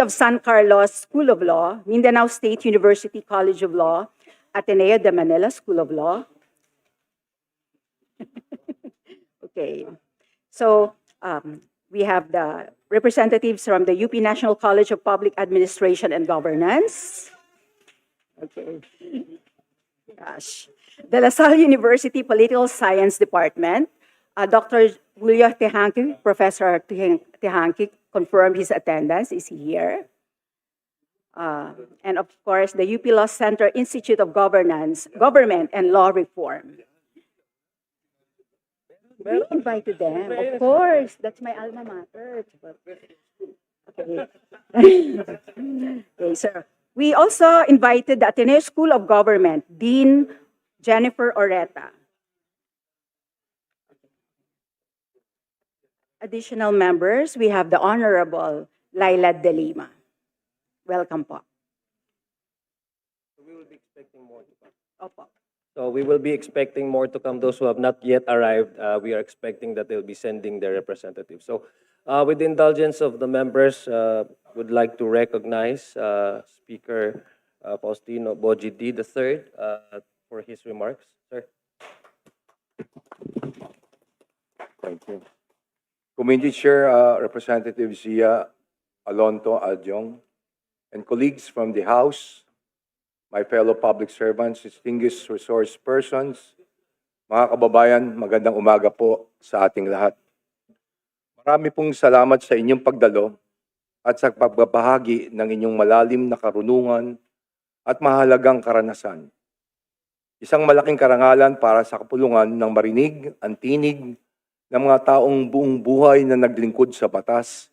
of San Carlos School of Law, Mindanao State University College of Law, Ateneo de Manila School of Law. Okay, so we have the representatives from the UP National College of Public Administration and Governance. Okay. Gosh. The La Salle University Political Science Department, Dr. Julio Tehanqui, Professor Tehanqui, confirmed his attendance. Is he here? And of course, the UP Law Center Institute of Government and Law Reform. We invited them, of course. That's my alma mater. Okay. Okay, so we also invited the Ateneo School of Government, Dean Jennifer Oreta. Additional members, we have the Honorable Laila De Lima. Welcome po. We will be expecting more to come. Opo. So we will be expecting more to come. Those who have not yet arrived, we are expecting that they'll be sending their representatives. So with the indulgence of the members, would like to recognize Speaker Faustino Bojidi III for his remarks. Sir. Thank you. Committee Chair, Representative Zia Alonto Adyong, and colleagues from the House, my fellow public servants, distinguished resource persons, mga kababayan, magandang umaga po sa ating lahat. Marami pong salamat sa inyong pagdalo at sa pagbabahagi ng inyong malalim na karunungan at mahalagang karanasan. Isang malaking karangalan para sa kapulungan ng marinig ang tinig ng mga taong buong buhay na naglingkod sa batas,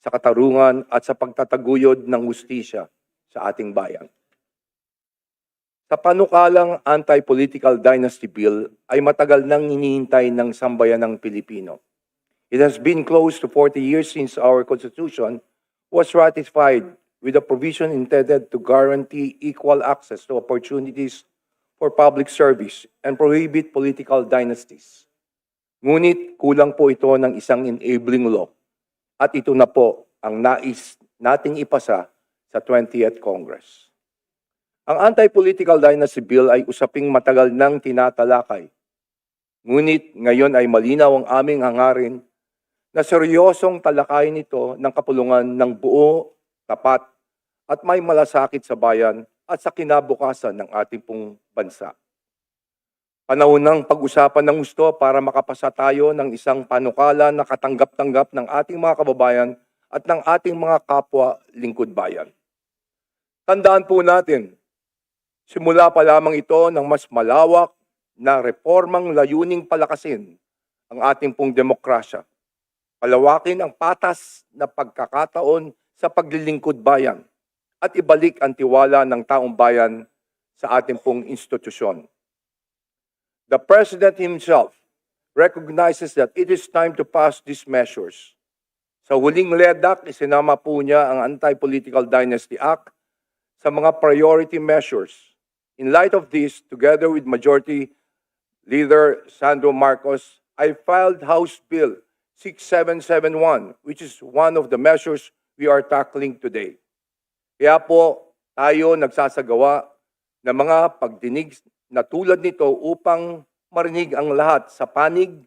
sa katarungan at sa pagtataguyod ng hustisya sa ating bayan. Sa panukalang anti-political dynasty bill ay matagal nang hinihintay ng sambayanang Pilipino. It has been close to 40 years since our Constitution was ratified with a provision intended to guarantee equal access to opportunities for public service and prohibit political dynasties. Ngunit kulang po ito ng isang enabling law at ito na po ang nais nating ipasa sa 20th Congress. Ang anti-political dynasty bill ay usaping matagal nang tinatalakay. Ngunit ngayon ay malinaw ang aming hangarin na seryosong talakayin ito ng kapulungan ng buo, tapat at may malasakit sa bayan at sa kinabukasan ng ating pong bansa. Panahon ng pag-usapan ng gusto para makapasa tayo ng isang panukala na katanggap-tanggap ng ating mga kababayan at ng ating mga kapwa lingkod bayan. Tandaan po natin, simula pa lamang ito ng mas malawak na reformang layuning palakasin ang ating pong demokrasya. Palawakin ang patas na pagkakataon sa paglilingkod bayan at ibalik ang tiwala ng taong bayan sa ating pong institusyon. The President himself recognizes that it is time to pass these measures. Sa huling ledak, isinama po niya ang Anti-Political Dynasty Act sa mga priority measures. In light of this, together with Majority Leader Sandro Marcos, I filed House Bill 6771, which is one of the measures we are tackling today. Kaya po tayo nagsasagawa ng mga pagdinig na tulad nito upang marinig ang lahat sa panig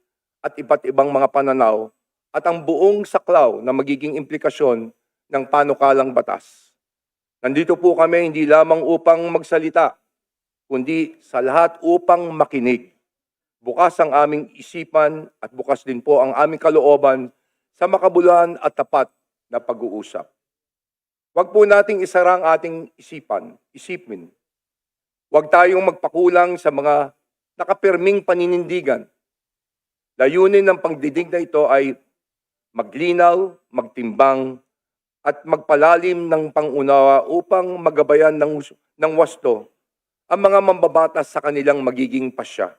at iba't ibang mga pananaw at ang buong saklaw na magiging implikasyon ng panukalang batas. Nandito po kami hindi lamang upang magsalita, kundi sa lahat upang makinig. Bukas ang aming isipan at bukas din po ang aming kalooban sa makabuluhan at tapat na pag-uusap. Huwag po nating isara ang ating isipin. Huwag tayong magpakulang sa mga nakapirming paninindigan. Layunin ng pagdidig na ito ay maglinaw, magtimbang, at magpalalim ng pangunawa upang magabayan ng wasto ang mga mambabatas sa kanilang magiging pasya.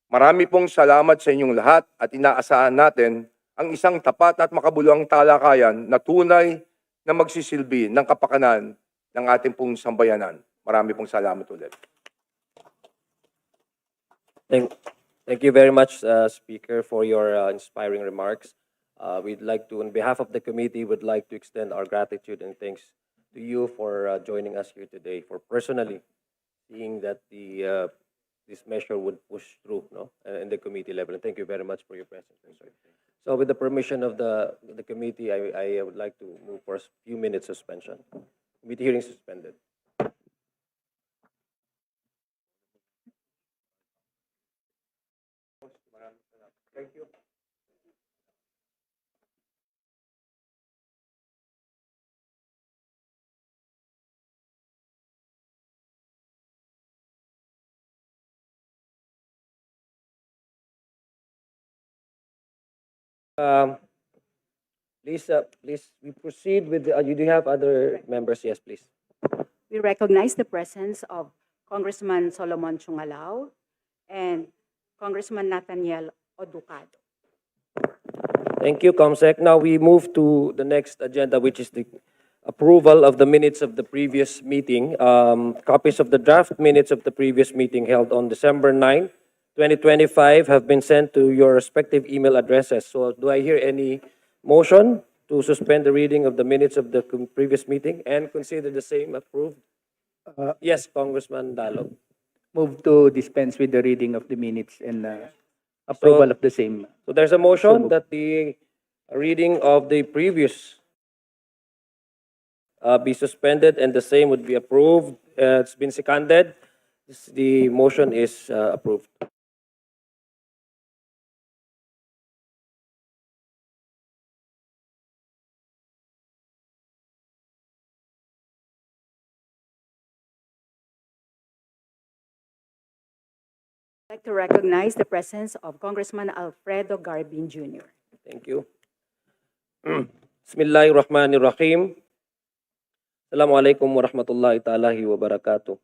Marami pong salamat sa inyong lahat at inaasahan natin ang isang tapat at makabuluhang talakayan na tunay na magsisilbi ng kapakanan ng ating pong sambayanan. Marami pong salamat ulit. Thank you very much, Speaker, for your inspiring remarks. We'd like to, on behalf of the committee, would like to extend our gratitude and thanks to you for joining us here today, for personally seeing that this measure would push through, no, in the committee level. And thank you very much for your presence. Sir. So, with the permission of the committee, I would like to move for a few minutes suspension. Committee hearing suspended. Thank you. Please, we proceed with the, you do have other members? Yes, please. We recognize the presence of Congressman Solomon Chungalao and Congressman Nathaniel Oducado. Thank you, Comsec. Now we move to the next agenda, which is the approval of the minutes of the previous meeting. Copies of the draft minutes of the previous meeting held on December 9, 2025 have been sent to your respective email addresses. So do I hear any motion to suspend the reading of the minutes of the previous meeting and consider the same approved? Yes, Congressman Dalog. Move to dispense with the reading of the minutes and approval of the same. So there's a motion that the reading of the previous be suspended and the same would be approved. It's been seconded. The motion is approved. I'd like to recognize the presence of Congressman Alfredo Garbin Jr. Thank you. Bismillahirrahmanirrahim. Assalamualaikum warahmatullahi ta'ala wa barakatuh.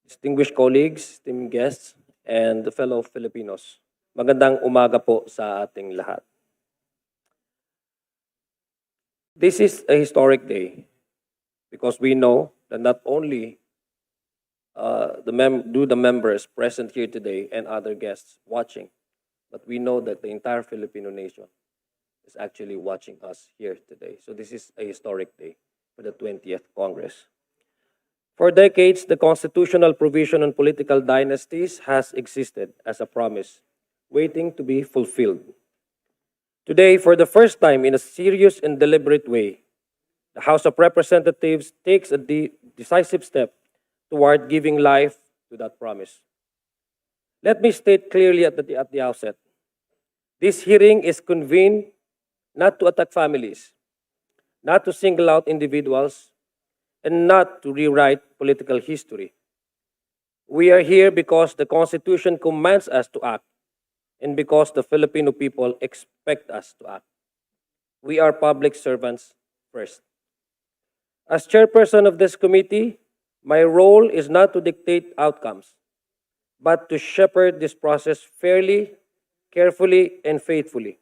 Distinguished colleagues, esteemed guests, and fellow Filipinos, magandang umaga po sa ating lahat. This is a historic day because we know that not only the members present here today and other guests watching, but we know that the entire Filipino nation is actually watching us here today. So this is a historic day for the 20th Congress. For decades, the constitutional provision on political dynasties has existed as a promise, waiting to be fulfilled. Today, for the first time in a serious and deliberate way, the House of Representatives takes a decisive step toward giving life to that promise. Let me state clearly at the outset, this hearing is convened not to attack families, not to single out individuals, and not to rewrite political history. We are here because the Constitution commands us to act, and because the Filipino people expect us to act. We are public servants first. As chairperson of this committee, my role is not to dictate outcomes, but to shepherd this process fairly, carefully, and faithfully.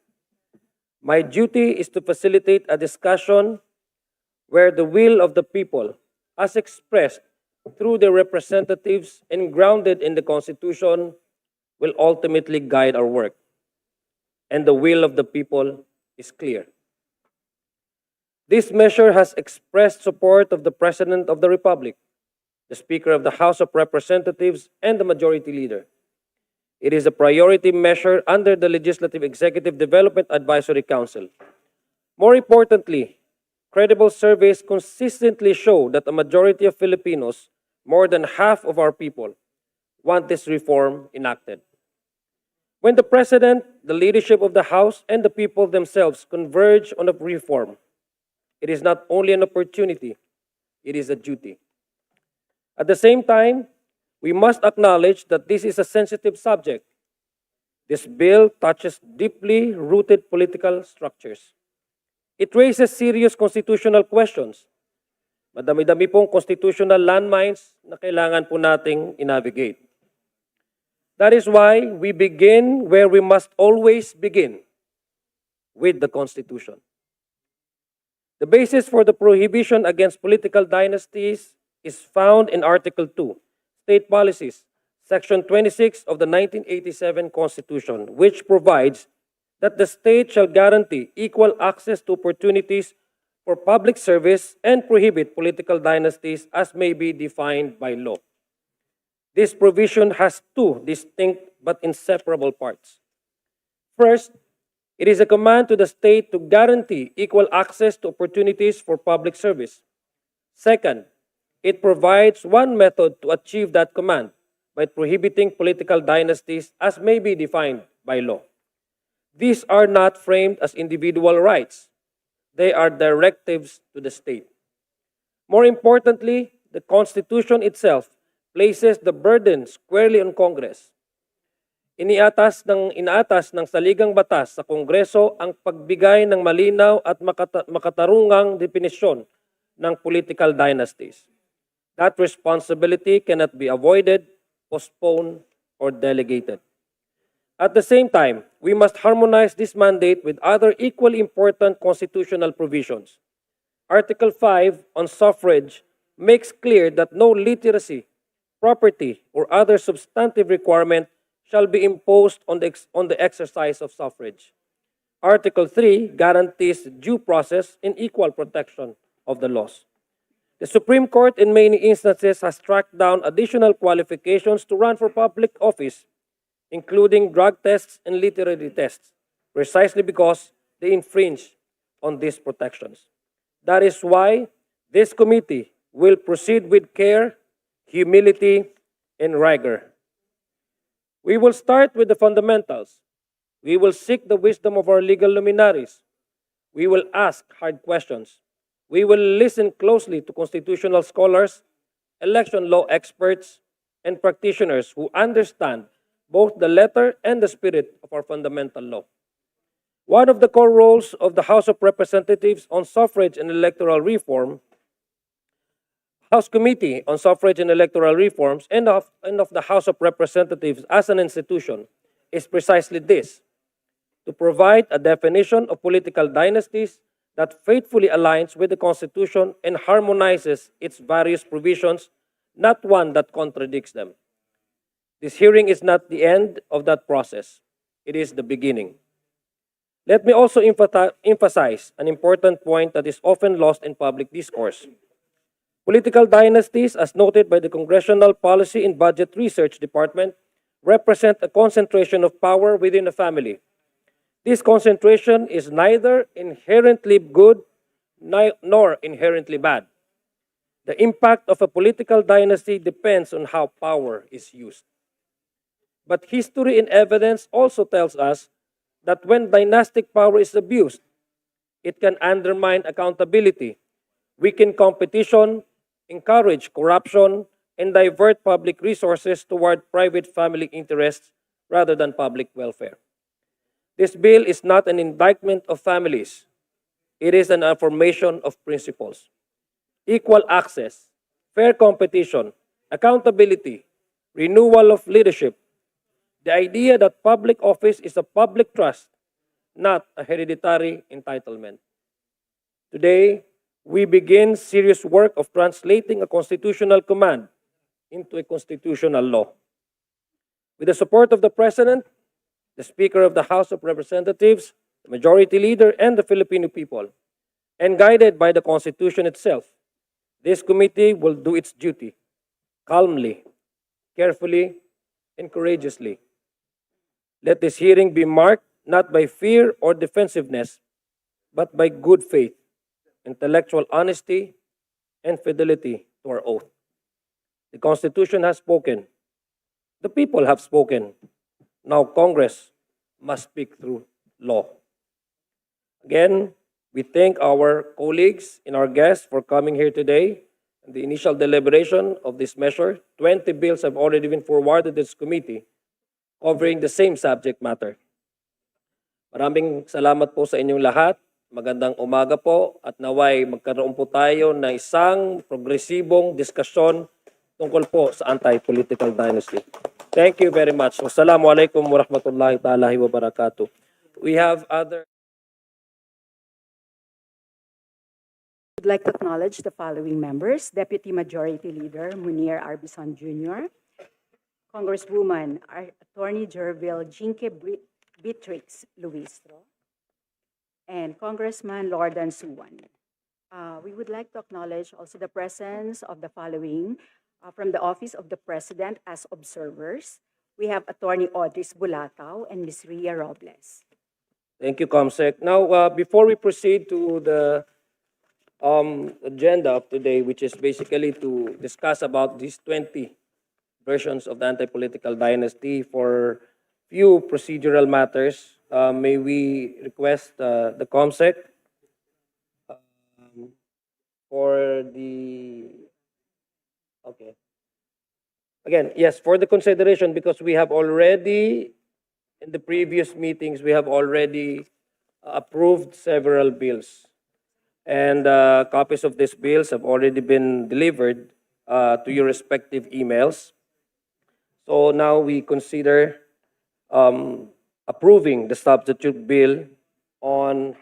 My duty is to facilitate a discussion where the will of the people, as expressed through their representatives and grounded in the Constitution, will ultimately guide our work. And the will of the people is clear. This measure has expressed support of the President of the Republic, the Speaker of the House of Representatives, and the Majority Leader. It is a priority measure under the Legislative Executive Development Advisory Council. More importantly, credible surveys consistently show that a majority of Filipinos, more than half of our people, want this reform enacted. When the President, the leadership of the House, and the people themselves converge on a reform, it is not only an opportunity, it is a duty. At the same time, we must acknowledge that this is a sensitive subject. This bill touches deeply rooted political structures. It raises serious constitutional questions. Madami-dami pong constitutional landmines na kailangan po nating i-navigate. That is why we begin where we must always begin, with the Constitution. The basis for the prohibition against political dynasties is found in Article 2, State Policies, Section 26 of the 1987 Constitution, which provides that the state shall guarantee equal access to opportunities for public service and prohibit political dynasties as may be defined by law. This provision has two distinct but inseparable parts. First, it is a command to the state to guarantee equal access to opportunities for public service. Second, it provides one method to achieve that command by prohibiting political dynasties as may be defined by law. These are not framed as individual rights. They are directives to the state. More importantly, the Constitution itself places the burden squarely on Congress. Inaatas ng saligang batas sa Kongreso ang pagbigay ng malinaw at makatarungang definisyon ng political dynasties. That responsibility cannot be avoided, postponed, or delegated. At the same time, we must harmonize this mandate with other equally important constitutional provisions. Article 5 on suffrage makes clear that no literacy, property, or other substantive requirement shall be imposed on the exercise of suffrage. Article 3 guarantees due process and equal protection of the laws. The Supreme Court in many instances has struck down additional qualifications to run for public office, including drug tests and literary tests, precisely because they infringe on these protections. That is why this committee will proceed with care, humility, and rigor. We will start with the fundamentals. We will seek the wisdom of our legal luminaries. We will ask hard questions. We will listen closely to constitutional scholars, election law experts, and practitioners who understand both the letter and the spirit of our fundamental law. One of the core roles of the House of Representatives on Suffrage and Electoral Reform, House Committee on Suffrage and Electoral Reforms, and of the House of Representatives as an institution is precisely this: to provide a definition of political dynasties that faithfully aligns with the Constitution and harmonizes its various provisions, not one that contradicts them. This hearing is not the end of that process. It is the beginning. Let me also emphasize an important point that is often lost in public discourse. Political dynasties, as noted by the Congressional Policy and Budget Research Department, represent a concentration of power within a family. This concentration is neither inherently good nor inherently bad. The impact of a political dynasty depends on how power is used. But history and evidence also tells us that when dynastic power is abused, it can undermine accountability, weaken competition, encourage corruption, and divert public resources toward private family interests rather than public welfare. This bill is not an indictment of families. It is an affirmation of principles. Equal access, fair competition, accountability, renewal of leadership. The idea that public office is a public trust, not a hereditary entitlement. Today, we begin serious work of translating a constitutional command into a constitutional law. With the support of the President, the Speaker of the House of Representatives, the Majority Leader, and the Filipino people, and guided by the Constitution itself, this committee will do its duty calmly, carefully, and courageously. Let this hearing be marked not by fear or defensiveness, but by good faith, intellectual honesty, and fidelity to our oath. The Constitution has spoken. The people have spoken. Now Congress must speak through law. Again, we thank our colleagues and our guests for coming here today. In the initial deliberation of this measure, 20 bills have already been forwarded to this committee covering the same subject matter. Maraming salamat po sa inyong lahat. Magandang umaga po at naway magkaroon po tayo ng isang progresibong diskusyon tungkol po sa anti-political dynasty. Thank you very much. Wassalamualaikum warahmatullahi ta'ala wabarakatuh. We have other... I'd like to acknowledge the following members: Deputy Majority Leader Munir Arbison Jr., Congresswoman Attorney Jervil Jinke Beatrix Luistro, and Congressman Lordan Suwan. We would like to acknowledge also the presence of the following from the Office of the President as observers. We have Attorney Audris Bulatao and Ms. Ria Robles. Thank you, Comsec. Now, before we proceed to the agenda of today, which is basically to discuss about these 20 versions of the anti-political dynasty for few procedural matters, may we request the Comsec for the, okay. Again, yes, for the consideration, because we have already, in the previous meetings, we have already approved several bills. And copies of these bills have already been delivered to your respective emails. So now we consider approving the substitute bill on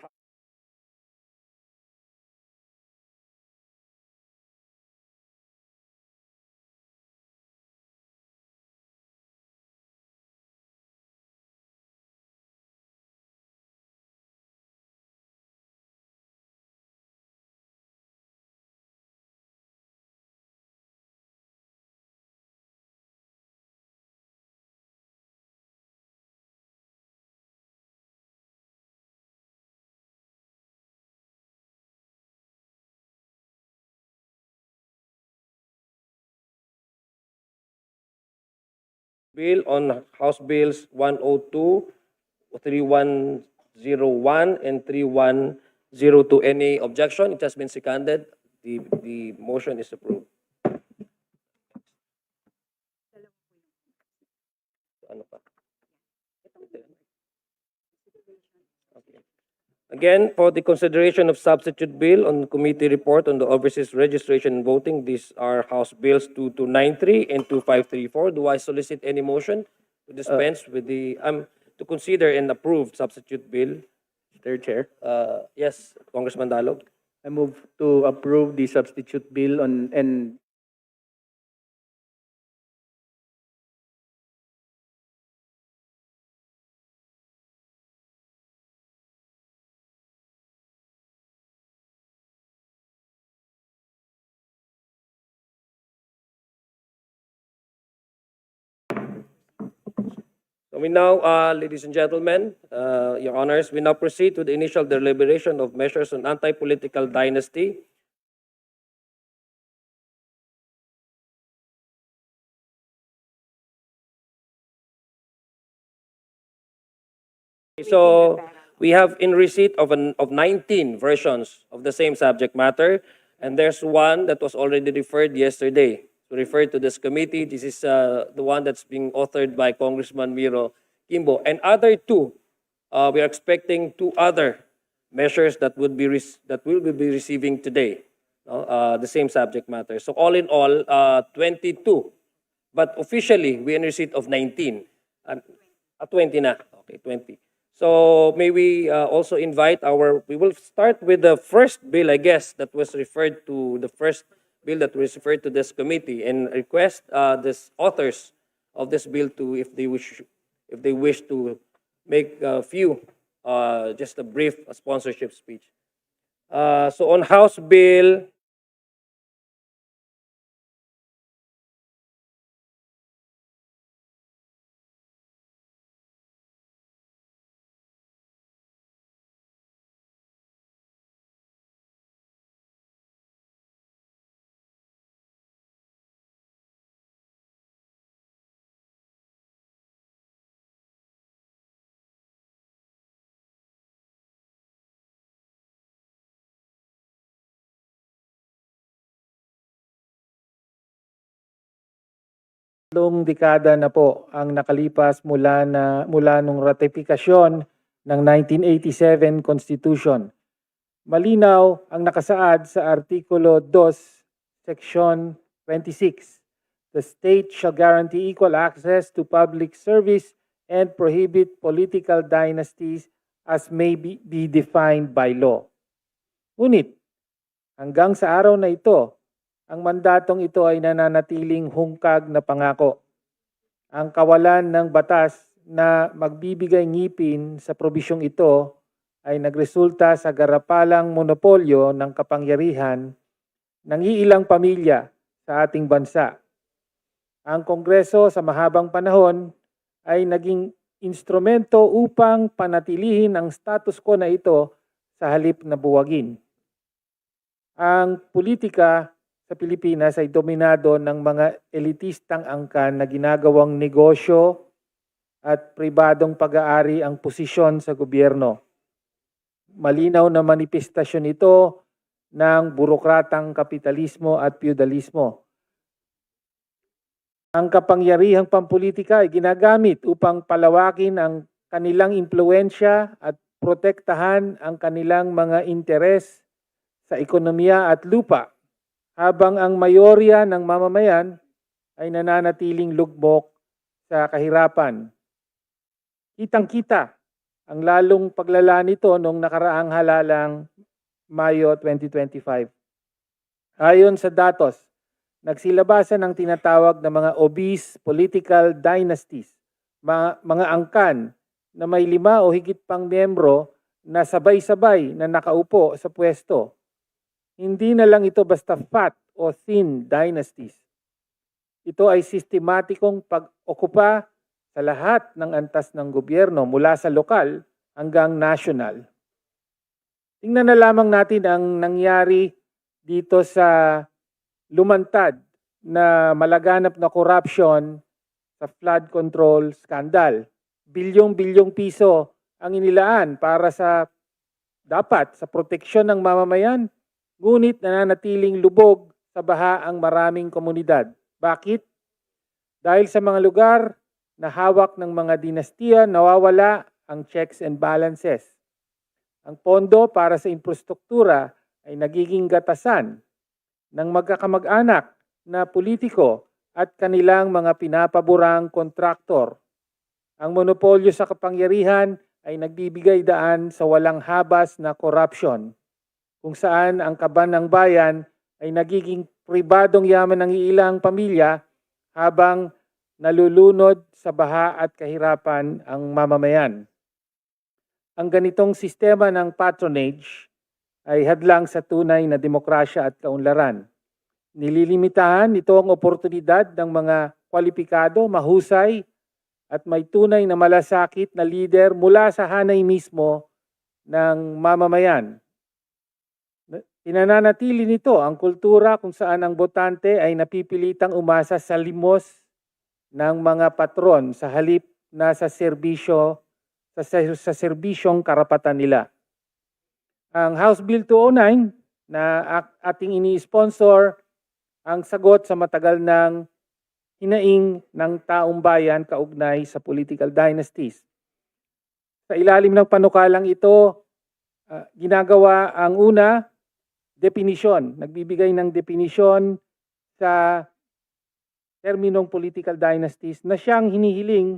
bill on House Bills 102, 3101, and 3102. Any objection? It has been seconded. The motion is approved. Ano pa? Okay. Again, for the consideration of substitute bill on committee report on the overseas registration and voting, these are House Bills 2293 and 2534. Do I solicit any motion to dispense with the, to consider and approve substitute bill? Mr. Chair, Yes, Congressman Dalog. I move to approve the substitute bill on and So we now, ladies and gentlemen, Your Honors, we now proceed to the initial deliberation of measures on anti-political dynasty. So we have in receipt of 19 versions of the same subject matter, and there's one that was already referred yesterday. To refer to this committee, this is the one that's being authored by Congressman Miro Kimbo. And other two, we are expecting two other measures that will be receiving today, the same subject matter. So all in all, 22. But officially, we are in receipt of 19. 20 na. Okay, 20. So may we also invite we will start with the first bill, I guess, that was referred to, the first bill that was referred to this committee, and request this authors of this bill to, if they wish to make a few, just a brief sponsorship speech. So on House Bill, Tatlong dekada na po ang nakalipas mula nung ratifikasyon ng 1987 Constitution. Malinaw ang nakasaad sa Artikulo 2, Section 26. The state shall guarantee equal access to public service and prohibit political dynasties as may be defined by law. Ngunit, hanggang sa araw na ito, ang mandatong ito ay nananatiling hungkag na pangako. Ang kawalan ng batas na magbibigay ngipin sa probisyong ito ay nagresulta sa garapalang monopolyo ng kapangyarihan ng iilang pamilya sa ating bansa. Ang Kongreso sa mahabang panahon ay naging instrumento upang panatilihin ang status quo na ito sa halip na buwagin. Ang politika sa Pilipinas ay dominado ng mga elitistang angkan na ginagawang negosyo at pribadong pag-aari ang posisyon sa gobyerno. Malinaw na manifestasyon ito ng burokratang kapitalismo at feudalismo. Ang kapangyarihang pampolitika ay ginagamit upang palawakin ang kanilang impluensya at protektahan ang kanilang mga interes sa ekonomiya at lupa, habang ang mayorya ng mamamayan ay nananatiling lugmok sa kahirapan. Kitang-kita ang lalong paglala nito noong nakaraang halalang Mayo 2025. Ayon sa datos, nagsilabasan ang tinatawag na mga obese political dynasties, mga angkan na may 5 o higit pang miyembro na sabay-sabay na nakaupo sa pwesto. Hindi na lang ito basta fat o thin dynasties. Ito ay sistematikong pag-okupa sa lahat ng antas ng gobyerno mula sa lokal hanggang national. Tingnan na lamang natin ang nangyari dito sa lumantad na malaganap na corruption sa flood control scandal. Bilyong-bilyong piso ang inilaan para sa proteksyon ng mamamayan, ngunit nananatiling lubog sa baha ang maraming komunidad. Bakit? Dahil sa mga lugar na hawak ng mga dinastiya, nawawala ang checks and balances. Ang pondo para sa infrastruktura ay nagiging gatasan ng magkakamag-anak na politiko at kanilang mga pinapaborang kontraktor. Ang monopolyo sa kapangyarihan ay nagbibigay daan sa walang habas na corruption, kung saan ang kaban ng bayan ay nagiging pribadong yaman ng ilang pamilya habang nalulunod sa baha at kahirapan ang mamamayan. Ang ganitong sistema ng patronage ay hadlang sa tunay na demokrasya at kaunlaran. Nililimitahan ito ang oportunidad ng mga kwalipikado, mahusay at may tunay na malasakit na lider mula sa hanay mismo ng mamamayan. Pinananatili nito ang kultura kung saan ang botante ay napipilitang umasa sa limos ng mga patron sa halip na sa serbisyong karapatan nila. Ang House Bill 209 na ating ini-sponsor ang sagot sa matagal ng hinaing ng taong bayan kaugnay sa political dynasties. Sa ilalim ng panukalang ito, ginagawa ang una, definisyon. Nagbibigay ng definisyon sa terminong political dynasties na siyang hinihiling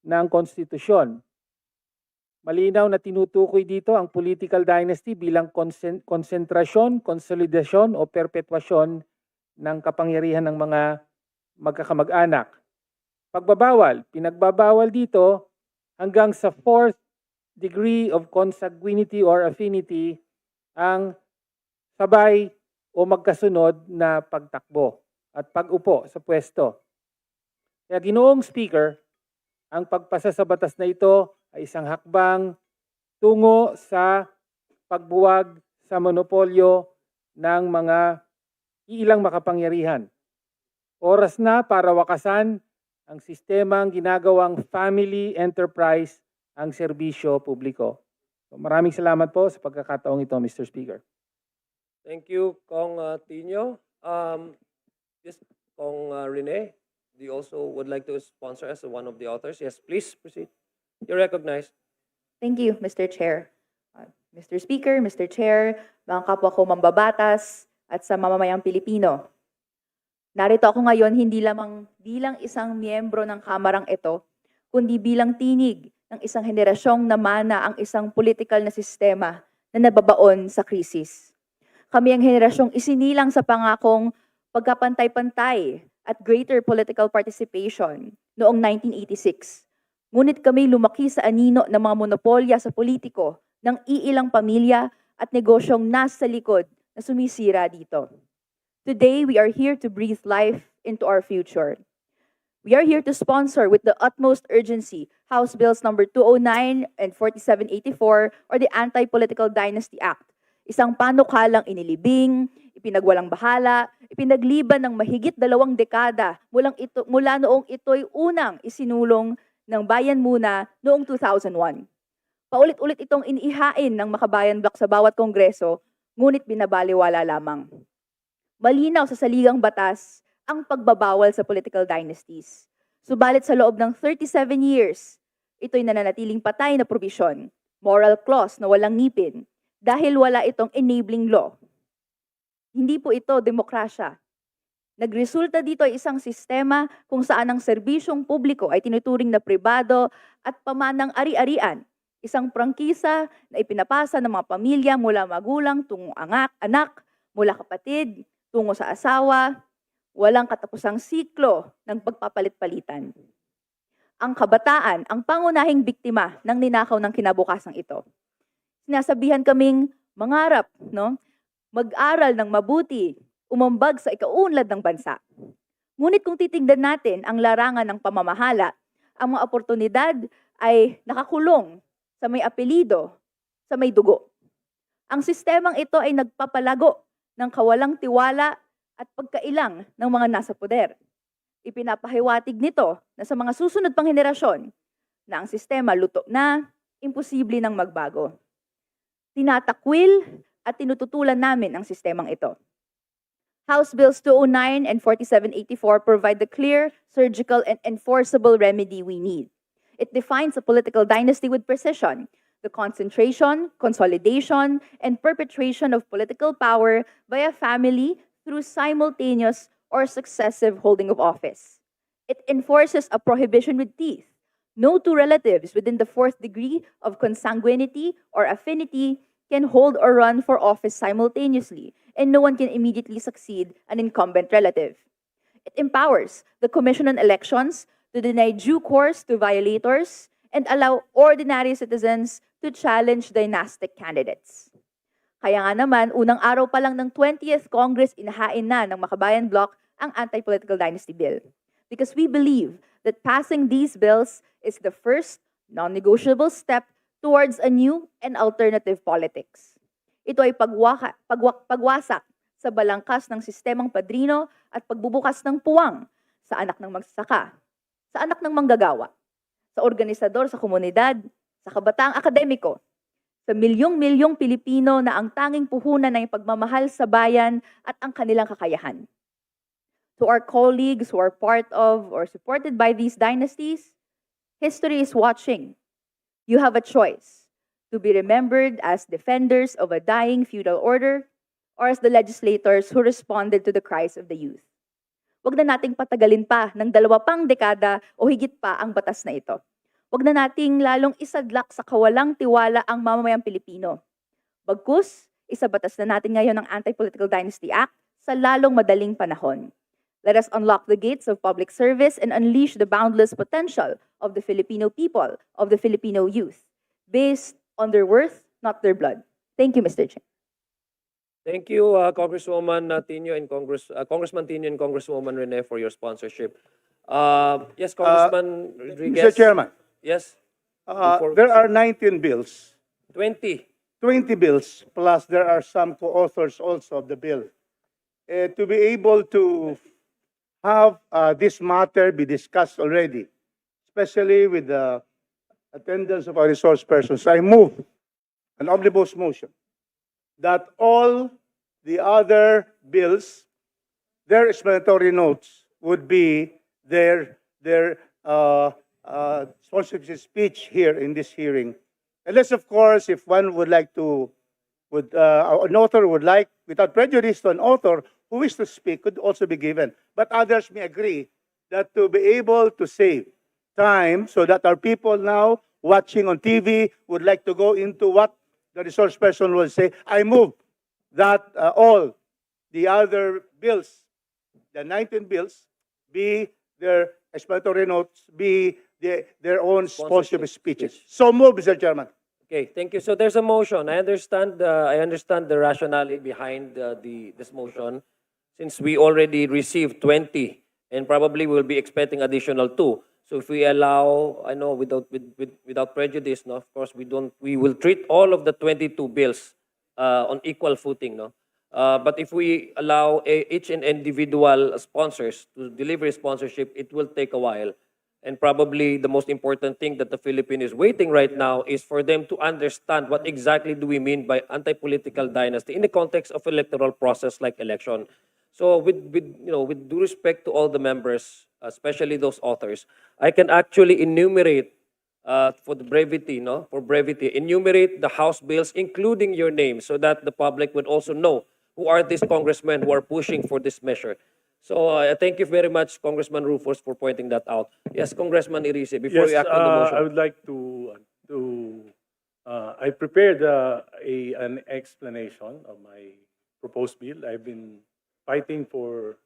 ng konstitusyon. Malinaw na tinutukoy dito ang political dynasty bilang konsentrasyon, konsolidasyon o perpetuasyon ng kapangyarihan ng mga magkakamag-anak. Pinagbabawal dito hanggang sa 4th degree of consanguinity or affinity ang sabay o magkasunod na pagtakbo at pag-upo sa pwesto. Kaya Ginoong Speaker, ang pagpasa sa batas na ito ay isang hakbang tungo sa pagbuwag sa monopolyo ng mga ilang makapangyarihan. Oras na para wakasan ang sistemang ginagawang family enterprise ang serbisyo publiko. So, maraming salamat po sa pagkakataong ito, Mr. Speaker. Thank you, Kong Tino. Yes, Kong Rene, do you also would like to sponsor as one of the authors? Yes, please proceed. You're recognized. Thank you, Mr. Chair. Mr. Speaker, Mr. Chair, mga kapwa ko mambabatas at sa mamamayang Pilipino. Narito ako ngayon hindi lamang bilang isang miyembro ng kamarang ito, kundi bilang tinig ng isang henerasyong namana ang isang political na sistema na nababaon sa krisis. Kami ang henerasyong isinilang sa pangakong pagkapantay-pantay at greater political participation noong 1986. Ngunit kami lumaki sa anino ng mga monopolya sa politiko ng iilang pamilya at negosyong nasa likod na sumisira dito. Today, we are here to breathe life into our future. We are here to sponsor with the utmost urgency House Bills number 209 and 4784 or the Anti-Political Dynasty Act. Isang panukalang inilibing, ipinagwalang bahala, ipinagliban ng mahigit 2 dekada mula noong ito'y unang isinulong ng Bayan Muna noong 2001. Paulit-ulit itong inihain ng Makabayan Bloc sa bawat kongreso, ngunit binabaliwala lamang. Malinaw sa saligang batas ang pagbabawal sa political dynasties. Subalit sa loob ng 37 years, ito'y nananatiling patay na probisyon, moral clause na walang ngipin, dahil wala itong enabling law. Hindi po ito demokrasya. Nagresulta dito ay isang sistema kung saan ang serbisyong publiko ay tinuturing na pribado at pamanang ari-arian. Isang prangkisa na ipinapasa ng mga pamilya mula magulang tungo anak, mula kapatid tungo sa asawa, walang katapusang siklo ng pagpapalit-palitan. Ang kabataan ang pangunahing biktima ng ninakaw ng kinabukasang ito. Sinasabihan kaming mangarap, mag-aral ng mabuti, umambag sa ikauunlad ng bansa. Ngunit kung titignan natin ang larangan ng pamamahala, ang mga oportunidad ay nakakulong sa may apelido, sa may dugo. Ang sistemang ito ay nagpapalago ng kawalang tiwala at pagkailang ng mga nasa poder. Ipinapahiwatig nito na sa mga susunod pang henerasyon na ang sistema luto na, imposible nang magbago. Tinatakwil at tinututulan namin ang sistemang ito. House Bills 209 and 4784 provide the clear, surgical, and enforceable remedy we need. It defines a political dynasty with precision, the concentration, consolidation, and perpetuation of political power by a family through simultaneous or successive holding of office. It enforces a prohibition with teeth. No two relatives within the 4th degree of consanguinity or affinity can hold or run for office simultaneously, and no one can immediately succeed an incumbent relative. It empowers the Commission on Elections to deny due course to violators and allow ordinary citizens to challenge dynastic candidates. Kaya nga naman, unang araw pa lang ng 20th Congress, inahain na ng Makabayan Bloc ang Anti-Political Dynasty Bill. Because we believe that passing these bills is the first non-negotiable step towards a new and alternative politics. Ito ay pagwasak sa balangkas ng sistemang padrino at pagbubukas ng puwang sa anak ng magsasaka, sa anak ng manggagawa, sa organisador sa komunidad, sa kabataang akademiko, sa milyong-milyong Pilipino na ang tanging puhunan ay pagmamahal sa bayan at ang kanilang kakayahan. To our colleagues who are part of or supported by these dynasties, history is watching. You have a choice to be remembered as defenders of a dying feudal order or as the legislators who responded to the cries of the youth. Huwag na nating patagalin pa ng 2 pang dekada o higit pa ang batas na ito. Huwag na nating lalong isadlak sa kawalang tiwala ang mamamayang Pilipino. Bagkus, isabatas na natin ngayon ang Anti-Political Dynasty Act sa lalong madaling panahon. Let us unlock the gates of public service and unleash the boundless potential of the Filipino people, of the Filipino youth, based on their worth, not their blood. Thank you, Mr. Chair. Thank you, Congresswoman Tino and Congressman Tino and Congresswoman Rene for your sponsorship. Yes, Congressman Rodriguez. Mr. Chairman, Yes. Before- there are 19 bills, 20. 20 bills, plus there are some co-authors also of the bill. To be able to have this matter be discussed already, especially with the attendance of our resource persons, I move an omnibus motion that all the other bills, their explanatory notes would be their sponsorship speech here in this hearing. Unless, of course, if one would like to, an author would like, without prejudice to an author who wishes to speak, could also be given. But others may agree that to be able to save time so that our people now watching on TV would like to go into what the resource person will say, I move that all the other bills, the 19 bills, be their explanatory notes, be their own sponsorship Sponsorship speeches. speech. So move, Mr. Chairman. Okay, thank you. So there's a motion. I understand the rationale behind this motion, since we already received 20 and probably we'll be expecting additional 2. So if we allow, I know without prejudice, no, of course we will treat all of the 22 bills on equal footing, no. But if we allow each and individual sponsors to deliver sponsorship, it will take a while. And probably the most important thing that the Philippine is waiting right now is for them to understand what exactly do we mean by anti-political dynasty in the context of electoral process like election. So with due respect to all the members, especially those authors, I can actually enumerate for the brevity, no, for brevity, enumerate the House bills, including your name, so that the public would also know who are these congressmen who are pushing for this measure. So thank you very much, Congressman Rufus, for pointing that out. Yes, Congressman Irice, before you Yes, act on the motion. I would like I prepared an explanation of my proposed bill. I've been fighting for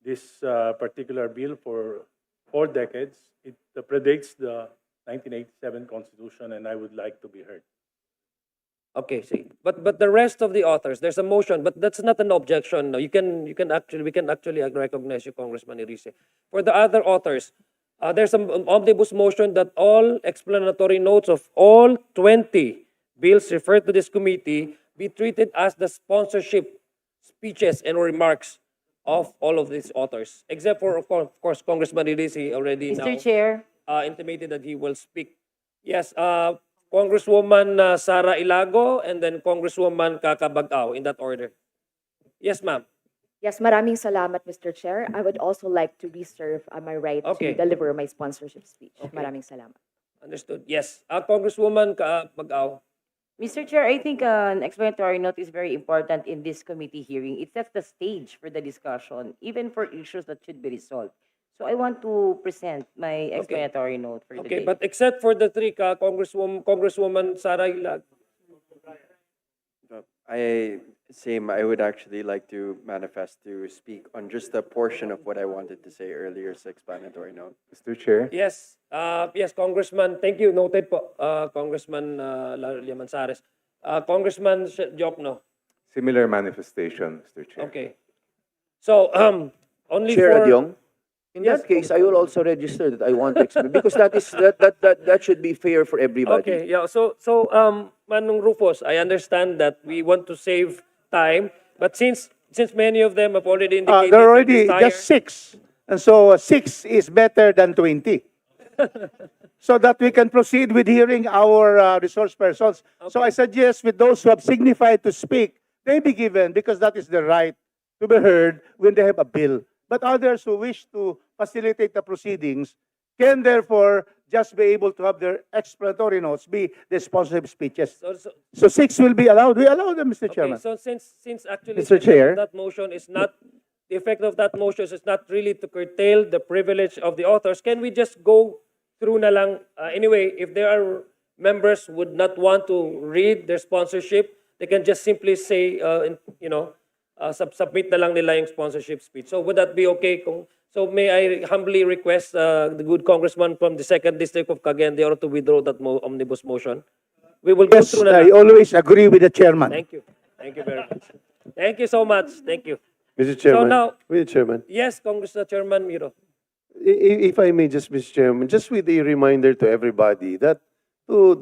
this particular bill for 4 decades. It predates the 1987 Constitution, and I would like to be heard. Okay, see. But the rest of the authors, there's a motion, but that's not an objection. No, we can actually recognize you, Congressman Irice. For the other authors, there's an omnibus motion that all explanatory notes of all 20 bills referred to this committee be treated as the sponsorship speeches and remarks of all of these authors, except for, of course, Congressman Irice already now Mr. Chair, intimated that he will speak. Yes, Congresswoman Sara Ilago and then Congresswoman Kakabagao, in that order. Yes, ma'am. Yes, maraming salamat, Mr. Chair. I would also like to reserve my right Okay. to deliver my sponsorship speech. Okay. Maraming salamat. Understood. Yes. Congresswoman Kakabagao. Mr. Chair, I think an explanatory note is very important in this committee hearing. It sets the stage for the discussion, even for issues that should be resolved. So I want to present my explanatory note for the Okay, day. but except for the 3, Congresswoman Sara Ilago. I would actually like to manifest to speak on just a portion of what I wanted to say earlier as explanatory note. Mr. Chair. Yes. Yes, Congressman. Thank you. Noted po, Congressman Liamansares. Congressman Jokno. Similar manifestation, Mr. Chair. Okay. So, only Chair for... Adyong, in Yes, that case, I will also register that I want to explain because that should be fair for everybody. Okay, yeah. So, Manong Rufus, I understand that we want to save time, but since many of them have already indicated There are their already desire- just 6. And so 6 is better than 20. So that we can proceed with hearing our resource persons. So I suggest with those who have signified to speak, they be given because that is the right to be heard when they have a bill. But others who wish to facilitate the proceedings can therefore just be able to have their explanatory notes be the sponsorship speeches. So 6 will be allowed. We allow them, Mr. Okay, Chairman. so since actually Mr. Chair. that motion is not, the effect of that motion is not really to curtail the privilege of the authors, can we just go through na lang? Anyway, if there are members who would not want to read their sponsorship, they can just simply say, submit na lang nila yung sponsorship speech. So would that be okay? So may I humbly request the good congressman from the 2nd District of Cagayan de Oro to withdraw that omnibus motion? We will go Yes, through na I lang. always agree with the chairman. Thank you. Thank you very much. Thank you so much. Thank you. Mr. Chairman. now- Mr. Chairman. Yes, Congressman Chairman Miro. If I may just, Mr. Chairman, just with a reminder to everybody that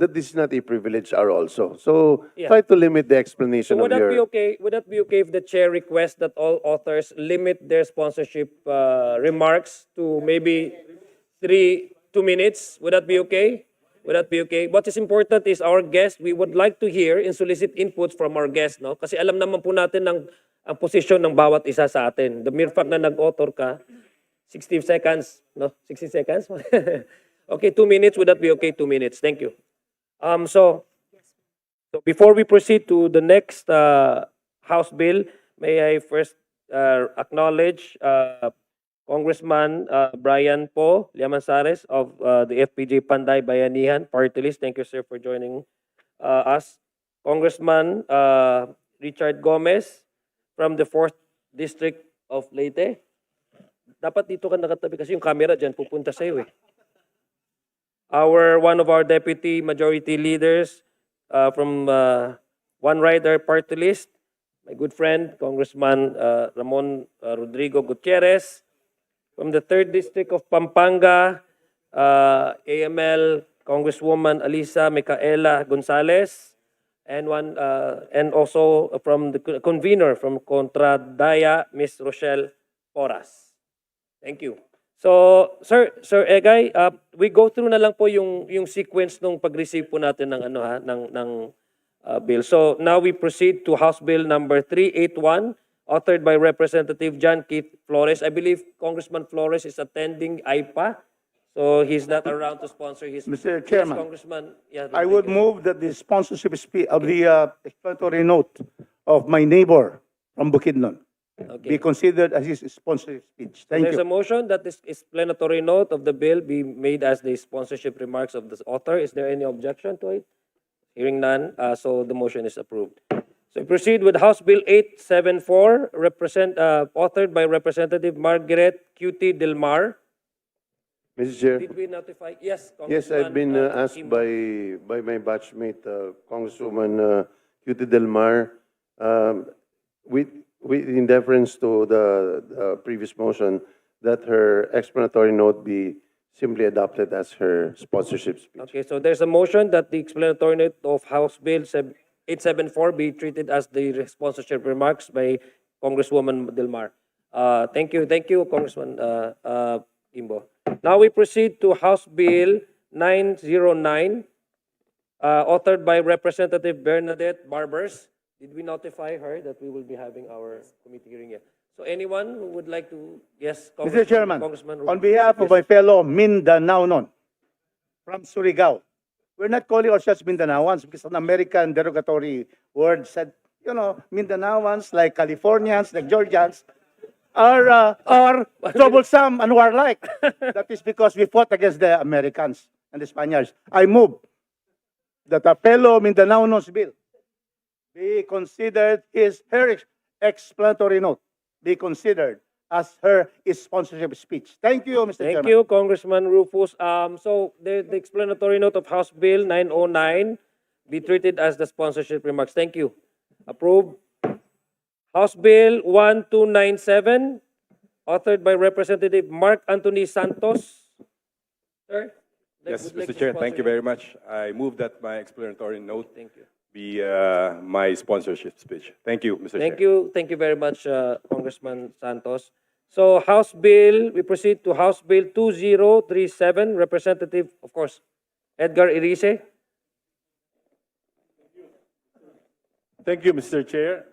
this is not a privileged hour also. So Yeah. try to limit the So explanation would of that be your... okay? Would that be okay if the chair requests that all authors limit their sponsorship remarks to maybe 2 minutes? Would that be okay? Would that be okay? What is important is our guest. We would like to hear and solicit inputs from our guest, no? Kasi alam naman po natin ang posisyon ng bawat isa sa atin. The mere fact na nag-author ka, 60 seconds, no? 60 seconds? Okay, 2 minutes. Would that be okay? 2 minutes. Thank you. So before we proceed to the next House bill, may I first acknowledge Congressman Brian Po Liamansares of the FPJ Panday Bayanihan Party List. Thank you, sir, for joining us. Congressman Richard Gomez from the 4th District of Leyte. Dapat dito ka nakatabi kasi yung camera dyan pupunta sa iyo eh. one of our deputy majority leaders from One Rider Party List, my good friend, Congressman Ramon Rodrigo Gutierrez. From the 3rd District of Pampanga, AML Congresswoman Alisa Micaela Gonzalez, and also from the convener from Contradaya, Ms. Rochelle Porras. Thank you. So, Sir Egay, we go through na lang po yung sequence nung pag-receive po natin ng bill. So, now we proceed to House Bill number 381, authored by Representative John Keith Flores. I believe Congressman Flores is attending IPA, so he's not around to sponsor his. Mr. Yes, Chairman, Congressman. Yeah, I would move that the sponsorship of the explanatory note of my neighbor from Bukidnon be considered as his sponsorship speech. Thank There's you. a motion that this explanatory note of the bill be made as the sponsorship remarks of the author. Is there any objection to it? Hearing none, so the motion is approved. So we proceed with House Bill 874, authored by Representative Margaret QT Delmar. Mr. Chair. Did we notify? Yes, Yes, I've been asked by my batchmate, Congresswoman QT Delmar, with in deference to the previous motion, that her explanatory note be simply adopted as her sponsorship speech. Okay, so there's a motion that the explanatory note of House Bill 874 be treated as the sponsorship remarks by Congresswoman Delmar. Thank you, Congressman Kimbo. Now we proceed to House Bill 909, authored by Representative Bernadette Barbers. Did we notify her that we will be having our committee hearing here? So anyone who would like to, yes, Mr. Chairman, Congressman on behalf of my fellow Mindanaonon from Surigao, we're not calling ourselves Mindanaoans because an American derogatory word said, Mindanaoans, like Californians, like Georgians, are troublesome and warlike. That is because we fought against the Americans and the Spaniards. I move that a fellow Mindanaonos bill be considered her explanatory note be considered as her sponsorship speech. Thank you, Mr. Chairman. Thank you, Congressman Rufus. So the explanatory note of House Bill 909 be treated as the sponsorship remarks. Thank you. Approved. House Bill 1297, authored by Representative Mark Anthony Santos. Sir? Yes, Mr. Chair, thank you very much. I move that my explanatory note be my sponsorship speech. Thank you, Mr. Chair. Thank you very much, Congressman Santos. So House Bill, we proceed to House Bill 2037, Representative, of course, Edgar Irice. Thank you, Mr. Chair.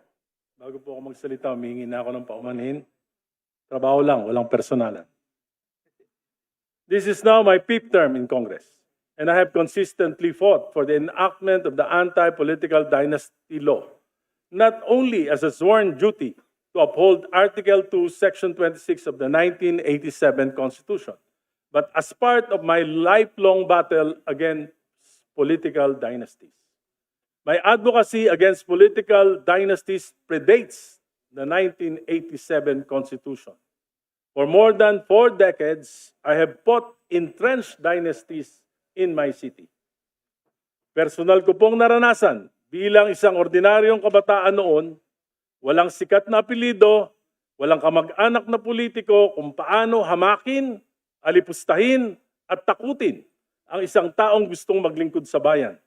Bago po ako magsalita, humingi na ako ng paumanhin. Trabaho lang, walang personalan. This is now my 5th term in Congress, and I have consistently fought for the enactment of the anti-political dynasty law, not only as a sworn duty to uphold Article 2, Section 26 of the 1987 Constitution, but as part of my lifelong battle against political dynasties. My advocacy against political dynasties predates the 1987 Constitution. For more than 4 decades, I have fought entrenched dynasties in my city. Personal ko pong naranasan bilang isang ordinaryong kabataan noon, walang sikat na apelyido, walang kamag-anak na politiko kung paano hamakin, alipustahin at takutin ang isang taong gustong maglingkod sa bayan.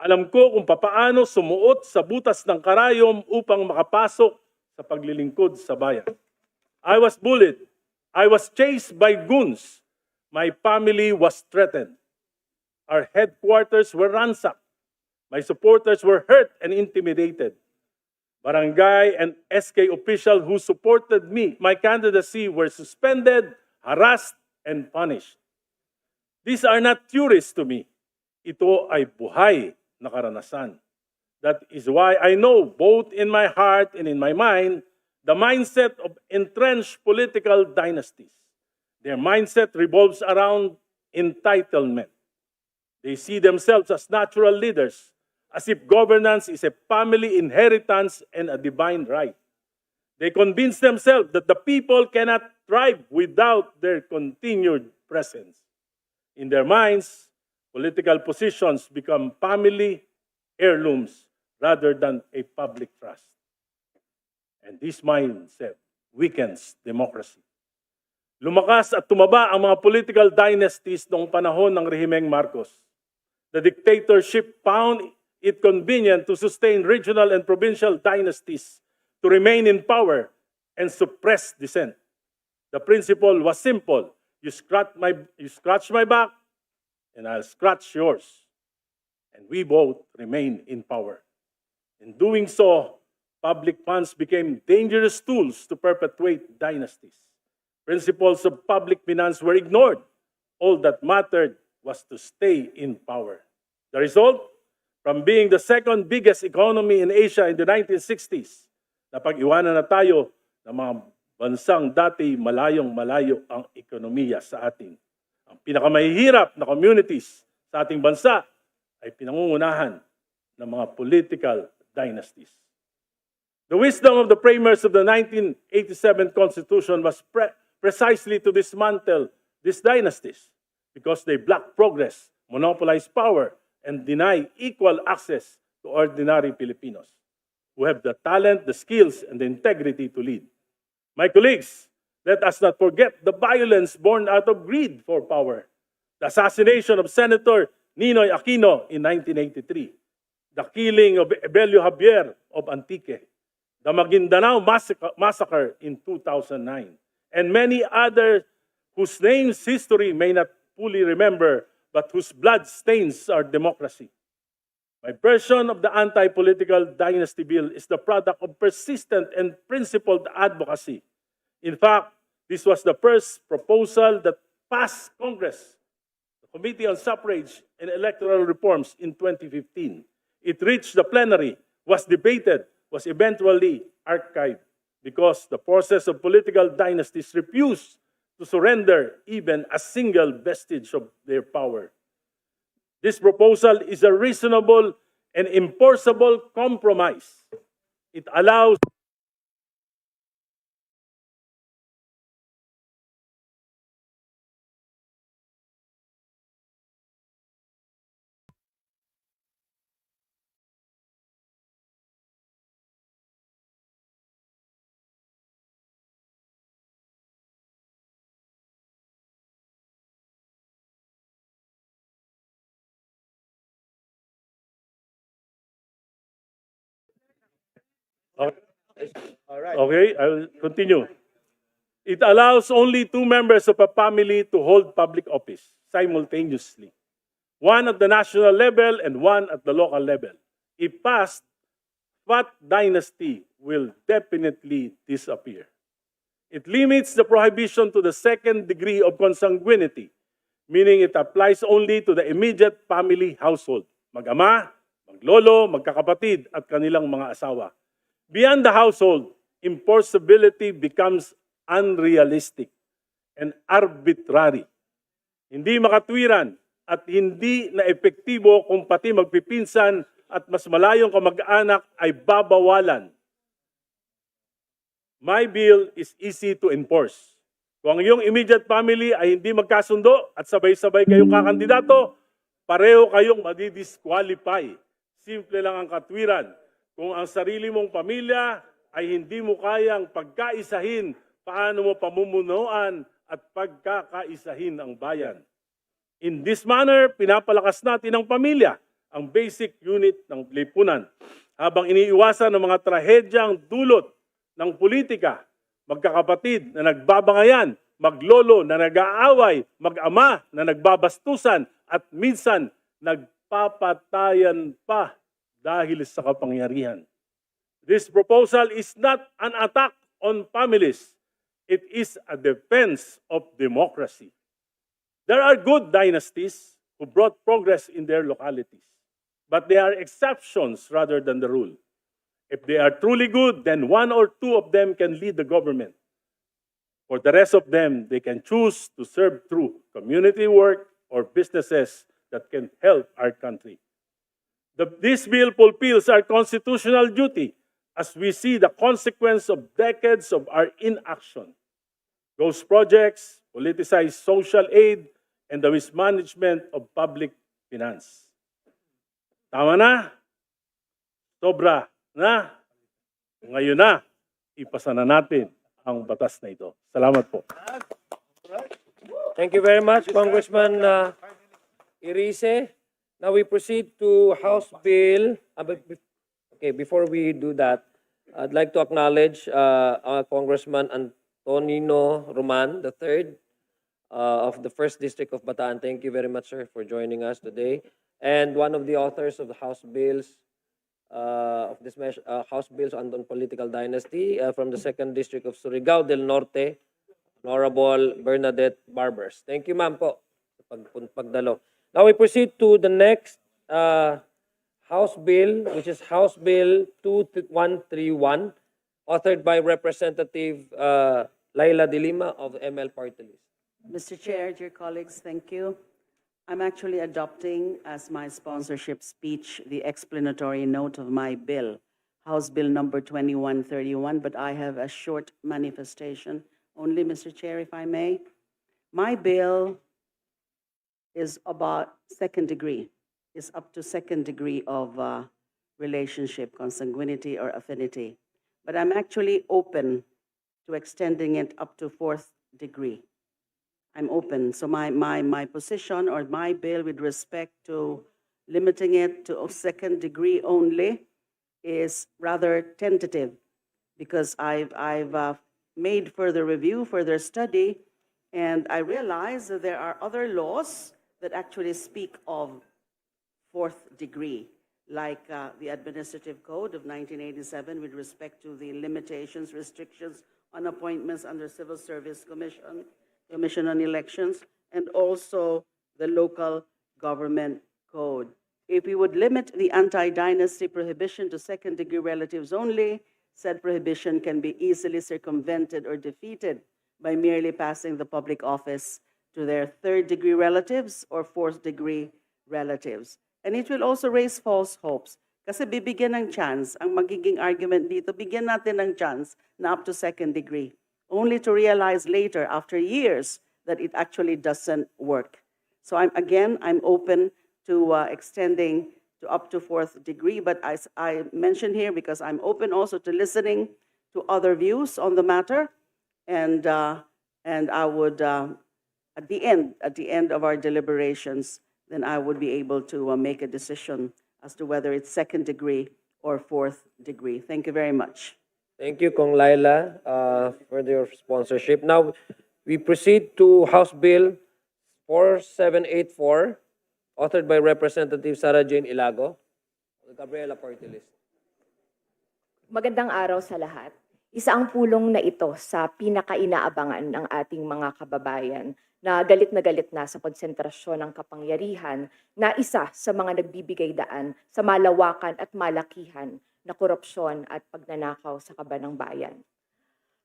Alam ko kung papaano sumuot sa butas ng karayom upang makapasok sa paglilingkod sa bayan. I was bullied. I was chased by goons. My family was threatened. Our headquarters were ransacked. My supporters were hurt and intimidated. Barangay and SK officials who supported me, my candidacy, were suspended, harassed, and punished. These are not theories to me. Ito ay buhay na karanasan. That is why I know, both in my heart and in my mind, the mindset of entrenched political dynasties. Their mindset revolves around entitlement. They see themselves as natural leaders, as if governance is a family inheritance and a divine right. They convince themselves that the people cannot thrive without their continued presence. In their minds, political positions become family heirlooms rather than a public trust. And this mindset weakens democracy. Lumakas at tumaba ang mga political dynasties noong panahon ng rehimeng Marcos. The dictatorship found it convenient to sustain regional and provincial dynasties to remain in power and suppress dissent. The principle was simple. You scratch my back, and I'll scratch yours. And we both remain in power. In doing so, public funds became dangerous tools to perpetuate dynasties. Principles of public finance were ignored. All that mattered was to stay in power. The result? From being the second biggest economy in Asia in the 1960s, napag-iwanan na tayo ng mga bansang dati malayong-malayo ang ekonomiya sa atin. Ang pinakamahihirap na communities sa ating bansa ay pinangungunahan ng mga political dynasties. The wisdom of the framers of the 1987 Constitution was precisely to dismantle these dynasties because they block progress, monopolize power, and deny equal access to ordinary Filipinos who have the talent, the skills, and the integrity to lead. My colleagues, let us not forget the violence born out of greed for power. The assassination of Senator Ninoy Aquino in 1983, the killing of Evelio Javier of Antique, the Maguindanao massacre in 2009, and many others whose names history may not fully remember, but whose blood stains our democracy. My version of the anti-political dynasty bill is the product of persistent and principled advocacy. In fact, this was the first proposal that passed Congress, the Committee on Suffrage and Electoral Reforms in 2015. It reached the plenary, was debated, was eventually archived because the forces of political dynasties refused to surrender even a single vestige of their power. This proposal is a reasonable and enforceable compromise. It allows Okay, I will continue. It allows only 2 members of a family to hold public office simultaneously, one at the national level and one at the local level. If passed, that dynasty will definitely disappear. It limits the prohibition to the second degree of consanguinity, meaning it applies only to the immediate family household, mag-ama, maglolo, magkakapatid at kanilang mga asawa. Beyond the household, enforceability becomes unrealistic and arbitrary. Hindi makatwiran at hindi na epektibo kung pati magpipinsan at mas malayong kamag-anak ay babawalan. My bill is easy to enforce. Kung ang iyong immediate family ay hindi magkasundo at sabay-sabay kayong kakandidato, pareho kayong madidisqualify. Simple lang ang katwiran. Kung ang sarili mong pamilya ay hindi mo kayang pagkaisahin, paano mo pamumunuan at pagkakaisahin ang bayan? In this manner, pinapalakas natin ang pamilya, ang basic unit ng lipunan, habang iniiwasan ng mga trahedyang dulot ng politika, magkakapatid na nagbabangayan, maglolo na nag-aaway, mag-ama na nagbabastusan, at minsan nagpapatayan pa dahil sa kapangyarihan. This proposal is not an attack on families. It is a defense of democracy. There are good dynasties who brought progress in their localities, but they are exceptions rather than the rule. If they are truly good, then 1 or 2 of them can lead the government. For the rest of them, they can choose to serve through community work or businesses that can help our country. This bill fulfills our constitutional duty as we see the consequence of decades of our inaction. Those projects, politicized social aid, and the mismanagement of public Finance. Tama na? Sobra na? Ngayon na, ipasa na natin ang batas na ito. Salamat po. Thank you very much, Congressman Irise. Now we proceed to House Bill. Okay, before we do that, I'd like to acknowledge Congressman Antonino Roman III of the 1st District of Bataan. Thank you very much, sir, for joining us today. And one of the authors of the House Bills, House Bills on Political Dynasty from the 2nd District of Surigao del Norte, Honorable Bernadette Barbers. Thank you, ma'am po, sa pagdalo. Now we proceed to the next House Bill, which is House Bill 2131, authored by Representative Laila De Lima of ML Party List. Mr. Chair, dear colleagues, thank you. I'm actually adopting as my sponsorship speech the explanatory note of my bill, House Bill number 2131, but I have a short manifestation only, Mr. Chair, if I may. My bill is about second degree, is up to second degree of relationship, consanguinity, or affinity. But I'm actually open to extending it up to fourth degree. I'm open. So my position or my bill with respect to limiting it to second degree only is rather tentative because I've made further review, further study, and I realize that there are other laws that actually speak of fourth degree, like the Administrative Code of 1987 with respect to the limitations, restrictions on appointments under Civil Service Commission, Commission on Elections, and also the Local Government Code. If we would limit the anti-dynasty prohibition to second-degree relatives only, said prohibition can be easily circumvented or defeated by merely passing the public office to their third-degree relatives or fourth-degree relatives. And it will also raise false hopes. Kasi bibigyan ng chance, ang magiging argument dito, bigyan natin ng chance na up to second degree, only to realize later, after years, that it actually doesn't work. So I'm open to extending to up to fourth degree, but as I mentioned here, because I'm open also to listening to other views on the matter, and I would, at the end of our deliberations, then I would be able to make a decision as to whether it's second degree or fourth degree. Thank you very much. Thank you, Kong Laila, for your sponsorship. Now, we proceed to House Bill 4784, authored by Representative Sara Jane Ilago, Gabriela Party List. Magandang araw sa lahat. Isa ang pulong na ito sa pinakainaabangan ng ating mga kababayan na galit na sa konsentrasyon ng kapangyarihan na isa sa mga nagbibigay daan sa malawakan at malakihan na korupsyon at pagnanakaw sa kaban ng bayan.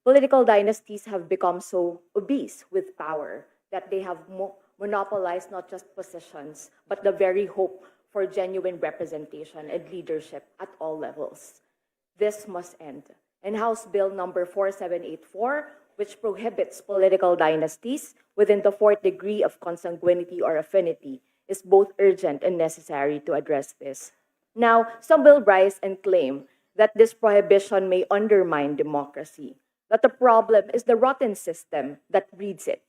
Political dynasties have become so obese with power that they have monopolized not just positions, but the very hope for genuine representation and leadership at all levels. This must end. And House Bill number 4784, which prohibits political dynasties within the fourth degree of consanguinity or affinity, is both urgent and necessary to address this. Now, some will rise and claim that this prohibition may undermine democracy, that the problem is the rotten system that breeds it.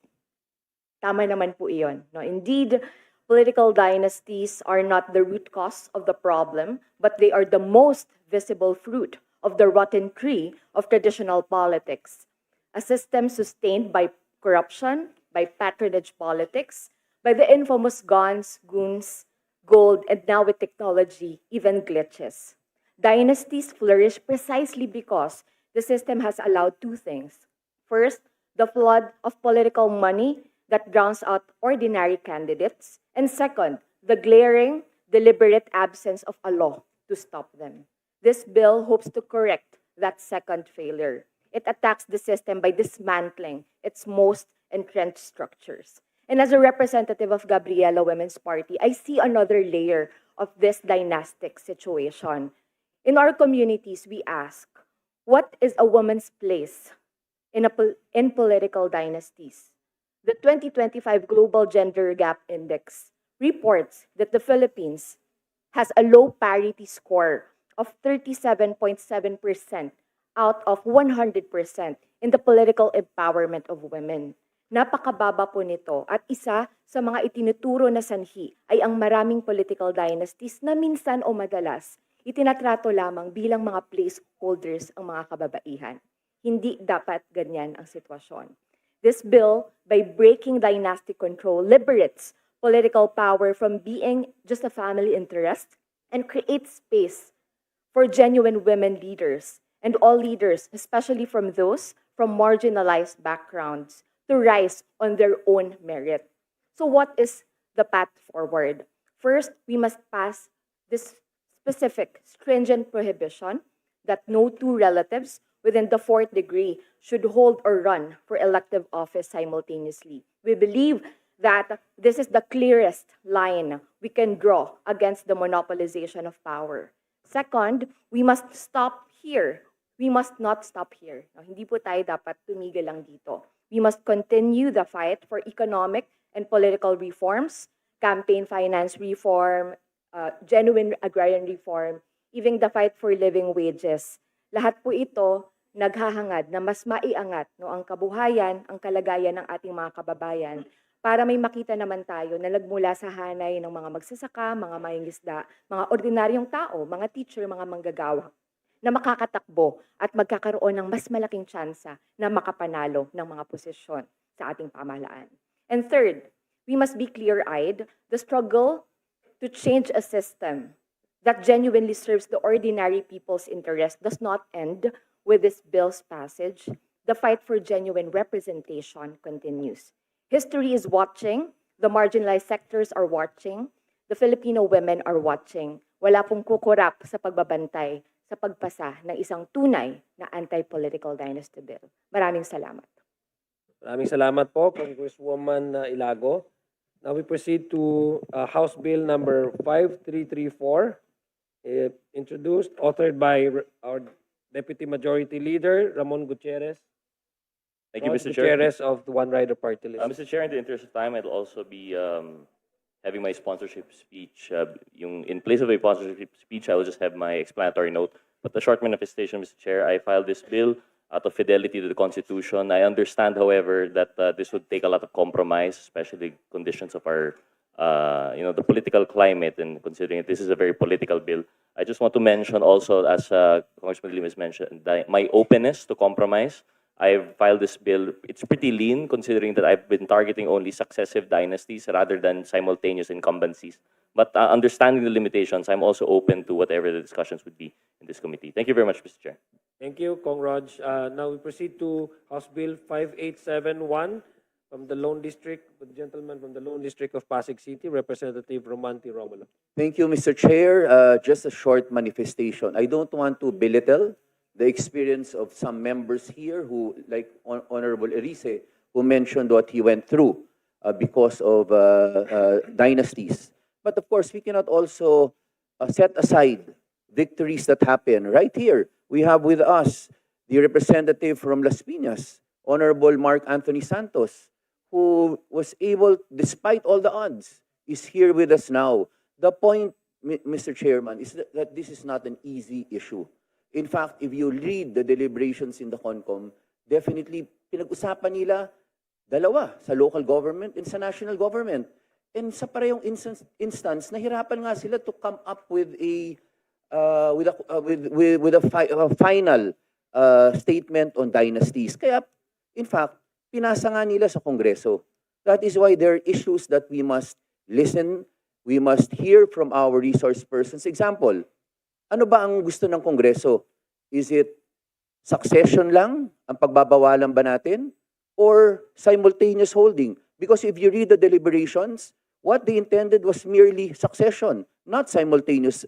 Tama naman po iyon. No? Indeed, political dynasties are not the root cause of the problem, but they are the most visible fruit of the rotten tree of traditional politics, a system sustained by corruption, by patronage politics, by the infamous guns, goons, gold, and now with technology, even glitches. Dynasties flourish precisely because the system has allowed two things. First, the flood of political money that drowns out ordinary candidates. And second, the glaring, deliberate absence of a law to stop them. This bill hopes to correct that second failure. It attacks the system by dismantling its most entrenched structures. And as a representative of Gabriela Women's Party, I see another layer of this dynastic situation. In our communities, we ask, what is a woman's place in political dynasties? The 2025 Global Gender Gap Index reports that the Philippines has a low parity score of 37.7% out of 100% in the political empowerment of women. Napakababa po nito at isa sa mga itinuturo na sanhi ay ang maraming political dynasties na minsan o madalas itinatrato lamang bilang mga placeholders ang mga kababaihan. Hindi dapat ganyan ang sitwasyon. This bill, by breaking dynastic control, liberates political power from being just a family interest and creates space for genuine women leaders and all leaders, especially from those from marginalized backgrounds, to rise on their own merit. So what is the path forward? First, we must pass this specific stringent prohibition that no two relatives within the fourth degree should hold or run for elective office simultaneously. We believe that this is the clearest line we can draw against the monopolization of power. Second, we must stop here. We must not stop here. Hindi po tayo dapat tumigil lang dito. We must continue the fight for economic and political reforms, campaign finance reform, genuine agrarian reform, even the fight for living wages. Lahat po ito naghahangad na mas maiangat ang kabuhayan, ang kalagayan ng ating mga kababayan para may makita naman tayo na nagmula sa hanay ng mga magsasaka, mga mangingisda, mga ordinaryong tao, mga teacher, mga manggagawa na makakatakbo at magkakaroon ng mas malaking tsansa na makapanalo ng mga posisyon sa ating pamahalaan. And third, we must be clear-eyed. The struggle to change a system that genuinely serves the ordinary people's interest does not end with this bill's passage. The fight for genuine representation continues. History is watching. The marginalized sectors are watching. The Filipino women are watching. Wala pong kukurap sa pagbabantay sa pagpasa ng isang tunay na anti-political dynasty bill. Maraming salamat. Maraming salamat po, Congresswoman Ilago. Now we proceed to House Bill number 5334, introduced, authored by our Deputy Majority Leader, Ramon Gutierrez. Thank you, Rod Mr. Chair. Gutierrez of the One Rider Party List. Mr. Chair, in the interest of time, I'll also be having my sponsorship speech. In place of a sponsorship speech, I will just have my explanatory note. But the short manifestation, Mr. Chair, I filed this bill out of fidelity to the Constitution. I understand, however, that this would take a lot of compromise, especially conditions of our, the political climate, and considering this is a very political bill. I just want to mention also, as Congressman Limas mentioned, my openness to compromise. I've filed this bill. It's pretty lean, considering that I've been targeting only successive dynasties rather than simultaneous incumbencies. But understanding the limitations, I'm also open to whatever the discussions would be in this committee. Thank you very much, Mr. Chair. Thank you, Kong Raj. Now we proceed to House Bill 5871 from the Lone District, the gentleman from the Lone District of Pasig City, Representative Romanti Romulo. Thank you, Mr. Chair. Just a short manifestation. I don't want to belittle the experience of some members here who, like Honorable Erice, who mentioned what he went through because of dynasties. But of course, we cannot also set aside victories that happen right here. We have with us the representative from Las Piñas, Honorable Mark Anthony Santos, who was able, despite all the odds, is here with us now. The point, Mr. Chairman, is that this is not an easy issue. In fact, if you read the deliberations in the CONCOM, definitely pinag-usapan nila dalawa, sa local government and sa national government. And sa parehong instance, nahirapan nga sila to come up with a final statement on dynasties. Kaya, in fact, pinasa nga nila sa Kongreso. That is why there are issues that we must listen, we must hear from our resource persons. Example, ano ba ang gusto ng Kongreso? Is it succession lang? Ang pagbabawalan ba natin? Or simultaneous holding? Because if you read the deliberations, what they intended was merely succession, not simultaneous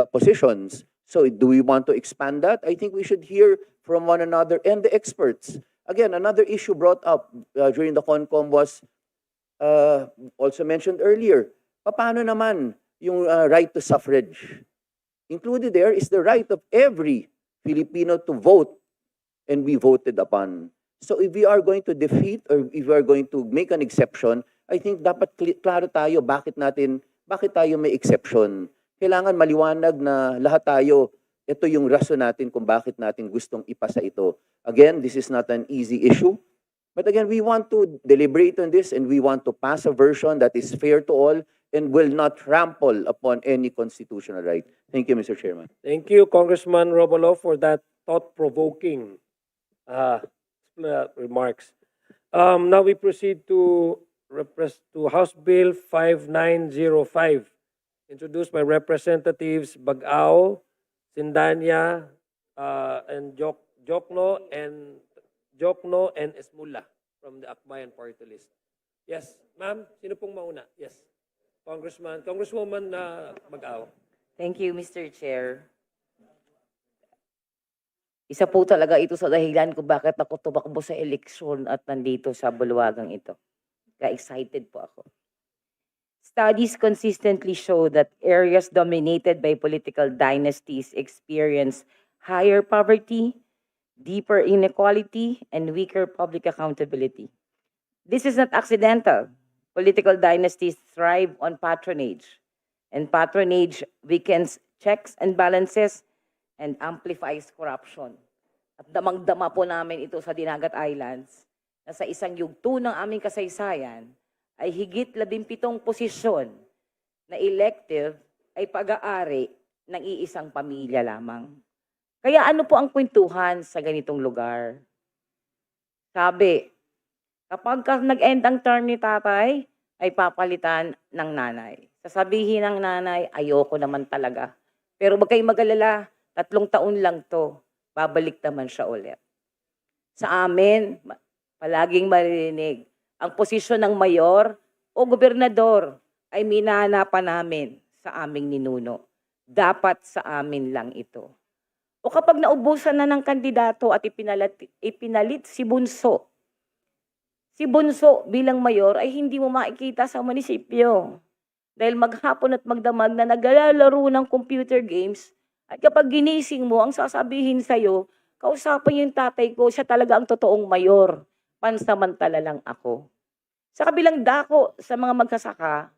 positions. So do we want to expand that? I think we should hear from one another and the experts. Again, another issue brought up during the CONCOM was also mentioned earlier. Paano naman yung right to suffrage? Included there is the right of every Filipino to vote and be voted upon. So if we are going to defeat or if we are going to make an exception, I think dapat klaro tayo bakit tayo may exception. Kailangan maliwanag na lahat tayo, ito yung rason natin kung bakit natin gustong ipasa ito. Again, this is not an easy issue. But again, we want to deliberate on this and we want to pass a version that is fair to all and will not trample upon any constitutional right. Thank you, Mr. Chairman. Thank you, Congressman Robolo, for that thought-provoking remarks. Now we proceed to House Bill 5905, introduced by Representatives Bagao, Sindanya, and Jokno and Esmula from the Akbayan party list. Yes, ma'am, sino pong mauna? Yes, Congresswoman Bagao. Thank you, Mr. Chair. Isa po talaga ito sa dahilan kung bakit ako tumakbo sa eleksyon at nandito sa bulwagang ito. Kaya excited po ako. Studies consistently show that areas dominated by political dynasties experience higher poverty, deeper inequality, and weaker public accountability. This is not accidental. Political dynasties thrive on patronage, and patronage weakens checks and balances and amplifies corruption. At damang-dama po namin ito sa Dinagat Islands na sa isang yugto ng aming kasaysayan ay higit 17 posisyon na elective ay pag-aari ng iisang pamilya lamang. Kaya ano po ang kwentuhan sa ganitong lugar? Sabi, kapag nag-end ang term ni tatay, ay papalitan ng nanay. Sasabihin ng nanay, ayoko naman talaga. Pero wag kayong mag-alala, 3 taon lang to, babalik naman siya ulit. Sa amin, palaging maririnig, ang posisyon ng mayor o gobernador ay minahanapan namin sa aming ninuno. Dapat sa amin lang ito. O kapag naubusan na ng kandidato at ipinalit si Bunso, bilang mayor ay hindi mo makikita sa munisipyo. Dahil maghapon at magdamag na naglalaro ng computer games, at kapag ginising mo, ang sasabihin sa'yo, kausapan yung tatay ko, siya talaga ang totoong mayor. Pansamantala lang ako. Sa kabilang dako sa mga magkasaka,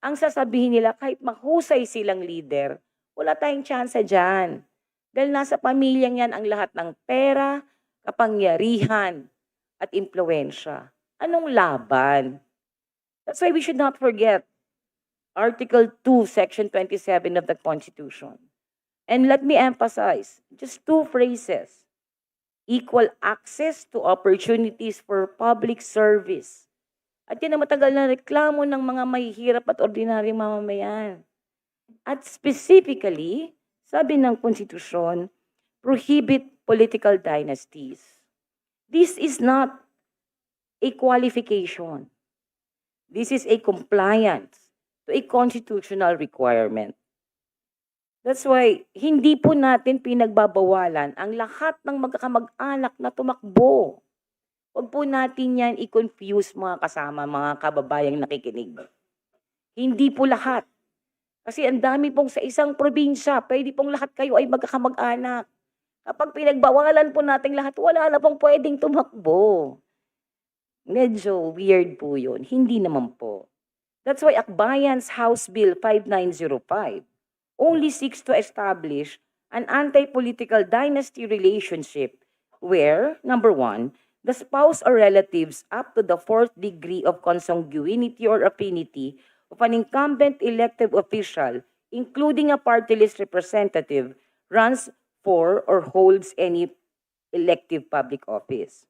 ang sasabihin nila kahit mahusay silang leader, wala tayong tsansa dyan. Dahil nasa pamilyang yan ang lahat ng pera, kapangyarihan, at impluensya. Anong laban? That's why we should not forget Article 2, Section 27 of the Constitution. And let me emphasize, just 2 phrases. Equal access to opportunities for public service. At yan ang matagal na reklamo ng mga mahihirap at ordinaryong mamamayan. At specifically, sabi ng konstitusyon, prohibit political dynasties. This is not a qualification. This is a compliance to a constitutional requirement. That's why, hindi po natin pinagbabawalan ang lahat ng magkakamag-anak na tumakbo. Huwag po natin yan i-confuse mga kasama, mga kababayang nakikinig. Hindi po lahat. Kasi ang dami pong sa isang probinsya, pwede pong lahat kayo ay magkakamag-anak. Kapag pinagbawalan po natin lahat, wala na pong pwedeng tumakbo. Medyo weird po yun. Hindi naman po. That's why Akbayan's House Bill 5905 only seeks to establish an anti-political dynasty relationship where, number 1, the spouse or relatives up to the 4th degree of consanguinity or affinity of an incumbent elected official, including a party list representative, runs for or holds any elective public office.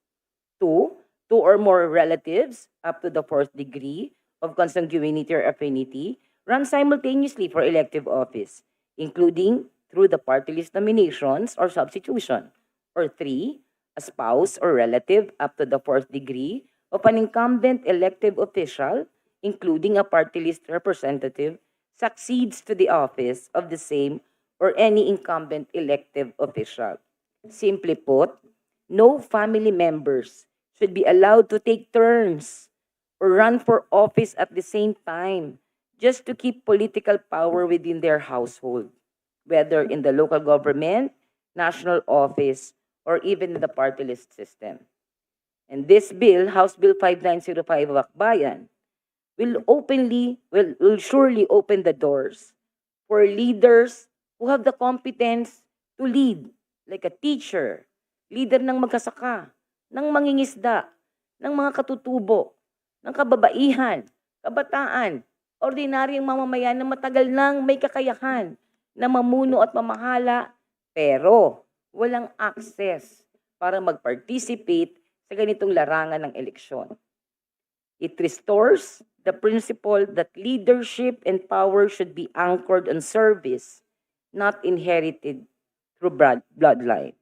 2, 2 or more relatives up to the 4th degree of consanguinity or affinity run simultaneously for elective office, including through the party list nominations or substitution. Or 3, a spouse or relative up to the 4th degree of an incumbent elective official, including a party list representative, succeeds to the office of the same or any incumbent elective official. Simply put, no family members should be allowed to take turns or run for office at the same time just to keep political power within their household, whether in the local government, national office, or even in the party list system. And this bill, House Bill 5905 of Akbayan, will surely open the doors for leaders who have the competence to lead, like a teacher, leader ng magkasaka, ng mangingisda, ng mga katutubo, ng kababaihan, kabataan, ordinaryong mamamayan na matagal nang may kakayahan na mamuno at mamahala, pero walang access para mag-participate sa ganitong larangan ng eleksyon. It restores the principle that leadership and power should be anchored on service, not inherited through bloodline.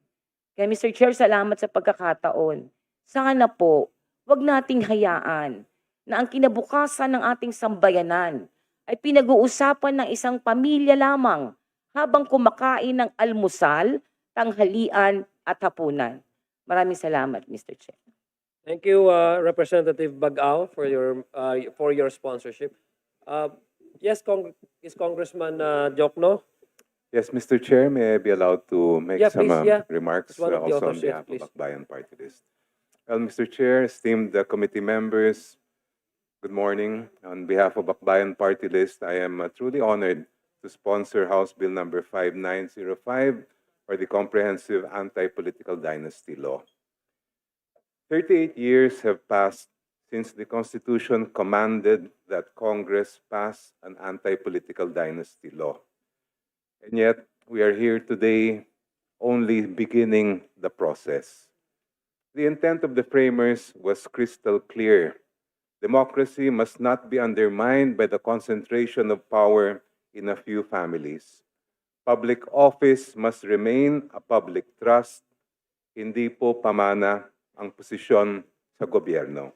Kaya Mr. Chair, salamat sa pagkakataon. Sana po, wag nating hayaan na ang kinabukasan ng ating sambayanan ay pinag-uusapan ng isang pamilya lamang habang kumakain ng almusal, tanghalian at hapunan. Maraming salamat, Mr. Chair. Thank you, Representative Bagao, for your sponsorship. Yes, Congressman Jokno. Yes, Mr. Chair, may I be allowed to make Yeah, some please, yeah. remarks It's one of the also on authors, yeah, behalf please. of Akbayan Party List? Well, Mr. Chair, esteemed committee members, good morning. On behalf of Akbayan Party List, I am truly honored to sponsor House Bill number 5905, or the Comprehensive Anti-Political Dynasty Law. 38 years have passed since the Constitution commanded that Congress pass an anti-political dynasty law. And yet, we are here today only beginning the process. The intent of the framers was crystal clear. Democracy must not be undermined by the concentration of power in a few families. Public office must remain a public trust, hindi po pamana ang posisyon sa gobyerno.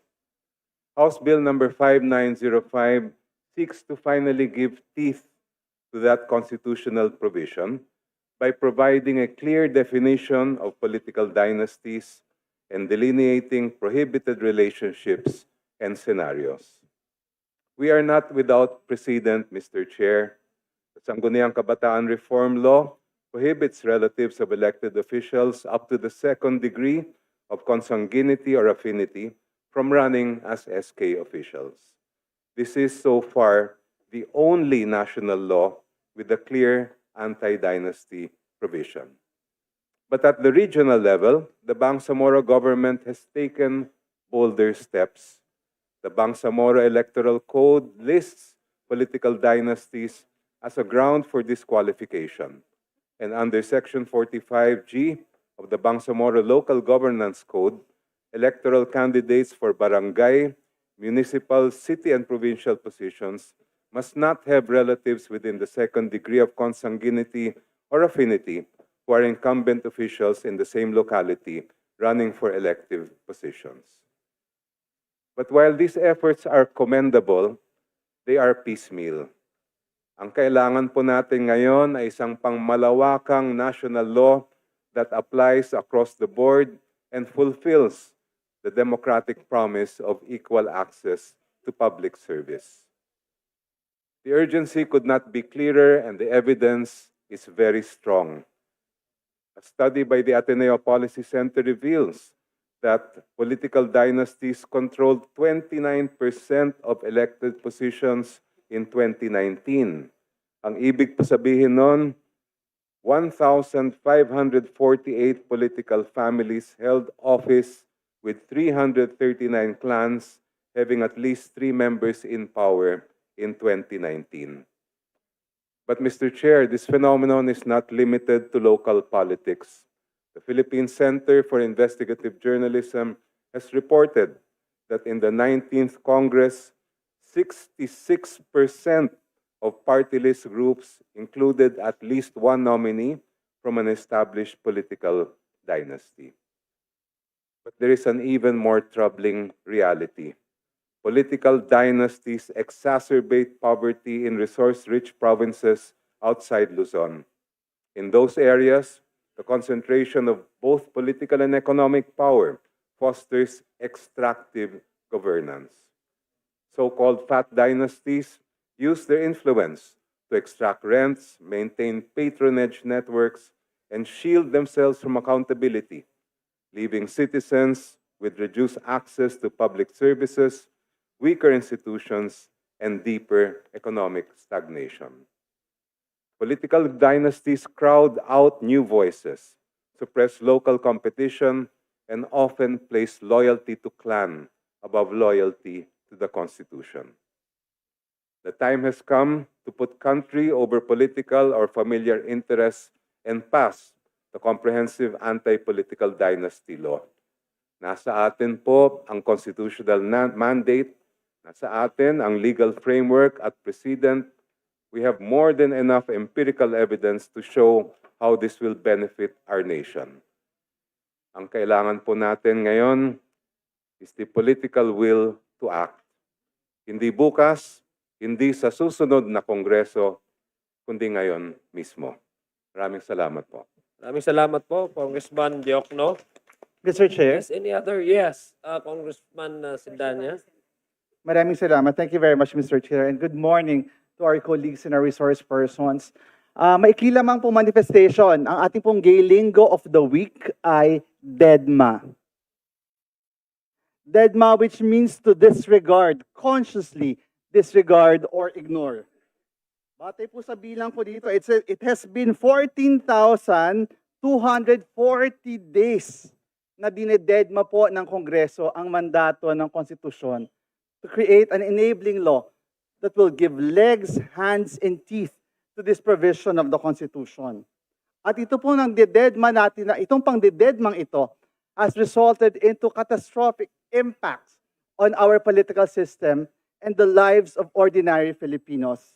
House Bill number 5905 seeks to finally give teeth to that constitutional provision by providing a clear definition of political dynasties and delineating prohibited relationships and scenarios. We are not without precedent, Mr. Chair. The Sangguniang Kabataan Reform Law prohibits relatives of elected officials up to the second degree of consanguinity or affinity from running as SK officials. This is so far the only national law with a clear anti-dynasty provision. But at the regional level, the Bangsamoro government has taken bolder steps. The Bangsamoro Electoral Code lists political dynasties as a ground for disqualification. And under Section 45G of the Bangsamoro Local Governance Code, electoral candidates for barangay, municipal, city, and provincial positions must not have relatives within the second degree of consanguinity or affinity who are incumbent officials in the same locality running for elective positions. But while these efforts are commendable, they are piecemeal. Ang kailangan po natin ngayon ay isang pangmalawakang national law that applies across the board and fulfills the democratic promise of equal access to public service. The urgency could not be clearer, and the evidence is very strong. A study by the Ateneo Policy Center reveals that political dynasties controlled 29% of elected positions in 2019. Ang ibig po sabihin nun, 1,548 political families held office with 339 clans having at least 3 members in power in 2019. But Mr. Chair, this phenomenon is not limited to local politics. The Philippine Center for Investigative Journalism has reported that in the 19th Congress, 66% of party list groups included at least one nominee from an established political dynasty. But there is an even more troubling reality. Political dynasties exacerbate poverty in resource-rich provinces outside Luzon. In those areas, the concentration of both political and economic power fosters extractive governance. So-called fat dynasties use their influence to extract rents, maintain patronage networks, and shield themselves from accountability, leaving citizens with reduced access to public services, weaker institutions, and deeper economic stagnation. Political dynasties crowd out new voices, suppress local competition, and often place loyalty to clan above loyalty to the Constitution. The time has come to put country over political or familiar interests and pass the comprehensive anti-political dynasty law. Nasa atin po ang constitutional mandate, nasa atin ang legal framework at precedent. We have more than enough empirical evidence to show how this will benefit our nation. Ang kailangan po natin ngayon is the political will to act. Hindi bukas, hindi sa susunod na Kongreso, kundi ngayon mismo. Maraming salamat po. Maraming salamat po, Congressman Diokno. Mr. Chair, Yes, any other? Yes, Congressman Sindanya. maraming salamat. Thank you very much, Mr. Chair, and good morning to our colleagues and our resource persons. Maikli lamang po manifestation. Ang ating pong gay lingo of the week ay DEDMA. DEDMA, which means to disregard, consciously disregard or ignore. Batay po sa bilang po dito, it has been 14,240 days na dinededma po ng Kongreso ang mandato ng Konstitusyon to create an enabling law that will give legs, hands, and teeth to this provision of the Constitution. At ito po ng dededma natin, na itong pang-dededmang ito has resulted into catastrophic impacts on our political system and the lives of ordinary Filipinos.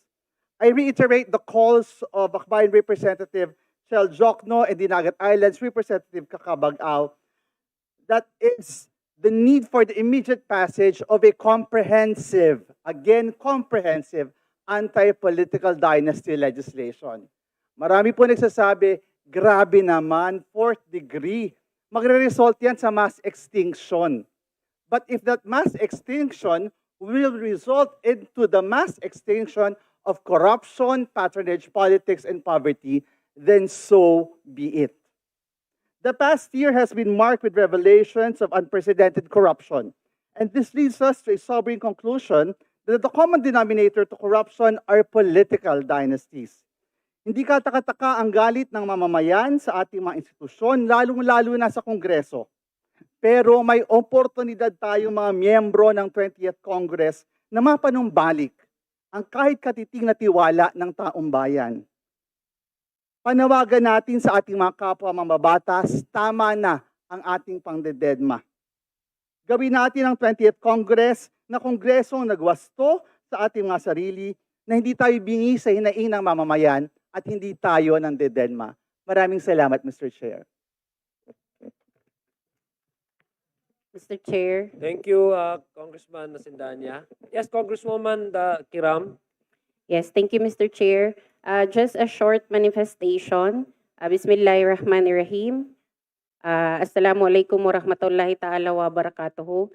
I reiterate the calls of Akbayan Representative Chel Jokno and Dinagat Islands Representative Kakabag-Aw that is the need for the immediate passage of a comprehensive, again comprehensive, anti-political dynasty legislation. Marami po nagsasabi, grabe naman, fourth degree. Magre-result yan sa mass extinction. But if that mass extinction will result into the mass extinction of corruption, patronage politics, and poverty, then so be it. The past year has been marked with revelations of unprecedented corruption. And this leads us to a sobering conclusion that the common denominator to corruption are political dynasties. Hindi katakataka ang galit ng mamamayan sa ating mga institusyon, lalong-lalo na sa Kongreso. Pero may oportunidad tayong mga miyembro ng 20th Congress na mapanumbalik ang kahit katiting na tiwala ng taong bayan. Panawagan natin sa ating mga kapwa mambabatas, tama na ang ating pangdededma. Gawin natin ang 20th Congress na kongresong nagwasto sa ating mga sarili na hindi tayo bingi sa hinaing ng mamamayan at hindi tayo ng dededma. Maraming salamat, Mr. Chair. Mr. Chair. Thank you, Congressman Sindanya. Yes, Congresswoman Kiram. Yes, thank you, Mr. Chair. Just a short manifestation. Bismillahirrahmanirrahim. Assalamualaikum warahmatullahi ta'ala wa barakatuhu.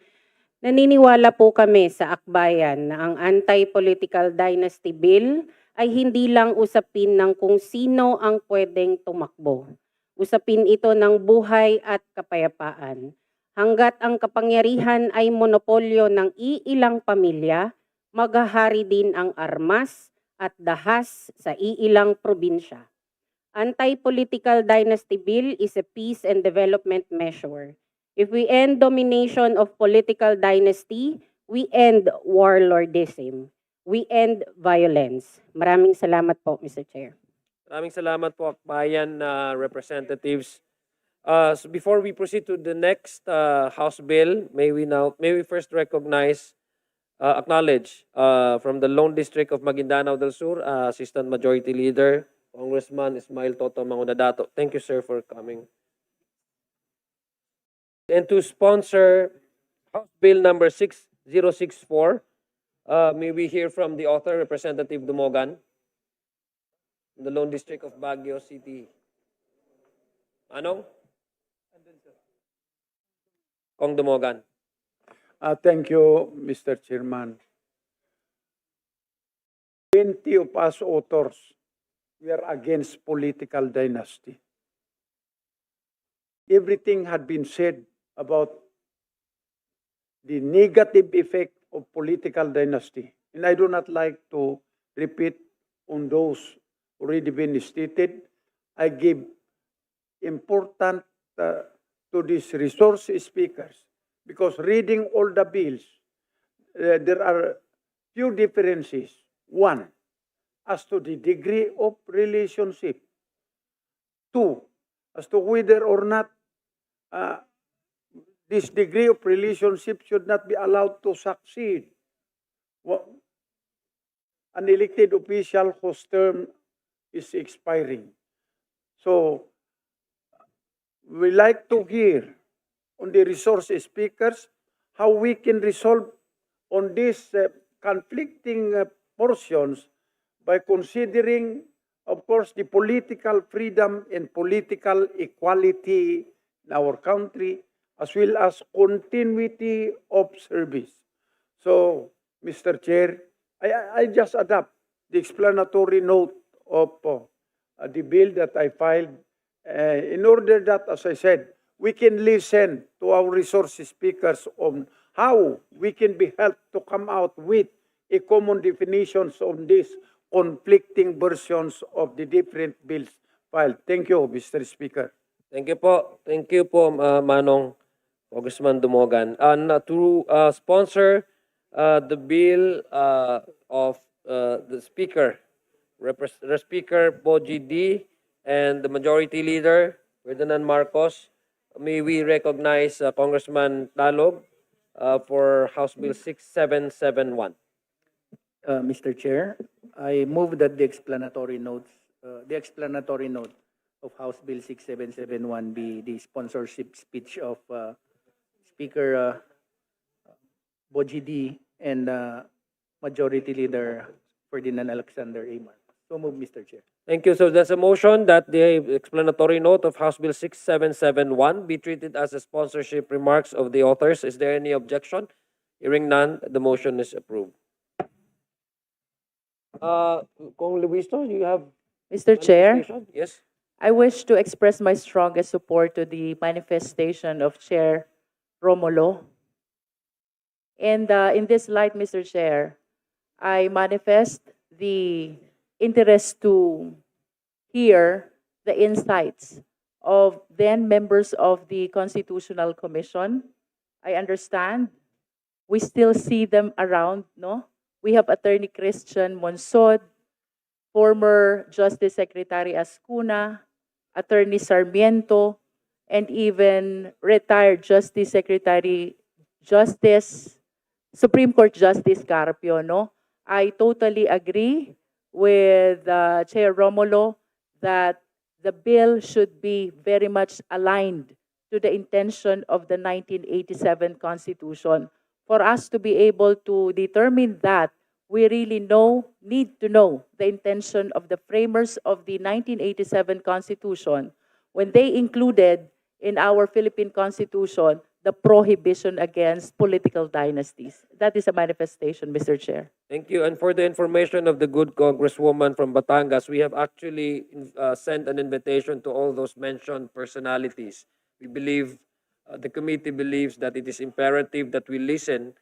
Naniniwala po kami sa Akbayan na ang anti-political dynasty bill ay hindi lang usapin ng kung sino ang pwedeng tumakbo. Usapin ito ng buhay at kapayapaan. Hanggat ang kapangyarihan ay monopolyo ng iilang pamilya, maghahari din ang armas at dahas sa iilang probinsya. Anti-political dynasty bill is a peace and development measure. If we end domination of political dynasty, we end warlordism. We end violence. Maraming salamat po, Mr. Chair. Maraming salamat po, Akbayan representatives. So before we proceed to the next House bill, may we first recognize, acknowledge from the Lone District of Maguindanao del Sur, Assistant Majority Leader, Congressman Ismail Toto Mangunadato. Thank you, sir, for coming. And to sponsor House Bill number 6064, may we hear from the author, Representative Dumogan, from the Lone District of Baguio City. Anong? Kong Dumogan. Thank you, Mr. Chairman. 20 of us authors, we are against political dynasty. Everything had been said about the negative effect of of political dynasty. And I do not like to repeat on those already been stated. I give important to these resource speakers because reading all the bills, there are few differences. One, as to the degree of relationship. Two, as to whether or not this degree of relationship should not be allowed to succeed. An elected official whose term is expiring. So, we like to hear on the resource speakers how we can resolve on these conflicting portions by considering, of course, the political freedom and political equality in our country, as well as continuity of service. So, Mr. Chair, I just adopt the explanatory note of the bill that I filed in order that, as I said, we can listen to our resource speakers on how we can be helped to come out with a common definitions on these conflicting versions of the different bills filed. Thank you, Mr. Speaker. Thank you po. Thank you po, Manong Congressman Dumogan. To sponsor the bill of the Speaker, Speaker Boji D, and the Majority Leader, Ferdinand Marcos, may we recognize Congressman Talog for House Bill 6771. Mr. Chair, I move that the explanatory note of House Bill 6771 be the sponsorship speech of Speaker Boji D and Majority Leader Ferdinand Alexander A. Marcos. So move, Mr. Chair. Thank you. So there's a motion that the explanatory note of House Bill 6771 be treated as a sponsorship remarks of the authors. Is there any objection? Hearing none, the motion is approved. Kong Luisto, you have Mr. Chair, manifestation? Yes. I wish to express my strongest support to the manifestation of Chair Romulo. And in this light, Mr. Chair, I manifest the interest to hear the insights of then members of the Constitutional Commission. I understand we still see them around, no? We have Attorney Christian Monsod, former Justice Secretary Ascuna, Attorney Sarmiento, and even retired Justice Secretary Supreme Court Justice Carpio, no? I totally agree with Chair Romulo that the bill should be very much aligned to the intention of the 1987 Constitution. For us to be able to determine that, we really need to know the intention of the framers of the 1987 Constitution when they included in our Philippine Constitution the prohibition against political dynasties. That is a manifestation, Mr. Chair. Thank you. And for the information of the good Congresswoman from Batangas, we have actually sent an invitation to all those mentioned personalities. We believe, the committee believes that it is imperative that we listen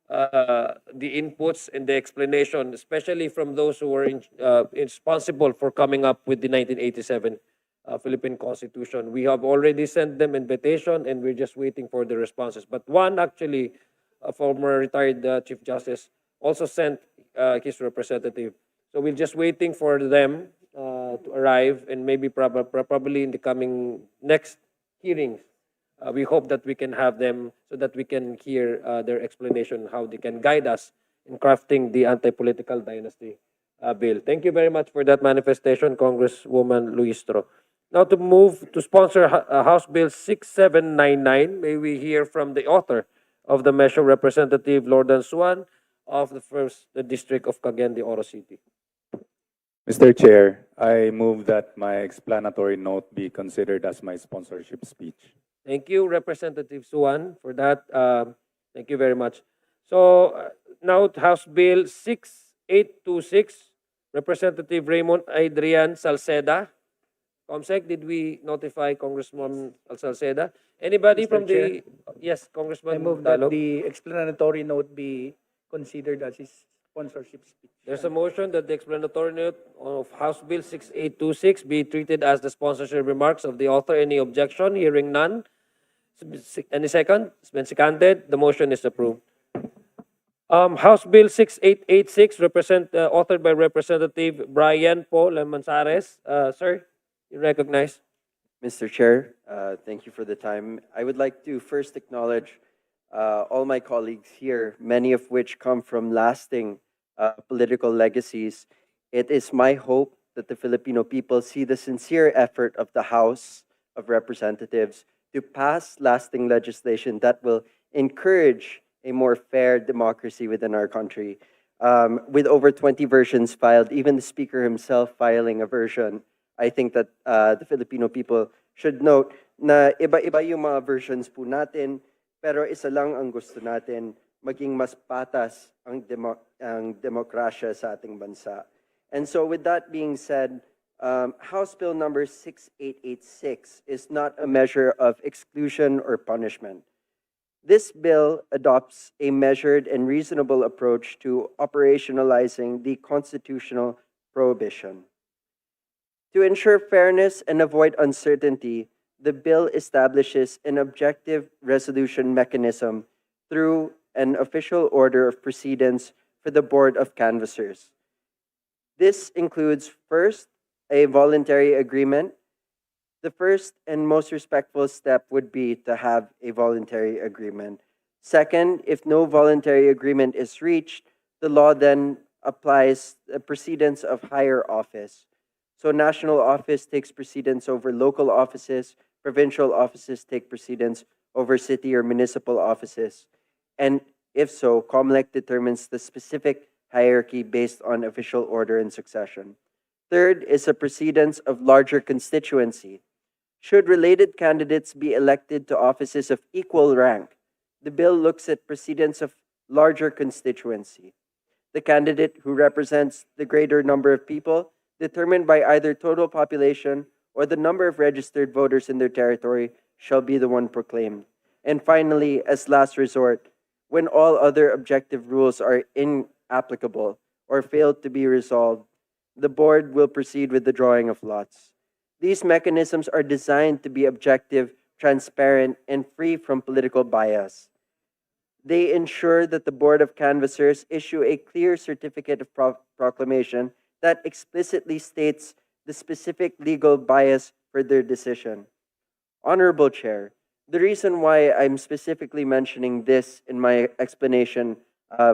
the inputs and the explanation, especially from those who were responsible for coming up with the 1987 Philippine Constitution. We have already sent them invitation and we're just waiting for the responses. But one actually, a former retired Chief Justice, also sent his representative. So we're just waiting for them to arrive and maybe probably in the coming next hearings. We hope that we can have them so that we can hear their explanation, how they can guide us in crafting the anti-political dynasty bill. Thank you very much for that manifestation, Congresswoman Luistro. Now to move to sponsor House Bill 6799, may we hear from the author of the measure, Representative Lordan Suan of the District of Cagayan de Oro City. Mr. Chair, I move that my explanatory note be considered as my sponsorship speech. Thank you, Representative Suan, for that. Thank you very much. So now House Bill 6826, Representative Raymond Adrian Salceda. Comsec, did we notify Congressman Salceda? Anybody Mr. from Chair? the... Yes, Congressman I move that Talog. the explanatory note be considered as his sponsorship speech. There's a motion that the explanatory note of House Bill 6826 be treated as the sponsorship remarks of the author. Any objection? Hearing none. Any second? It's been seconded. The motion is approved. House Bill 6886, authored by Representative Brian Paul Manzares. Sir, you recognize. Mr. Chair, thank you for the time. I would like to first acknowledge all my colleagues here, many of which come from lasting political legacies. It is my hope that the Filipino people see the sincere effort of the House of Representatives to pass lasting legislation that will encourage a more fair democracy within our country. With over 20 versions filed, even the Speaker himself filing a version, I think that the Filipino people should note na iba-iba yung mga versions po natin, pero isa lang ang gusto natin, maging mas patas ang demokrasya sa ating bansa. And so with that being said, House Bill number 6886 is not a measure of exclusion or punishment. This bill adopts a measured and reasonable approach to operationalizing the constitutional prohibition. To ensure fairness and avoid uncertainty, the bill establishes an objective resolution mechanism through an official order of precedence for the Board of Canvassers. This includes, first, a voluntary agreement. The first and most respectful step would be to have a voluntary agreement. Second, if no voluntary agreement is reached, the law then applies the precedence of higher office. So national office takes precedence over local offices, provincial offices take precedence over city or municipal offices. And if so, Comelec determines the specific hierarchy based on official order and succession. Third is a precedence of larger constituency. Should related candidates be elected to offices of equal rank, the bill looks at precedence of larger constituency. The candidate who represents the greater number of people, determined by either total population or the number of registered voters in their territory, shall be the one proclaimed. And finally, as last resort, when all other objective rules are inapplicable or fail to be resolved, the board will proceed with the drawing of lots. These mechanisms are designed to be objective, transparent, and free from political bias. They ensure that the Board of Canvassers issue a clear certificate of proclamation that explicitly states the specific legal bias for their decision. Honorable Chair, the reason why I'm specifically mentioning this in my explanation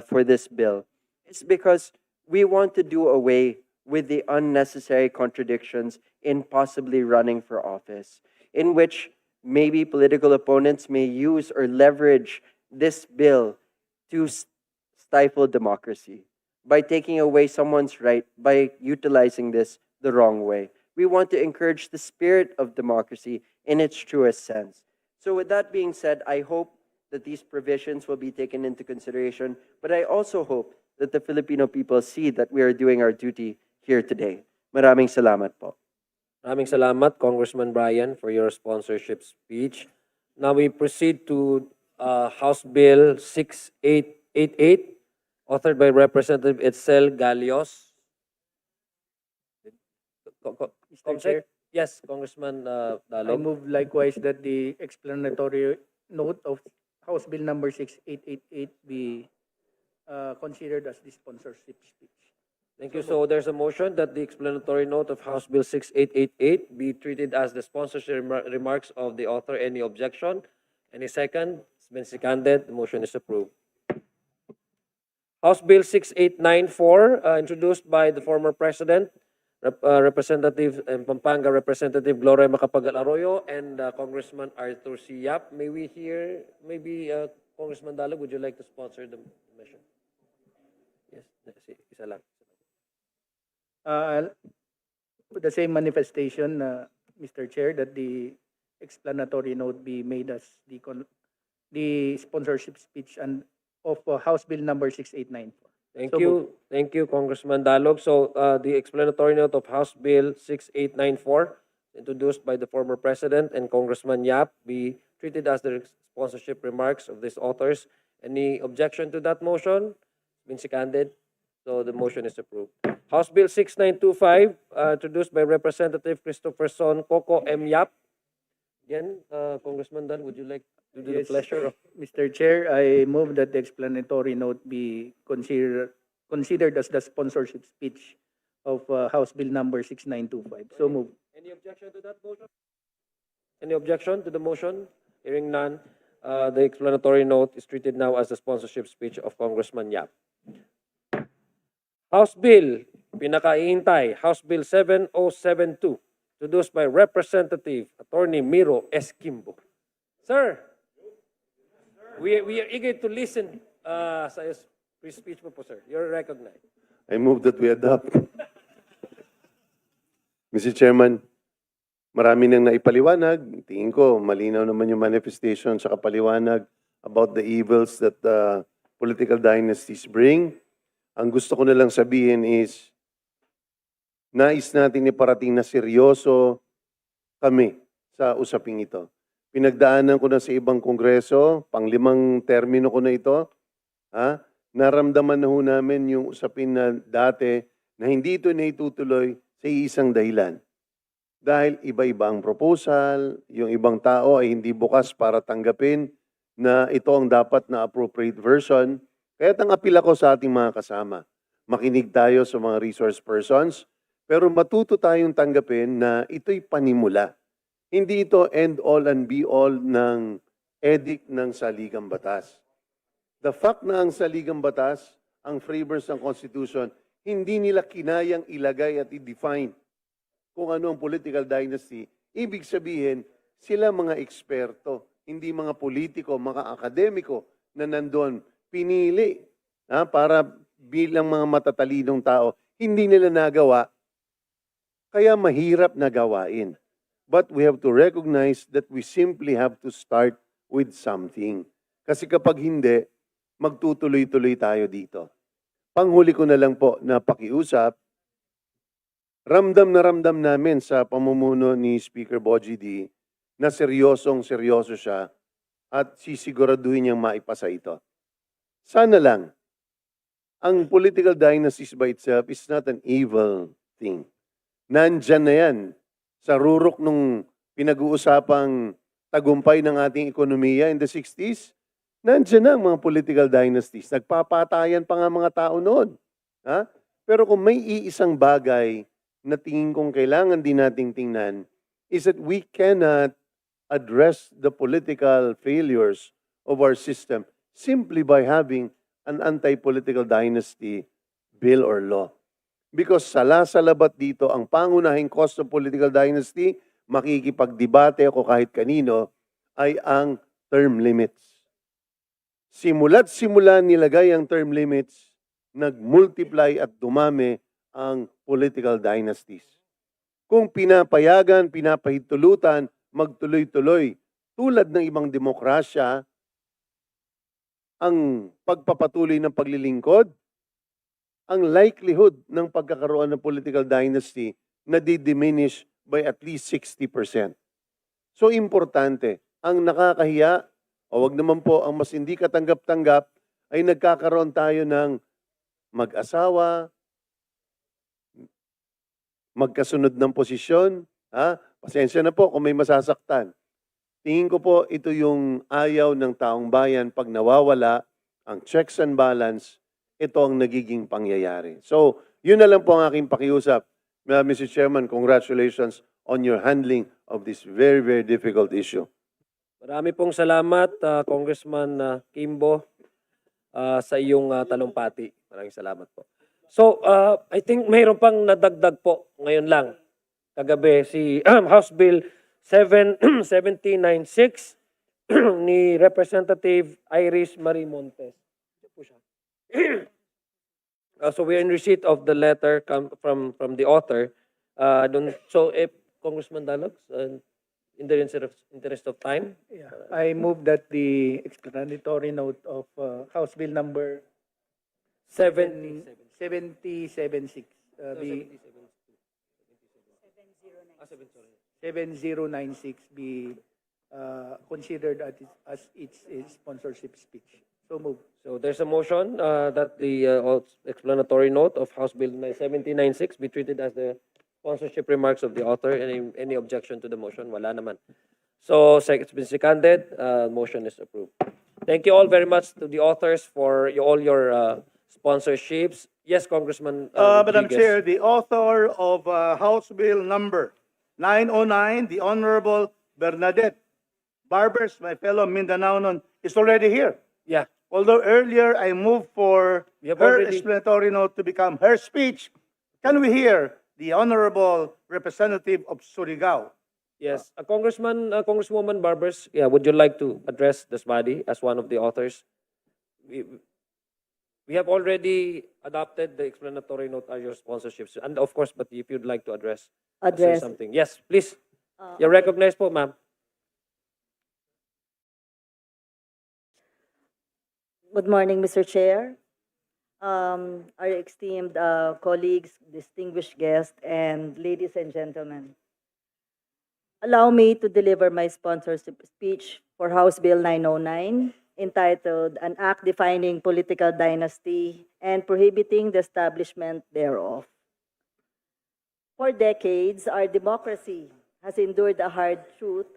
for this bill is because we want to do away with the unnecessary contradictions in possibly running for office, in which maybe political opponents may use or leverage this bill to stifle democracy by taking away someone's right by utilizing this the wrong way. We want to encourage the spirit of democracy in its truest sense. So with that being said, I hope that these provisions will be taken into consideration, but I also hope that the Filipino people see that we are doing our duty here today. Maraming salamat po. Maraming salamat, Congressman Brian, for your sponsorship speech. Now we proceed to House Bill 6888, authored by Representative Edsel Galios. Mr. Chair, Yes, Congressman I Dalog. move likewise that the explanatory note of House Bill number 6888 be considered as the sponsorship speech. Thank you. So there's a motion that the explanatory note of House Bill 6888 be treated as the sponsorship remarks of the author. Any objection? Any second? It's been seconded. The motion is approved. House Bill 6894, introduced by the former President, Representative Pampanga Representative Gloria Macapagal Arroyo, and Congressman Arthur C. Yap. May we hear, maybe Congressman Dalog, would you like to sponsor the motion? Yes, isa lang. The same manifestation, Mr. Chair, that the explanatory note be made as the sponsorship speech and of House Bill number 6894. Thank you, Congressman Dalog. So the explanatory note of House Bill 6894, introduced by the former President and Congressman Yap, be treated as the sponsorship remarks of these authors. Any objection to that motion? been seconded. So the motion is approved. House Bill 6925, introduced by Representative Christopher Son Coco M. Yap. Again, Congressman Dan, would you like to do the Yes, pleasure of... Mr. Chair, I move that the explanatory note be considered as the sponsorship speech of House Bill number 6925. So move. Any objection to that motion? Any objection to the motion? Hearing none, the explanatory note is treated now as the sponsorship speech of Congressman Yap. House Bill, pinakaiintay, House Bill 7072, introduced by Representative Attorney Miro S. Kimbo. Sir, we are eager to listen sa free speech mo po, sir. You're recognized. I move that we adopt. Mr. Chairman, marami nang naipaliwanag. Tingin ko, malinaw naman yung manifestation sa kapaliwanag about the evils that political dynasties bring. Ang gusto ko na lang sabihin is, nais natin iparating na seryoso kami sa usaping ito. Pinagdaanan ko na sa ibang kongreso, pang-5 termino ko na ito. Naramdaman na ho namin yung usapin na dati na hindi ito naitutuloy sa isang dahilan. Dahil iba-iba ang proposal, yung ibang tao ay hindi bukas para tanggapin na ito ang dapat na appropriate version. Kaya ang apila ko sa ating mga kasama, makinig tayo sa mga resource persons, pero matuto tayong tanggapin na ito'y panimula. Hindi ito end all and be all ng edict ng saligang batas. The fact na ang saligang batas, ang framers ng Constitution, hindi nila kinayang ilagay at i-define kung ano ang political dynasty, ibig sabihin, sila mga eksperto, hindi mga politiko, mga akademiko na nandun, pinili para bilang mga matatalinong tao, hindi nila nagawa, kaya mahirap na gawain. But we have to recognize that we simply have to start with something. Kasi kapag hindi, magtutuloy-tuloy tayo dito. Panghuli ko na lang po na pakiusap, ramdam namin sa pamumuno ni Speaker Boji D na seryosong-seryoso siya at sisiguraduhin niyang maipasa ito. Sana lang, ang political dynasties by itself is not an evil thing. Nandyan na yan sa rurok nung pinag-uusapang tagumpay ng ating ekonomiya in the 60s. Nandyan na ang mga political dynasties. Nagpapatayan pa nga mga tao noon. Pero kung may iisang bagay na tingin kong kailangan din nating tingnan is that we cannot address the political failures of our system simply by having an anti-political dynasty bill or law. Because sala-salabat dito ang pangunahing cost of political dynasty, makikipagdebate ako kahit kanino, ay ang term limits. Simula't simula nilagay ang term limits, nag-multiply at dumami ang political dynasties. Kung pinapayagan, pinapahintulutan, magtuloy-tuloy, tulad ng ibang demokrasya, ang pagpapatuloy ng paglilingkod, ang likelihood ng pagkakaroon ng political dynasty na di-diminish by at least 60%. So importante, ang nakakahiya, o wag naman po ang mas hindi katanggap-tanggap, ay nagkakaroon tayo ng mag-asawa, magkasunod ng posisyon. Pasensya na po kung may masasaktan. Tingin ko po ito yung ayaw ng taong bayan pag nawawala ang checks and balance, ito ang nagiging pangyayari. So, yun na lang po ang aking pakiusap. Mr. Chairman, congratulations on your handling of this very, very difficult issue. Marami pong salamat, Congressman Kimbo, sa iyong talumpati. Maraming salamat po. So, I think mayroon pang nadagdag po ngayon lang. Kagabi, si House Bill 7096 ni Representative Iris Marie Montes. So we are in receipt of the letter from the author. So, Congressman Dalog, in the interest of time, I move that the explanatory note of House Bill number 7076 be 7096 be considered as its sponsorship speech. So move. So there's a motion that the explanatory note of House Bill 1796 be treated as the sponsorship remarks of the author. Any objection to the motion? Wala naman. So it's been seconded. Motion is approved. Thank you all very much to the authors for all your sponsorships. Yes, Congressman Madam Rodriguez. Chair, the author of House Bill number 909, the Honorable Bernadette Barbers, my fellow Mindanaonon, is already here. Yeah. Although earlier I moved for We have her already- explanatory note to become her speech, can we hear the Honorable Representative of Surigao? Yes, Congresswoman Barbers, yeah, would you like to address this body as one of the authors? We have already adopted the explanatory note as your sponsorships. And of course, but if you'd like to say something. Yes, please. You're recognized po, ma'am. Good morning, Mr. Chair, our esteemed colleagues, distinguished guests, and ladies and gentlemen. Allow me to deliver my sponsorship speech for House Bill 909, entitled An Act Defining Political Dynasty and Prohibiting the Establishment thereof. For decades, our democracy has endured a hard truth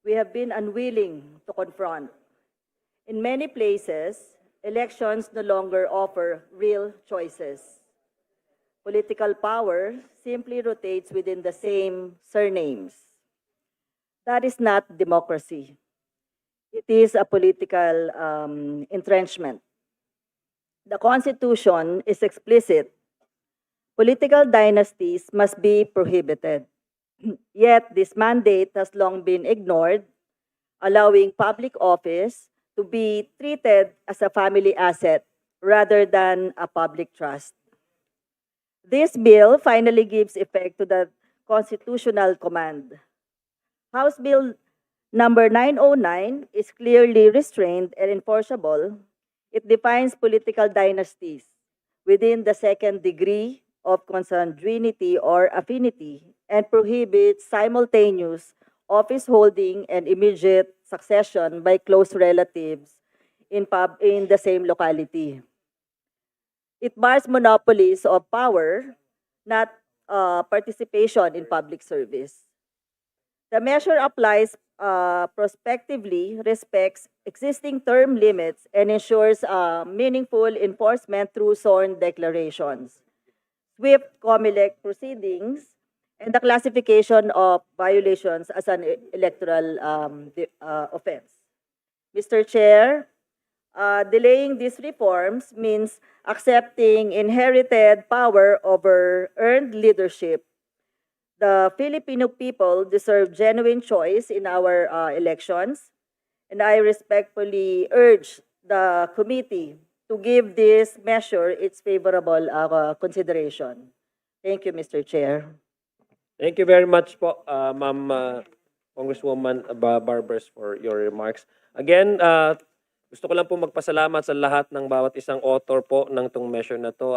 we have been unwilling to confront. In many places, elections no longer offer real choices. Political power simply rotates within the same surnames. That is not democracy. It is a political entrenchment. The Constitution is explicit. Political dynasties must be prohibited. Yet this mandate has long been ignored, allowing public office to be treated as a family asset rather than a public trust. This bill finally gives effect to the constitutional command. House Bill number 909 is clearly restrained and enforceable. It defines political dynasties within the second degree of consanguinity or affinity and prohibits simultaneous office holding and immediate succession by close relatives in the same locality. It bars monopolies of power, not participation in public service. The measure applies prospectively, respects existing term limits, and ensures meaningful enforcement through sworn declarations, swift Comelec proceedings, and the classification of violations as an electoral offense. Mr. Chair, delaying these reforms means accepting inherited power over earned leadership. The Filipino people deserve genuine choice in our elections, and I respectfully urge the committee to give this measure its favorable consideration. Thank you, Mr. Chair. Thank you very much po, Ma'am Congresswoman Barbers, for your remarks. Again, gusto ko lang po magpasalamat sa lahat ng bawat isang author po ng tong measure na to.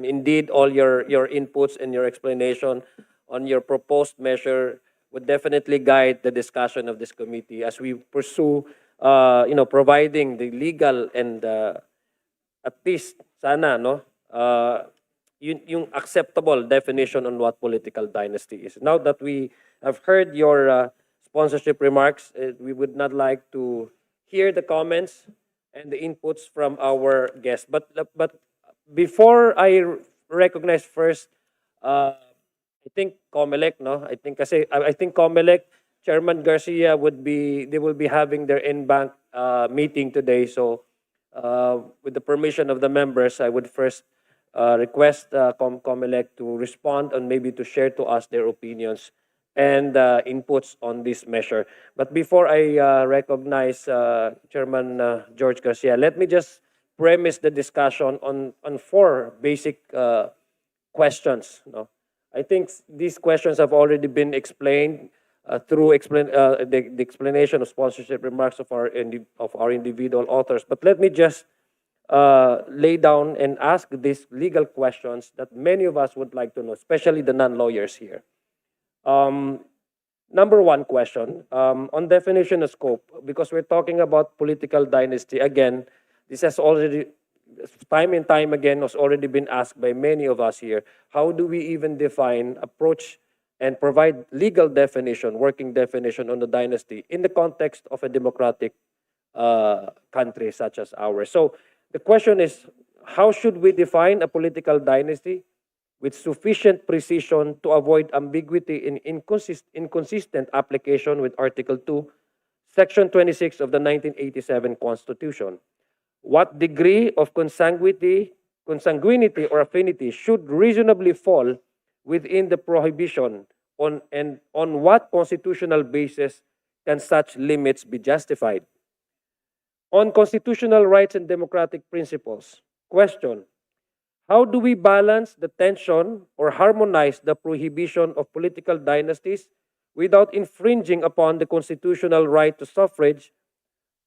Indeed, all your inputs and your explanation on your proposed measure would definitely guide the discussion of this committee as we pursue, providing the legal and at least sana, yung acceptable definition on what political dynasty is. Now that we have heard your sponsorship remarks, we would not like to hear the comments and the inputs from our guests. But before I recognize first, I think Comelec, I think Comelec, Chairman Garcia they will be having their in-bank meeting today. So with the permission of the members, I would first request Comelec to respond and maybe to share to us their opinions and inputs on this measure. But before I recognize Chairman George Garcia, let me just premise the discussion on four basic questions. I think these questions have already been explained through the explanation of sponsorship remarks of our individual authors. But let me just lay down and ask these legal questions that many of us would like to know, especially the non-lawyers here. number one question, on definition of scope, because we're talking about political dynasty, again, this has already, time and time again, has already been asked by many of us here. How do we even define, approach, and provide legal definition, working definition on the dynasty in the context of a democratic country such as ours? So the question is, how should we define a political dynasty with sufficient precision to avoid ambiguity in inconsistent application with Article 2, Section 26 of the 1987 Constitution? What degree of consanguinity or affinity should reasonably fall within the prohibition on what constitutional basis can such limits be justified? On constitutional rights and democratic principles, question, how do we balance the tension or harmonize the prohibition of political dynasties without infringing upon the constitutional right to suffrage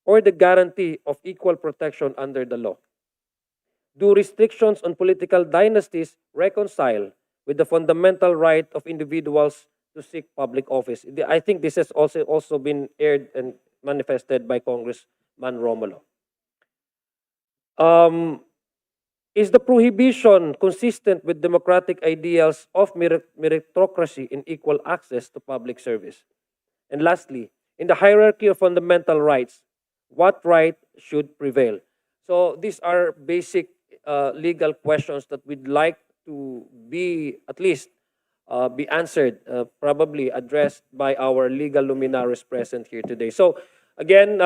or the guarantee of equal protection under the law? Do restrictions on political dynasties reconcile with the fundamental right of individuals to seek public office? I think this has also been aired and manifested by Congressman Romulo. Is the prohibition consistent with democratic ideals of meritocracy and equal access to public service? And lastly, in the hierarchy of fundamental rights, what right should prevail? So these are basic legal questions that we'd like to be at least be answered, probably addressed by our legal luminaries present here today. So again,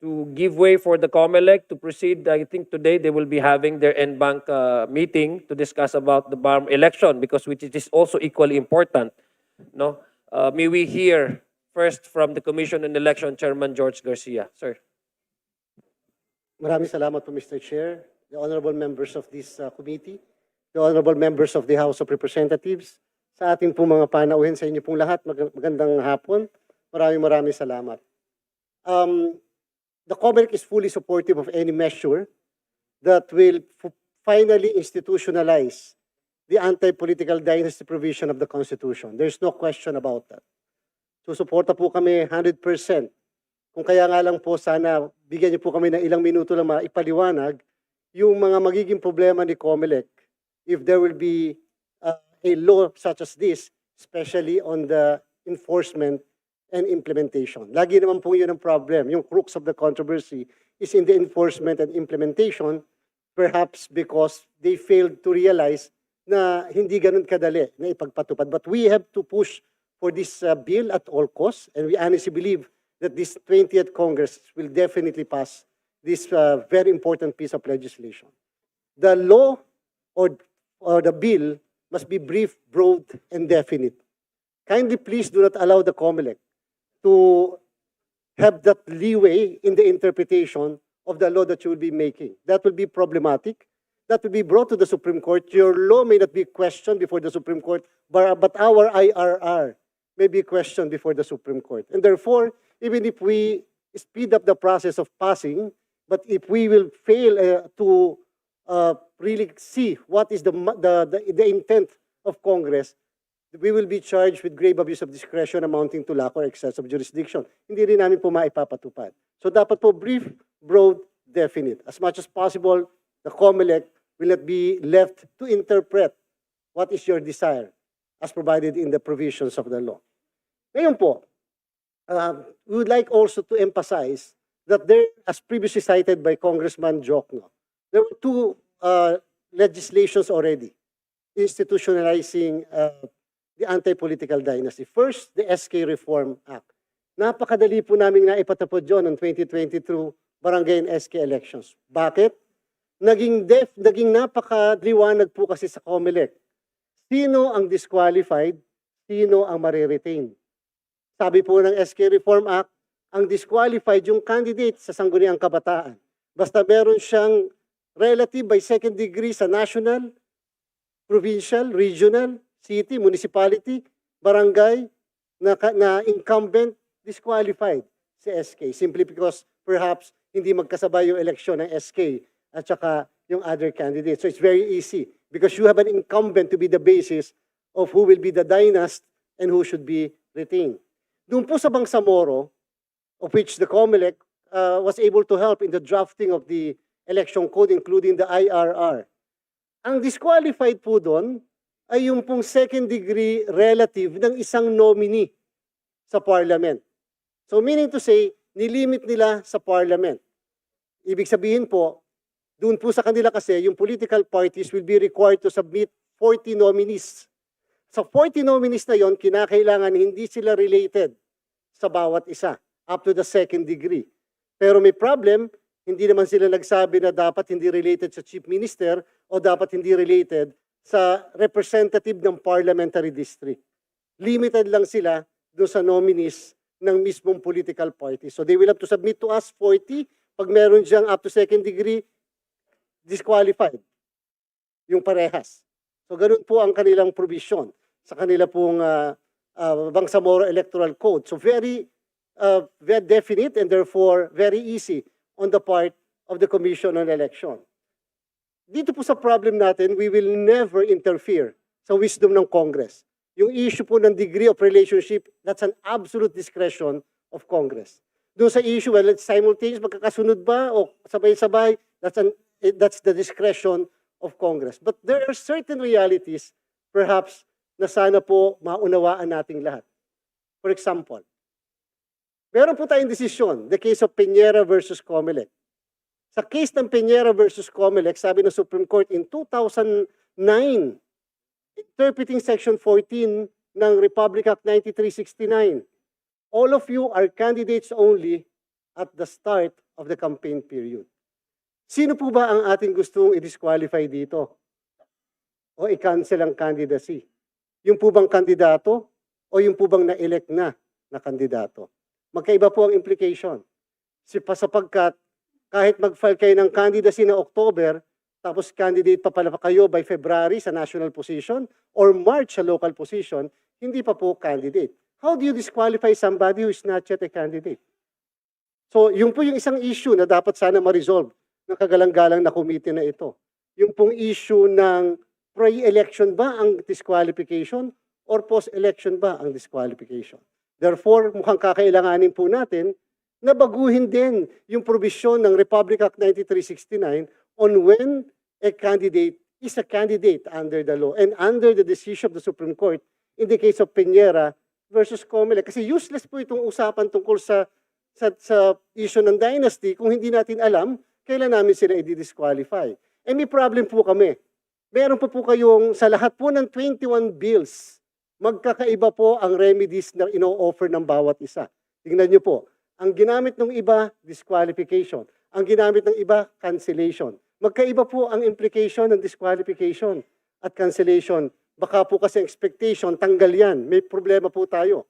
to give way for the Comelec to proceed, I think today they will be having their en-banc meeting to discuss about the BARM election, because which is also equally important. No, may we hear first from the Commission on Election Chairman George Garcia, sir. Maraming salamat po, Mr. Chair, the honorable members of this committee, the honorable members of the House of Representatives, sa ating pong mga panauhin, sa inyo pong lahat, magandang hapon. Maraming salamat. The Comelec is fully supportive of any measure that will finally institutionalize the anti-political dynasty provision of the Constitution. There's no question about that. Susuporta po kami 100%. Kung kaya nga lang po, sana bigyan niyo po kami ng ilang minuto lang maipaliwanag yung mga magiging problema ni Comelec if there will be a law such as this, especially on the enforcement and implementation. Lagi naman po yun ang problem. Yung crux of the controversy is in the enforcement and implementation, perhaps because they failed to realize na hindi ganun kadali na ipagpatupad. But we have to push for this bill at all costs, and we honestly believe that this 20th Congress will definitely pass this very important piece of legislation. The law or the bill must be brief, broad, and definite. Kindly please do not allow the Comelec to have that leeway in the interpretation of the law that you will be making. That will be problematic. That will be brought to the Supreme Court. Your law may not be questioned before the Supreme Court, but our IRR may be questioned before the Supreme Court. And therefore, even if we speed up the process of passing, but if we will fail to really see what is the intent of Congress, we will be charged with grave abuse of discretion amounting to lack or excess of jurisdiction. Hindi rin namin po maipapatupad. So dapat po brief, broad, definite. As much as possible, the Comelec will not be left to interpret what is your desire as provided in the provisions of the law. Ngayon po, we would like also to emphasize that there, as previously cited by Congressman Jokno, there were two legislations already institutionalizing the anti-political dynasty. First, the SK Reform Act. Napakadali po namin naipatapod yun ng 2022 barangay and SK elections. Bakit? Naging napakaliwanag po kasi sa Comelec. Sino ang disqualified? Sino ang mariretain? Sabi po ng SK Reform Act, ang disqualified yung candidate sa Sangguniang Kabataan. Basta meron siyang relative by second degree sa national, provincial, regional, city, municipality, barangay, na incumbent, disqualified si SK. Simply because perhaps hindi magkasabay yung eleksyon ng SK at saka yung other candidates. So it's very easy because you have an incumbent to be the basis of who will be the dynast and who should be retained. Doon po sa Bangsamoro, of which the Comelec was able to help in the drafting of the election code, including the IRR. Ang disqualified po doon ay yung pong second degree relative ng isang nominee sa parliament. So meaning to say, nilimit nila sa parliament. Ibig sabihin po, doon po sa kanila kasi, yung political parties will be required to submit 40 nominees. Sa 40 nominees na yon, kinakailangan hindi sila related sa bawat isa, up to the second degree. Pero may problem, hindi naman sila nagsabi na dapat hindi related sa chief minister o dapat hindi related sa representative ng parliamentary district. Limited lang sila doon sa nominees ng mismong political party. So they will have to submit to us 40. Pag meron diyang up to second degree, disqualified yung parehas. So ganun po ang kanilang provision sa kanila pong Bangsamoro Electoral Code. So very definite and therefore very easy on the part of the Commission on Election. Dito po sa problem natin, we will never interfere sa wisdom ng Congress. Yung issue po ng degree of relationship, that's an absolute discretion of Congress. Doon sa issue, well, it's simultaneous, magkakasunod ba o sabay-sabay, that's the discretion of Congress. But there are certain realities, perhaps, na sana po maunawaan nating lahat. For example, meron po tayong desisyon, the case of Peñera versus Comelec. Sa case ng Peñera versus Comelec, sabi ng Supreme Court in 2009, interpreting Section 14 ng Republic Act 9369, all of you are candidates only at the start of the campaign period. Sino po ba ang ating gustong i-disqualify dito? O i-cancel ang candidacy? Yung po bang kandidato o yung po bang na-elect na kandidato? Magkaiba po ang implication. Sapagkat kahit mag-file kayo ng candidacy na October, tapos candidate pa pala kayo by February sa national position or March sa local position, hindi pa po candidate. How do you disqualify somebody who is not yet a candidate? So, yung po yung isang issue na dapat sana ma-resolve ng kagalang-galang na committee na ito. Yung pong issue ng pre-election ba ang disqualification or post-election ba ang disqualification? Therefore, mukhang kakailanganin po natin na baguhin din yung provision ng Republic Act 9369 on when a candidate is a candidate under the law and under the decision of the Supreme Court in the case of Peñera versus Comelec. Kasi useless po itong usapan tungkol sa issue ng dynasty kung hindi natin alam kailan namin sila i-disqualify. Eh may problem po kami. Meron po kayong sa lahat po ng 21 bills, magkakaiba po ang remedies na ino-offer ng bawat isa. Tingnan niyo po, ang ginamit ng iba, disqualification. Ang ginamit ng iba, cancellation. Magkaiba po ang implication ng disqualification at cancellation. Baka po kasi expectation, tanggal yan. May problema po tayo.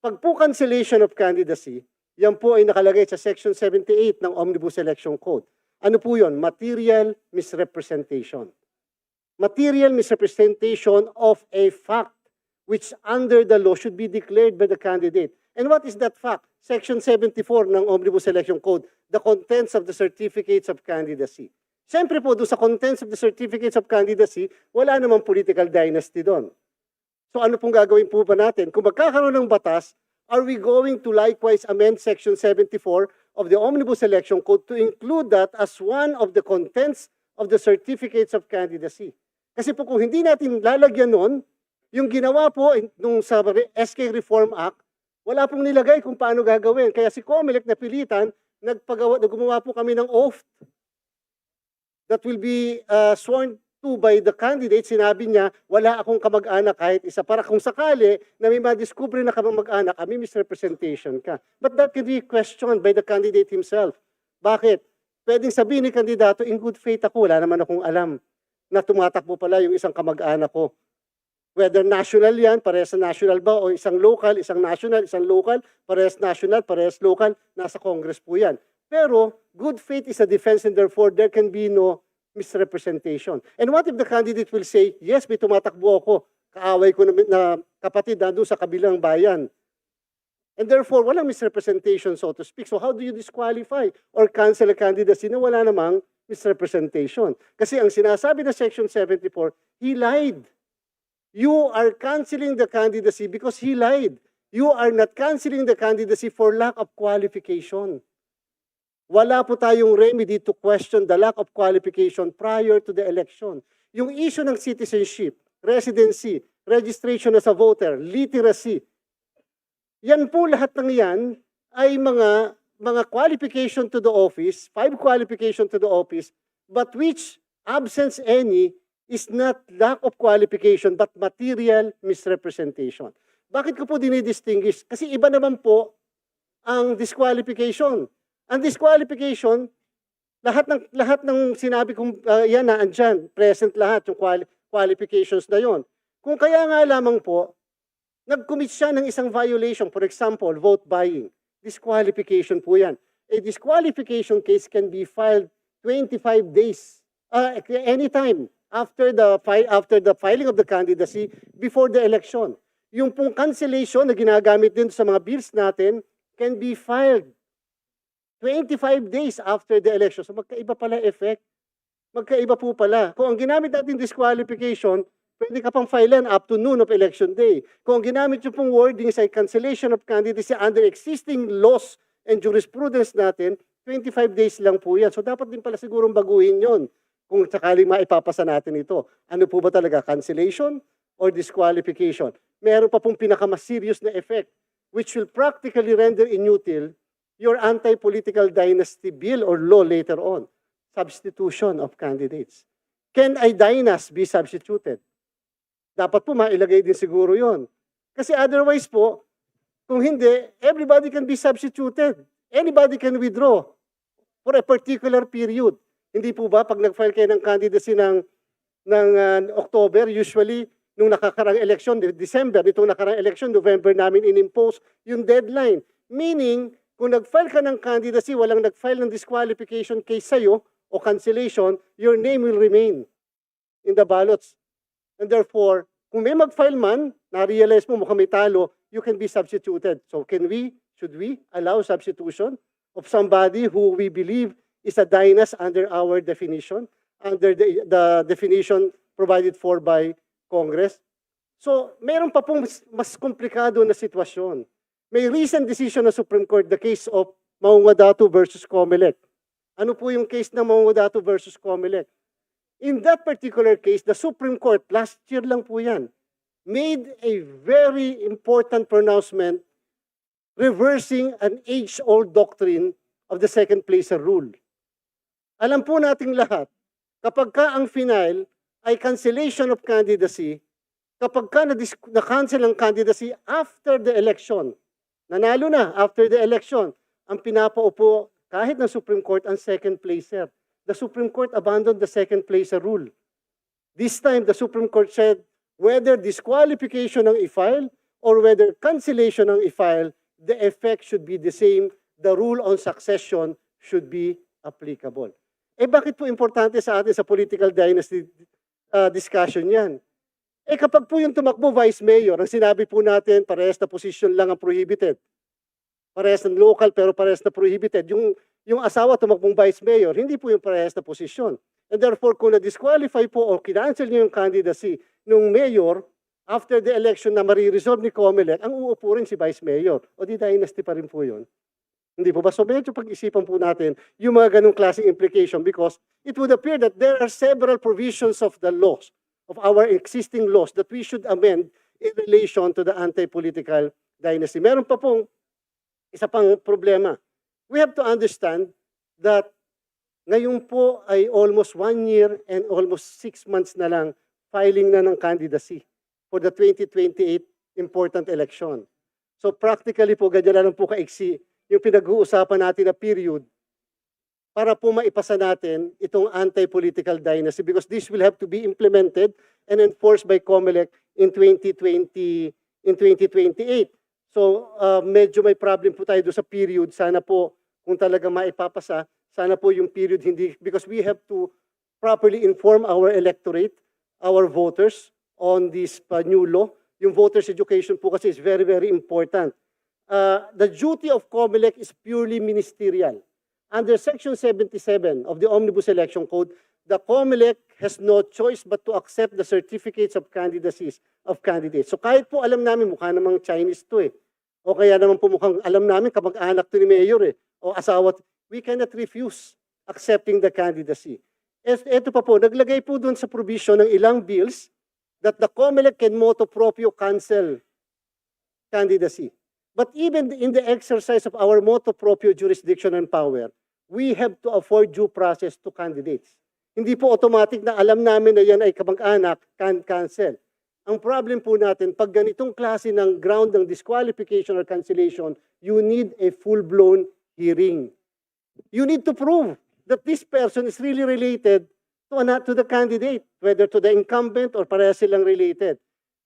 Pag po cancellation of candidacy, yan po ay nakalagay sa Section 78 ng Omnibus Election Code. Ano po yun? Material misrepresentation. Material misrepresentation of a fact which under the law should be declared by the candidate. And what is that fact? Section 74 ng Omnibus Election Code, the contents of the certificates of candidacy. Siyempre po, doon sa contents of the certificates of candidacy, wala namang political dynasty doon. So ano pong gagawin po ba natin? Kung magkakaroon ng batas, are we going to likewise amend Section 74 of the Omnibus Election Code to include that as one of the contents of the certificates of candidacy? Kasi po kung hindi natin lalagyan nun, yung ginawa po nung sa SK Reform Act, wala pong nilagay kung paano gagawin. Kaya si Comelec napilitan, gumawa po kami ng oath that will be sworn to by the candidate. Sinabi niya, wala akong kamag-anak kahit isa. Para kung sakali na may madiscover na kamag-anak, kami misrepresentation ka. But that can be questioned by the candidate himself. Bakit? Pwedeng sabihin ni kandidato, in good faith ako, wala naman akong alam na tumatakbo pala yung isang kamag-anak ko. Whether national yan, parehas na national ba, o isang local, isang national, isang local, parehas national, parehas local, nasa Congress po yan. Pero good faith is a defense and therefore there can be no misrepresentation. And what if the candidate will say, yes, may tumatakbo ako, kaaway ko na kapatid na doon sa kabilang bayan. And therefore, walang misrepresentation, so to speak. So how do you disqualify or cancel a candidacy na wala namang misrepresentation? Kasi ang sinasabi na Section 74, he lied. You are canceling the candidacy because he lied. You are not canceling the candidacy for lack of qualification. Wala po tayong remedy to question the lack of qualification prior to the election. Yung issue ng citizenship, residency, registration as a voter, literacy, yan po lahat ng yan ay mga qualification to the office, 5 qualification to the office, but which absence any is not lack of qualification but material misrepresentation. Bakit ko po dinidistinguish? Kasi iba naman po ang disqualification. Ang disqualification, lahat ng sinabi kong yan na andyan, present lahat yung qualifications na yon. Kung kaya nga lamang po, nag-commit siya ng isang violation, for example, vote buying. Disqualification po yan. A disqualification case can be filed 25 days, anytime after the filing of the candidacy before the election. Yung pong cancellation na ginagamit din sa mga bills natin can be filed 25 days after the election. So magkaiba pala effect. Magkaiba po pala. Kung ang ginamit natin disqualification, pwede ka pang filean up to noon of election day. Kung ang ginamit yung pong wording sa cancellation of candidacy under existing laws and jurisprudence natin, 25 days lang po yan. So dapat din pala sigurong baguhin yon kung sakaling maipapasa natin ito. Ano po ba talaga? Cancellation or disqualification? Meron pa pong pinakamas serious na effect which will practically render inutile your anti-political dynasty bill or law later on. Substitution of candidates. Can a dynasty be substituted? Dapat po mailagay din siguro yon. Kasi otherwise po, kung hindi, everybody can be substituted. Anybody can withdraw for a particular period. Hindi po ba pag nag-file kayo ng candidacy ng October, usually nung nakakarang election, December, itong nakarang election, November namin inimpose yung deadline. Meaning, kung nag-file ka ng candidacy, walang nag-file ng disqualification case sa'yo o cancellation, your name will remain in the ballots. And therefore, kung may mag-file man, na-realize mo mukhang may talo, you can be substituted. So should we allow substitution of somebody who we believe is a dynasty under our definition, under the definition provided for by Congress? So, meron pa pong mas komplikado na sitwasyon. May recent decision ng Supreme Court, the case of Maungadatu versus Comelec. Ano po yung case ng Maungadatu versus Comelec? In that particular case, the Supreme Court, last year lang po yan, made a very important pronouncement reversing an age-old doctrine of the second placer rule. Alam po nating lahat, kapag ka ang final ay cancellation of candidacy, kapag ka na-cancel ang candidacy after the election, nanalo na after the election, ang pinapaupo kahit ng Supreme Court ang second placer. The Supreme Court abandoned the second placer rule. This time, the Supreme Court said, whether disqualification ang i-file or whether cancellation ang i-file, the effect should be the same. The rule on succession should be applicable. Eh bakit po importante sa atin sa political dynasty discussion yan? Eh kapag po yung tumakbo vice mayor, ang sinabi po natin, parehas na position lang ang prohibited. Parehas ng local pero parehas na prohibited. Yung asawa tumakbong vice mayor, hindi po yung parehas na posisyon. And therefore, kung na-disqualify po o kinancel niyo yung candidacy ng mayor, after the election na mariresolve ni Comelec, ang uupo rin si vice mayor. O di dynasty pa rin po yun. Hindi po ba? So medyo pag-isipan po natin yung mga ganong klaseng implication because it would appear that there are several provisions of the laws, of our existing laws that we should amend in relation to the anti-political dynasty. Meron pa pong isa pang problema. We have to understand that ngayon po ay almost 1 year and almost 6 months na lang filing na ng candidacy for the 2028 important election. So practically po, ganyan na lang po kaiksi yung pinag-uusapan natin na period para po maipasa natin itong anti-political dynasty because this will have to be implemented and enforced by Comelec in 2028. So medyo may problem po tayo doon sa period. Sana po kung talaga maipapasa, sana po yung period hindi because we have to properly inform our electorate, our voters on this new law. Yung voters education po kasi is very, very important. The duty of Comelec is purely ministerial. Under Section 77 of the Omnibus Election Code, the Comelec has no choice but to accept the certificates of candidacies of candidates. So kahit po alam namin, mukha namang Chinese to eh. O kaya naman po mukhang alam namin kamag-anak to ni Mayor o asawa. We cannot refuse accepting the candidacy. Ito pa po, naglagay po doon sa provision ng ilang bills that the Comelec can motu proprio cancel candidacy. But even in the exercise of our motu proprio jurisdiction and power, we have to afford due process to candidates. Hindi po automatic na alam namin na yan ay kamag-anak, can cancel. Ang problem po natin, pag ganitong klase ng ground ng disqualification or cancellation, you need a full-blown hearing. You need to prove that this person is really related to the candidate, whether to the incumbent or pareha silang related.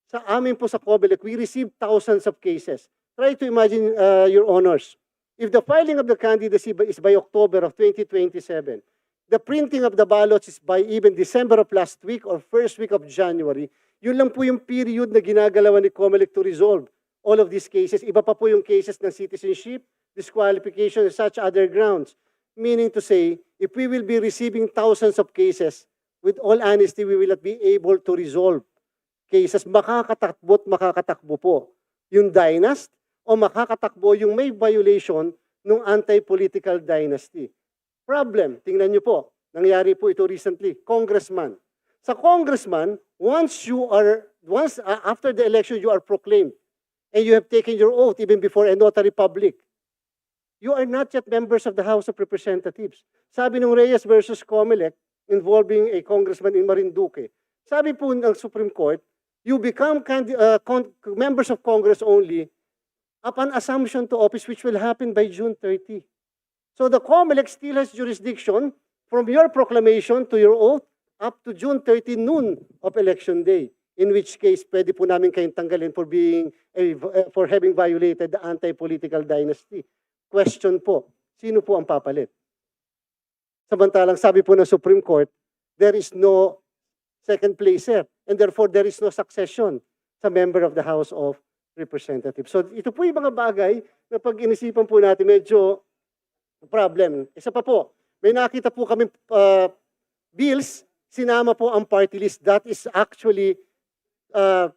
Sa amin po sa Comelec, we receive thousands of cases. Try to imagine, Your Honors, if the filing of the candidacy is by October of 2027, the printing of the ballots is by even December of last week or first week of January, yun lang po yung period na ginagalawan ni Comelec to resolve all of these cases. Iba pa po yung cases ng citizenship, disqualification, and such other grounds. Meaning to say, if we will be receiving thousands of cases, with all honesty, we will not be able to resolve cases. Makakatakbo po yung dynasty o makakatakbo yung may violation ng anti-political dynasty. Problem, tingnan nyo po, nangyari po ito recently, congressman. Sa congressman, after the election you are proclaimed and you have taken your oath even before a notary public, you are not yet members of the House of Representatives. Sabi ng Reyes versus Comelec involving a congressman in Marinduque, sabi po ng Supreme Court, you become members of Congress only upon assumption to office, which will happen by June 30. So the Comelec still has jurisdiction from your proclamation to your oath up to June 30 noon of election day. In which case, pwede po namin kayong tanggalin for having violated the anti-political dynasty. Question po, sino po ang papalit? Samantalang sabi po ng Supreme Court, there is no second placer and therefore there is no succession sa member of the House of Representatives. So ito po yung mga bagay na pag inisipan po natin medyo problem. Isa pa po, may nakita po kami bills, sinama po ang party list. That is actually,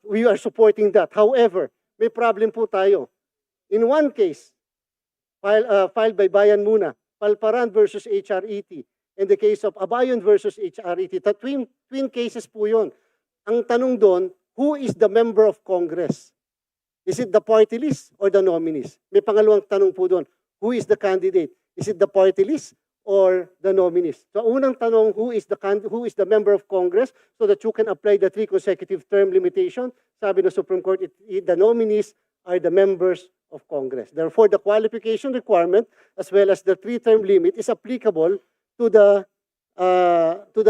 we are supporting that. However, may problem po tayo. In one case, filed by Bayan Muna, Palparan versus HRET. In the case of Akbayan versus HRET, twin cases po yun. Ang tanong doon, who is the member of Congress? Is it the party list or the nominees? May pangalawang tanong po doon, who is the candidate? Is it the party list or the nominees? So unang tanong, who is the member of Congress so that you can apply the 3 consecutive term limitation? Sabi ng Supreme Court, the nominees are the members of Congress. Therefore, the qualification requirement as well as the 3-term limit is applicable to the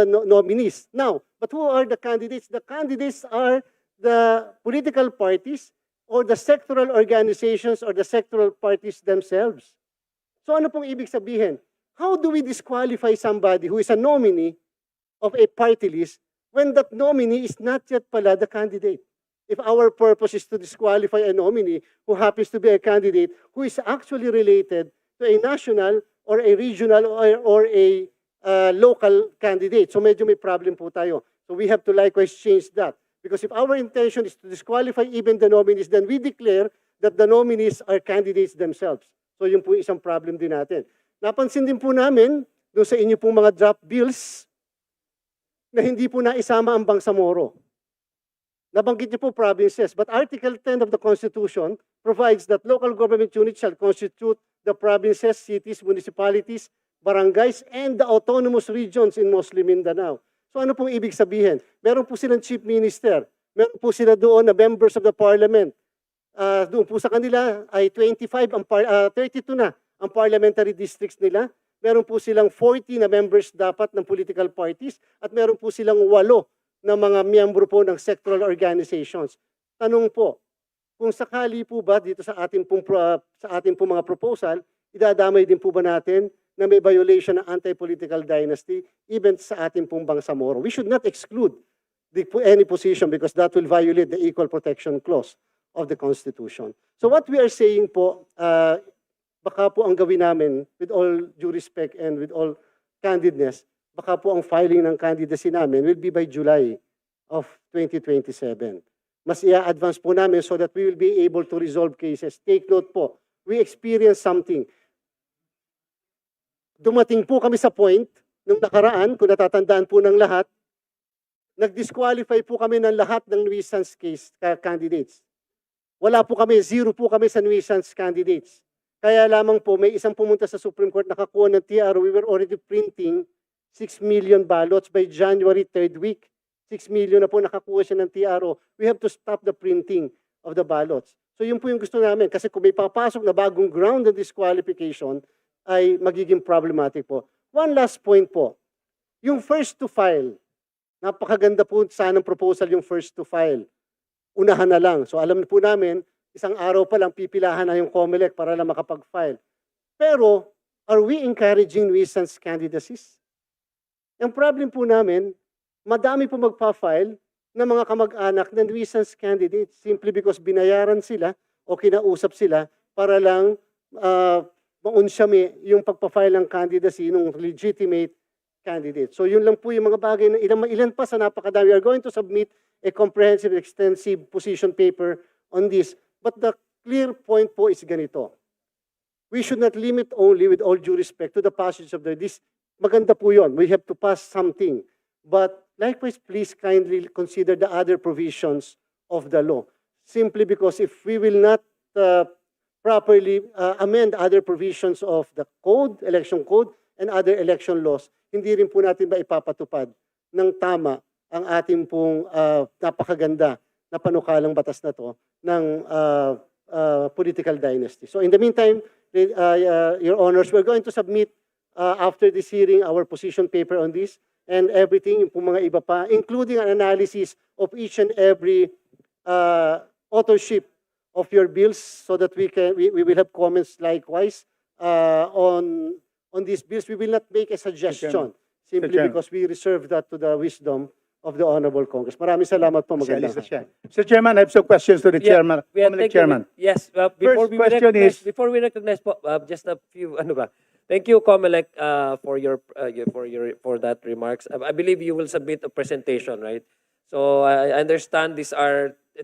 nominees. Now, but who are the candidates? The candidates are the political parties or the sectoral organizations or the sectoral parties themselves. So ano pong ibig sabihin? How do we disqualify somebody who is a nominee of a party list when that nominee is not yet pala the candidate? If our purpose is to disqualify a nominee who happens to be a candidate who is actually related to a national or a regional or a local candidate. So medyo may problem po tayo. So we have to likewise change that. Because if our intention is to disqualify even the nominees, then we declare that the nominees are candidates themselves. So yun po isang problem din natin. Napansin din po namin doon sa inyo pong mga draft bills na hindi po naisama ang Bangsamoro. Nabanggit niyo po provinces, but Article 10 of the Constitution provides that local government units shall constitute the provinces, cities, municipalities, barangays, and the autonomous regions in Muslim Mindanao. So ano pong ibig sabihin? Meron po silang chief minister, meron po sila doon na members of the parliament. Doon po sa kanila ay 32 na ang parliamentary districts nila. Meron po silang 40 na members dapat ng political parties at meron po silang 8 na mga miyembro po ng sectoral organizations. Tanong po, kung sakali po ba dito sa ating pong mga proposal, idadamay din po ba natin na may violation ng anti-political dynasty even sa ating pong Bangsamoro? We should not exclude any position because that will violate the Equal Protection Clause of the Constitution. So what we are saying po, baka po ang gawin namin with all due respect and with all candidness, baka po ang filing ng candidacy namin will be by July of 2027. mas i-advance po namin so that we will be able to resolve cases. Take note po, we experienced something. Dumating po kami sa point, nung nakaraan, kung natatandaan po ng lahat, nag-disqualify po kami ng lahat ng nuisance case candidates. Wala po kami, zero po kami sa nuisance candidates. Kaya lamang po, may isang pumunta sa Supreme Court, nakakuha ng TRO, we were already printing 6 million ballots by January 3rd week. 6 million na po nakakuha siya ng TRO. We have to stop the printing of the ballots. So yun po yung gusto namin. Kasi kung may papasok na bagong ground of disqualification, ay magiging problematic po. One last point po. Yung first to file, napakaganda po sanang proposal yung first to file. Unahan na lang. So alam po namin, isang araw pa lang pipilahan na yung Comelec para lang makapag-file. Pero, are we encouraging nuisance candidacies? Ang problem po namin, madami po magpa-file ng mga kamag-anak ng nuisance candidates simply because binayaran sila o kinausap sila para lang maunsyami yung pagpa-file ng candidacy ng legitimate candidate. So yun lang po yung mga bagay na ilan pa sa napakadami. We are going to submit a comprehensive, extensive position paper on this. But the clear point po is ganito. We should not limit only, with all due respect, to the passage of this. Maganda po yun. We have to pass something. But likewise, please kindly consider the other provisions of the law. Simply because if we will not properly amend other provisions of the code, election code, and other election laws, hindi rin po natin ba ipapatupad ng tama ang ating pong napakaganda na panukalang batas na to ng political dynasty. So in the meantime, Your Honors, we're going to submit after this hearing our position paper on this and everything, yung mga iba pa, including an analysis of each and every authorship of your bills so that we will have comments likewise on these bills. We will not make a suggestion simply because we reserve that to the wisdom of the Honorable Congress. Maraming salamat po. Magandang hapon. Mr. Chairman, I have some questions to the chairman. Thank Chairman. you. Yes, First question is, before we recognize po, just a few, thank you, Comelec, for that remarks. I believe you will submit a presentation, right? So I understand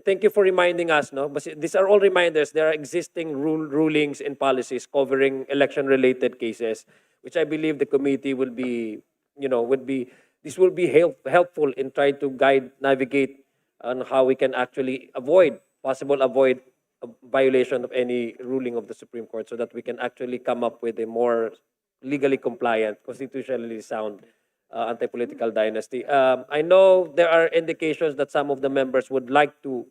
thank you for reminding us, no? But these are all reminders. There are existing rulings and policies covering election-related cases, which I believe the committee will be, this will be helpful in trying to navigate on how we can actually avoid a violation of any ruling of the Supreme Court so that we can actually come up with a more legally compliant, constitutionally sound anti-political dynasty. I know there are indications that some of the members would like to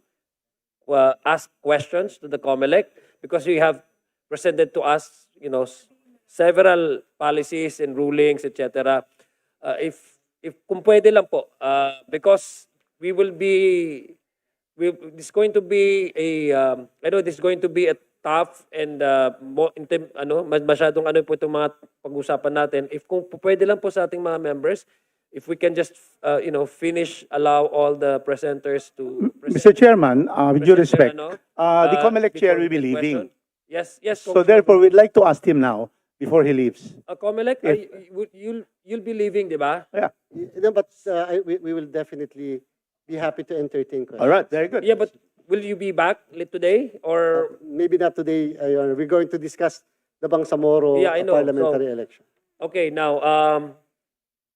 ask questions to the Comelec because we have presented to us, several policies and rulings, etc. If kung pwede lang po, because this is going to be a tough and masyadong po itong mga pag-usapan natin. If kung pwede lang po sa ating mga members, if we can just allow all the presenters to present. Mr. Chairman, with due respect, the Comelec chair will be leaving. Yes. So therefore, we'd like to ask him now before he leaves. Comelec, you'll be leaving, di ba? Yeah. No, but we will definitely be happy to entertain questions. All right, very good. Yeah, but will you be back today or maybe not today, Your Honor. We're going to discuss the Bangsamoro Yeah, I know. parliamentary election. Okay, now,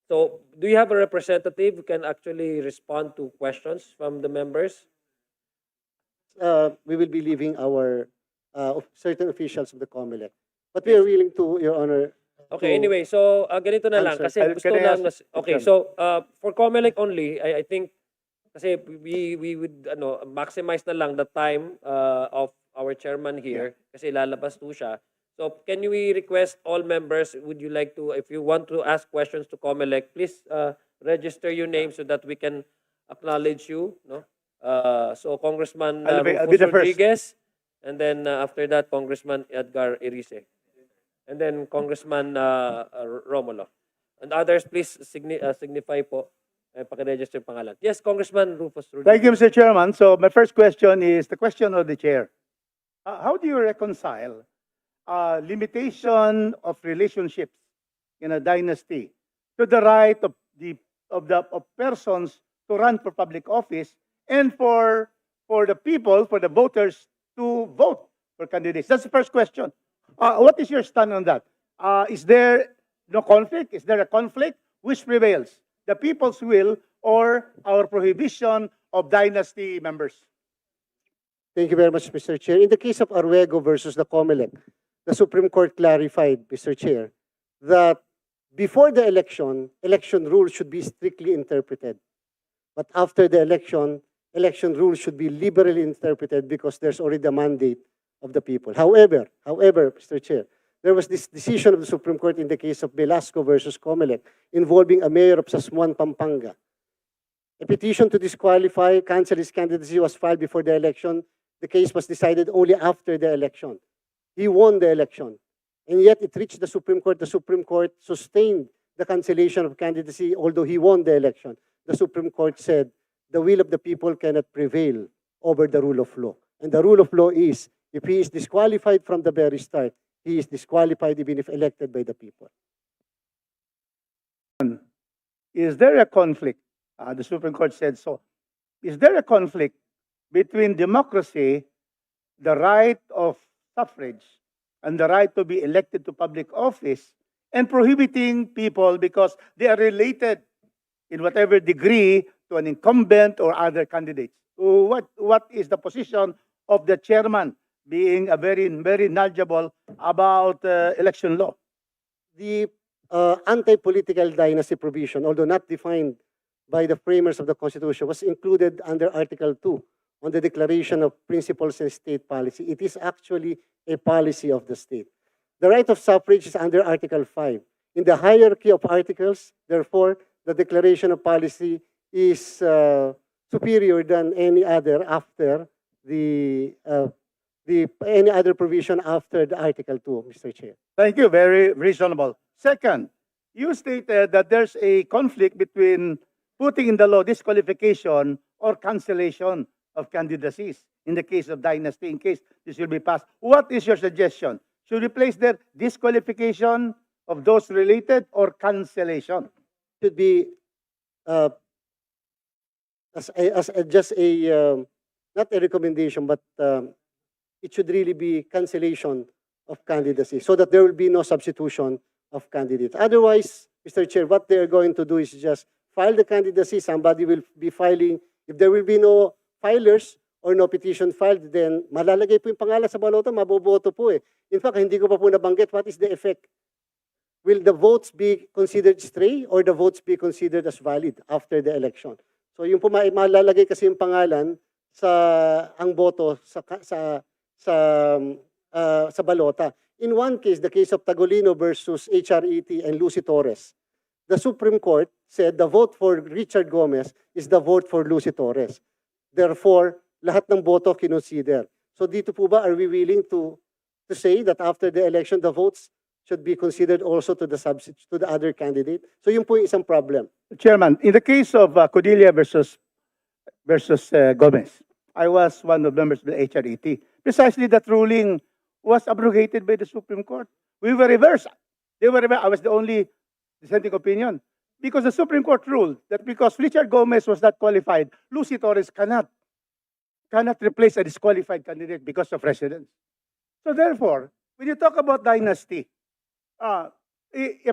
so do you have a representative who can actually respond to questions from the members? We will be leaving our certain officials of the Comelec. But we are willing to, Your Honor. Okay, anyway, so ganito na lang kasi I'll- gusto can I lang ask- okay, so for Comelec only, I think kasi we would maximize na lang the time of our chairman here kasi lalabas po siya. So can we request all members, would you like to, if you want to ask questions to Comelec, please register your name so that we can acknowledge you, no? So Congressman I'll be Rufus the first. Rodriguez, and then after that Congressman Edgar Erice, and then Congressman Romulo, and others please signify po, paki-register pangalan. Yes, Congressman Rufus Rodriguez. Thank you, Mr. Chairman. So my first question is the question of the chair. How do you reconcile limitation of relationships in a dynasty to the right of persons to run for public office and for for the people, for the voters to vote for candidates? That's the first question. What is your stand on that? Is there no conflict? Is there a conflict? Which prevails? The people's will or our prohibition of dynasty members? Thank you very much, Mr. Chair. In the case of Arwego versus the Comelec, the Supreme Court clarified, Mr. Chair, that before the election rules should be strictly interpreted. But after the election rules should be liberally interpreted because there's already a mandate of the people. However, Mr. Chair, there was this decision of the Supreme Court in the case of Velasco versus Comelec involving a mayor of Sasmuan, Pampanga. A petition to disqualify, cancel his candidacy was filed before the election. The case was decided only after the election. He won the election. And yet it reached the Supreme Court. The Supreme Court sustained the cancellation of candidacy, although he won the election. The Supreme Court said the will of the people cannot prevail over the rule of law. And the rule of law is, if he is disqualified from the very start, he is disqualified even if elected by the people. Is there a conflict? The Supreme Court said so. Is there a conflict between democracy, the right of suffrage, and the right to be elected to public office, and prohibiting people because they are related in whatever degree to an incumbent or other candidates? What is the position of the chairman, being a very knowledgeable about election law? The anti-political dynasty provision, although not defined by the framers of the Constitution, was included under Article 2 on the Declaration of Principles and State Policy. It is actually a policy of the state. The right of suffrage is under Article 5. In the hierarchy of articles, therefore, the Declaration of Policy is superior than any other after any other provision after the Article 2, Mr. Chair. Thank you. Very reasonable. Second, you stated that there's a conflict between putting in the law disqualification or cancellation of candidacies in the case of dynasty, in case this will be passed. What is your suggestion? Should we place there disqualification of those related or cancellation? Should be just a not a recommendation, but it should really be cancellation of candidacy so that there will be no substitution of candidates. Otherwise, Mr. Chair, what they are going to do is just file the candidacy. Somebody will be filing. If there will be no filers or no petition filed, then malalagay po yung pangalan sa balota, maboboto po eh. In fact, hindi ko pa po nabanggit what is the effect. Will the votes be considered stray or the votes be considered as valid after the election? So yung po malalagay kasi yung pangalan sa ang boto sa balota. In one case, the case of Tagolino versus HRET and Lucy Torres, the Supreme Court said the vote for Richard Gomez is the vote for Lucy Torres. Therefore, lahat ng boto kinonsider. So dito po ba, are we willing to say that after the election, the votes should be considered also to the other candidate? So yun po yung isang problem. Chairman, in the case of Codilla versus Gomez, I was one of the members of the HRET. Precisely that ruling was abrogated by the Supreme Court. We were reversed. They were reversed. I was the only dissenting opinion. Because the Supreme Court ruled that because Richard Gomez was not qualified, Lucy Torres cannot replace a disqualified candidate because of residence. So therefore, when you talk about dynasty, a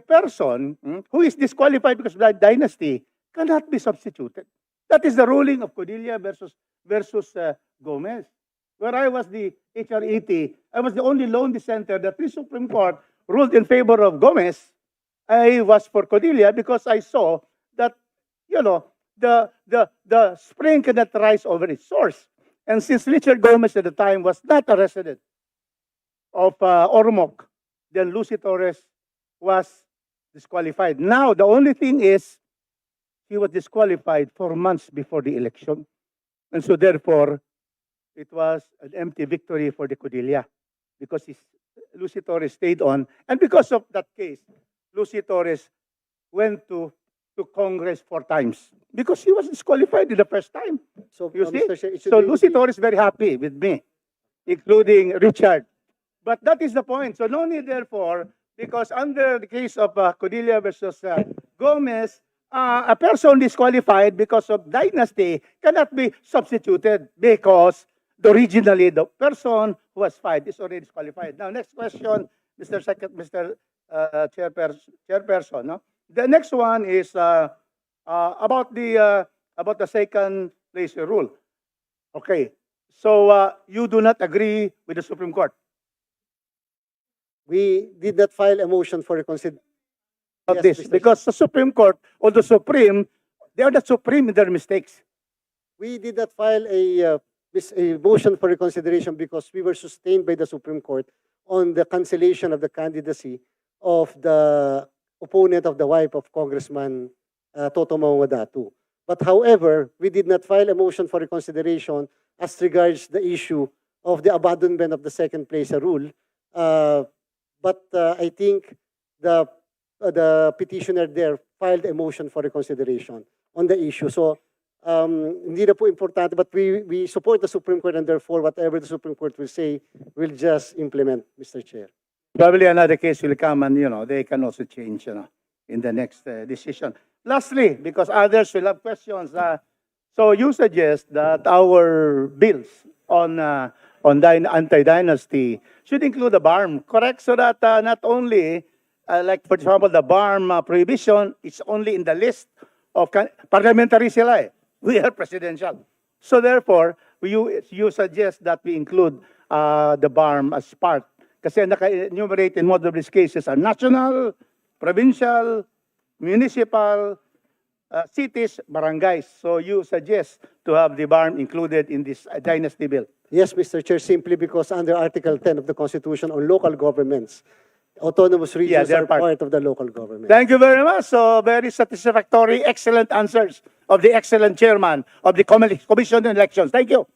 person who is disqualified because of that dynasty cannot be substituted. That is the ruling of Codilla versus Gomez. Where I was the HRET, I was the only lone dissenter that the Supreme Court ruled in favor of Gomez. I was for Codilla because I saw that, the spring cannot rise over its source. And since Richard Gomez at the time was not a resident of Ormoc, then Lucy Torres was disqualified. Now, the only thing is, he was disqualified 4 months before the election. And so therefore, it was an empty victory for the Codilla because Lucy Torres stayed on. And because of that case, Lucy Torres went to Congress 4 times because she was disqualified in the first time. So, you see? Mr. Chair, So Lucy Torres is very happy with me, including Richard. But that is the point. So no need, therefore, because under the case of Codilla versus Gomez, a person disqualified because of dynasty cannot be substituted because originally the person who was fired is already disqualified. Now, next question, Mr. Chairperson. No? The next one is about the second place rule. Okay, so you do not agree with the Supreme Court. We did not file a motion for reconsideration. Of this, because the Supreme Court or the Supreme, they are the supreme in their mistakes. We did not file a motion for reconsideration because we were sustained by the Supreme Court on the cancellation of the candidacy of the opponent of the wife of Congressman Toto Mamadatu. But however, we did not file a motion for reconsideration as regards the issue of the abandonment of the second place rule. But I think the petitioner there filed a motion for reconsideration on the issue. So, hindi na po importante, but we support the Supreme Court, and therefore, whatever the Supreme Court will say, we'll just implement, Mr. Chair. Probably another case will come and, they can also change, in the next decision. Lastly, because others will have questions, so you suggest that our bills on anti-dynasty should include a BARM, correct? So that not only, like for example, the BARM prohibition is only in the list of parliamentary sila eh. We are presidential. So therefore, you suggest that we include the BARM as part. Kasi naka-enumerate in most of these cases are national, provincial, municipal, cities, barangays. So you suggest to have the BARM included in this dynasty bill? Yes, Mr. Chair, simply because under Article 10 of the Constitution on local governments, autonomous regions are part of the local government. Thank you very much. So very satisfactory, excellent answers of the excellent chairman of the Commission on Elections. Thank you.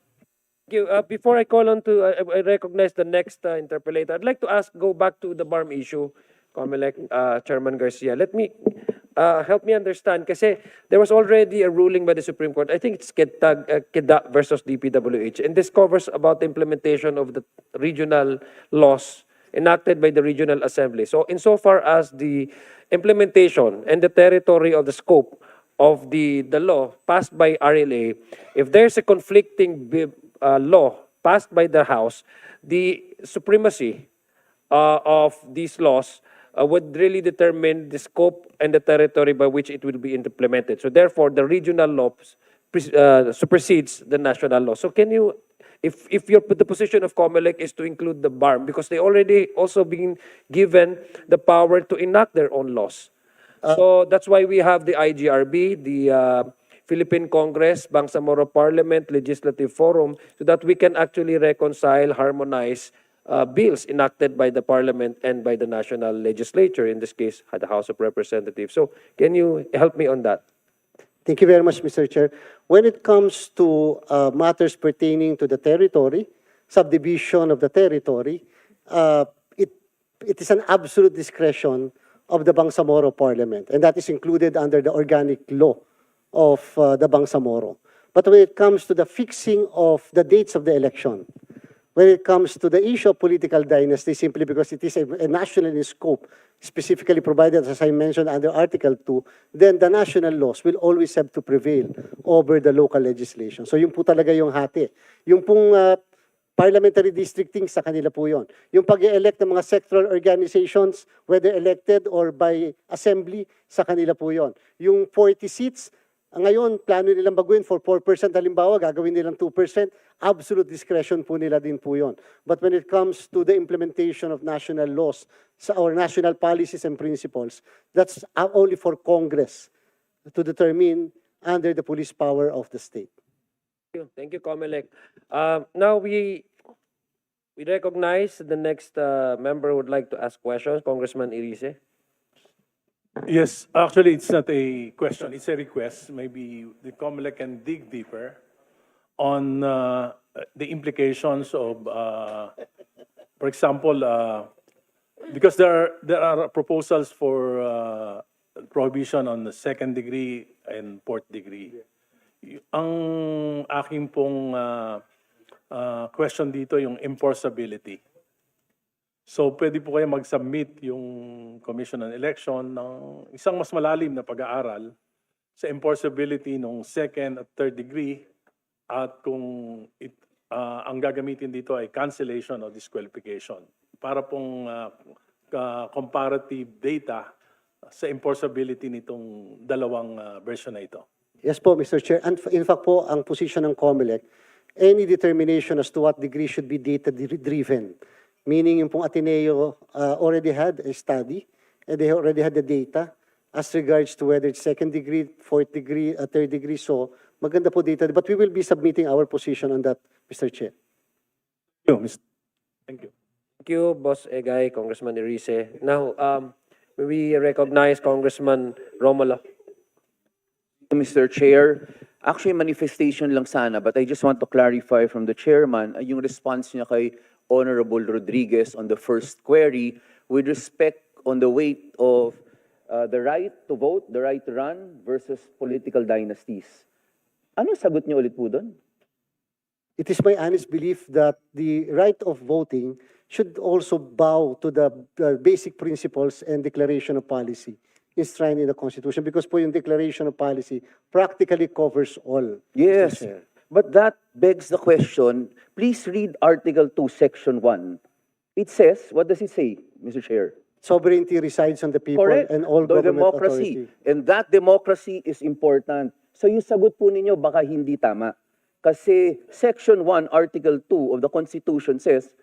Thank you. Before I call on to, I recognize the next interpellator. I'd like to go back to the BARM issue, Comelec, Chairman Garcia. Let me, help me understand, kasi there was already a ruling by the Supreme Court. I think it's Kedah versus DPWH, and this covers about the implementation of the regional laws enacted by the regional assembly. So insofar as the implementation and the territory of the scope of the law passed by RLA, if there's a conflicting law passed by the House, the supremacy of these laws would really determine the scope and the territory by which it will be implemented. So therefore, the regional law supersedes the national law. So can you, if the position of Comelec is to include the BARM, because they already also been given the power to enact their own laws. So that's why we have the IGRB, the Philippine Congress, Bangsamoro Parliament, Legislative Forum, so that we can actually reconcile, harmonize bills enacted by the Parliament and by the national legislature, in this case, the House of Representatives. So can you help me on that? Thank you very much, Mr. Chair. When it comes to matters pertaining to the territory, subdivision of the territory, it is an absolute discretion of the Bangsamoro Parliament, and that is included under the organic law of the Bangsamoro. But when it comes to the fixing of the dates of the election, when it comes to the issue of political dynasty, simply because it is a national in scope, specifically provided, as I mentioned, under Article 2, then the national laws will always have to prevail over the local legislation. So yun po talaga yung hati. Yung pong parliamentary districting, sa kanila po yun. Yung pag-elect ng mga sectoral organizations, whether elected or by assembly, sa kanila po yun. Yung 40 seats, ngayon, plano nilang baguhin for 4%, halimbawa, gagawin nilang 2%, absolute discretion po nila din po yun. But when it comes to the implementation of national laws or national policies and principles, that's only for Congress to determine under the police power of the state. Thank you, Comelec. Now we recognize the next member who would like to ask questions, Congressman Irise. Yes, actually, it's not a question, it's a request. Maybe the Comelec can dig deeper on the implications of, for example, because there are proposals for prohibition on the second degree and fourth degree. Ang aking pong question dito yung enforceability. So, pwede po kayo mag-submit yung Commission on Election ng isang mas malalim na pag-aaral sa enforceability ng second at third degree at kung ang gagamitin dito ay cancellation o disqualification para pong comparative data sa enforceability nitong dalawang version na ito. Yes po, Mr. Chair. And in fact po, ang position ng Comelec, any determination as to what degree should be data-driven. Meaning yung pong Ateneo already had a study and they already had the data as regards to whether it's second degree, fourth degree, third degree. So maganda po data. But we will be submitting our position on that, Mr. Chair. Thank you. Thank you, Boss Egay, Congressman Erice. Now, we recognize Congressman Romulo. Mr. Chair, actually manifestation lang sana, but I just want to clarify from the chairman, yung response niya kay Honorable Rodriguez on the first query with respect on the weight of the right to vote, the right to run versus political dynasties. Ano sagot niyo ulit po doon? It is my honest belief that the right of voting should also bow to the basic principles and declaration of policy enshrined in the Constitution, because po yung declaration of policy practically covers all. Yes, but that begs the question. Please read Article 2, Section 1. It says, what does it say, Mr. Chair? Sovereignty resides on the people Correct. and all The government democracy. authority. And that democracy is important. So yung sagot po ninyo baka hindi tama. Kasi Section 1, Article 2 of the Constitution says,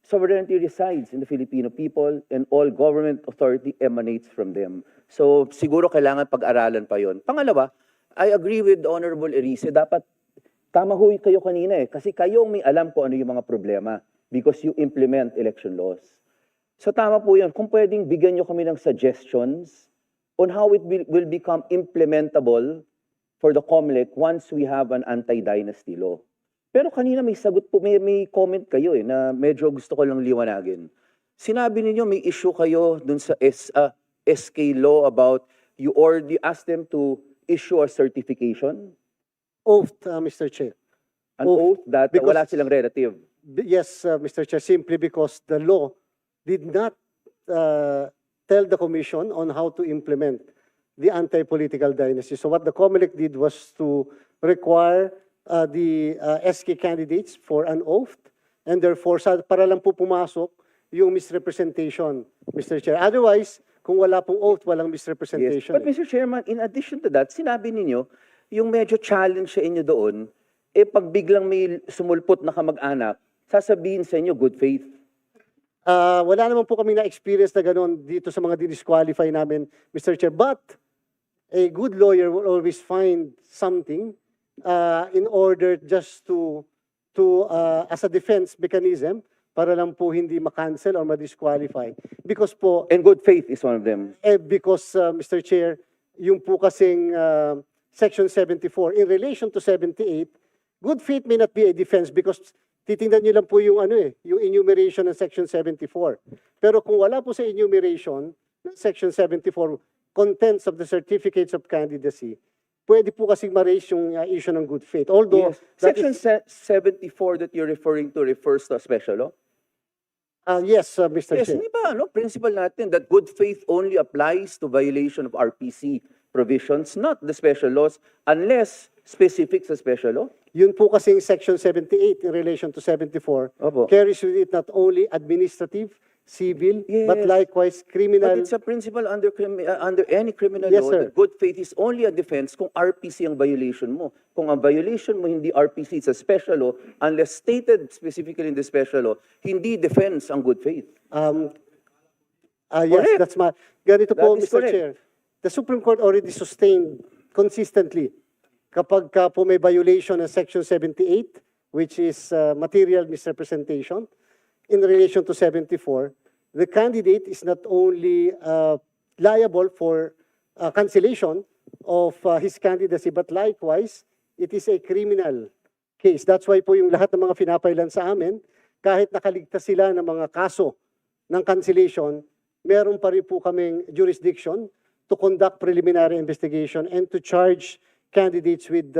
sovereignty resides in the Filipino people and all government authority emanates from them. So siguro kailangan pag-aralan pa yon. Pangalawa, I agree with Honorable Erice, dapat tama ho kayo kanina kasi kayo may alam kung ano yung mga problema because you implement election laws. So tama po yun. Kung pwedeng bigyan nyo kami ng suggestions on how it will become implementable for the Comelec once we have an anti-dynasty law. Pero kanina may sagot po, may comment kayo na medyo gusto ko lang liwanagin. Sinabi ninyo may issue kayo dun sa SK law about you asked them to issue a certification? Oath, Mr. Chair. An oath that wala silang relative? Yes, Mr. Chair, simply because the law did not tell the Commission on how to implement the anti-political dynasty. So what the Comelec did was to require the SK candidates for an oath, and therefore, para lang po pumasok yung misrepresentation, Mr. Chair. Otherwise, kung wala pong oath, walang misrepresentation. Yes. But Mr. Chairman, in addition to that, sinabi ninyo, yung medyo challenge sa inyo doon, pag biglang may sumulpot na kamag-anak, sasabihin sa inyo, good faith. Wala naman po kami na-experience na gano'n dito sa mga disqualify namin, Mr. Chair. But a good lawyer will always find something in order just to as a defense mechanism para lang po hindi ma-cancel or ma-disqualify. Because po... And good faith is one of them. Because, Mr. Chair, yung po kasing Section 74, in relation to 78, good faith may not be a defense because titingnan nyo lang po yung yung enumeration ng Section 74. Pero kung wala po sa enumeration ng Section 74, contents of the certificates of candidacy, pwede po kasing ma-raise yung issue ng good faith. Although, Section 74 that you're referring to refers to a special law? Yes, Mr. Yes, Chair. hindi ba, principle natin that good faith only applies to violation of RPC provisions, not the special laws, unless specific sa special law? Yun po kasing Section 78 in relation to 74 carries with it not only administrative, civil, but likewise criminal. But it's a principle under any criminal Yes, law sir. that good faith is only a defense kung RPC ang violation mo. Kung ang violation mo hindi RPC, it's a special law, unless stated specifically in the special law, hindi defense ang good faith. Yes, that's my... Ganito po, That is Mr. correct. Chair. The Supreme Court already sustained consistently kapag po may violation ng Section 78, which is material misrepresentation, in relation to 74, the candidate is not only liable for cancellation of his candidacy, but likewise, it is a criminal case. That's why po yung lahat ng mga pinapailan sa amin, kahit nakaligtas sila ng mga kaso ng cancellation, meron pa rin po kaming jurisdiction to conduct preliminary investigation and to charge candidates with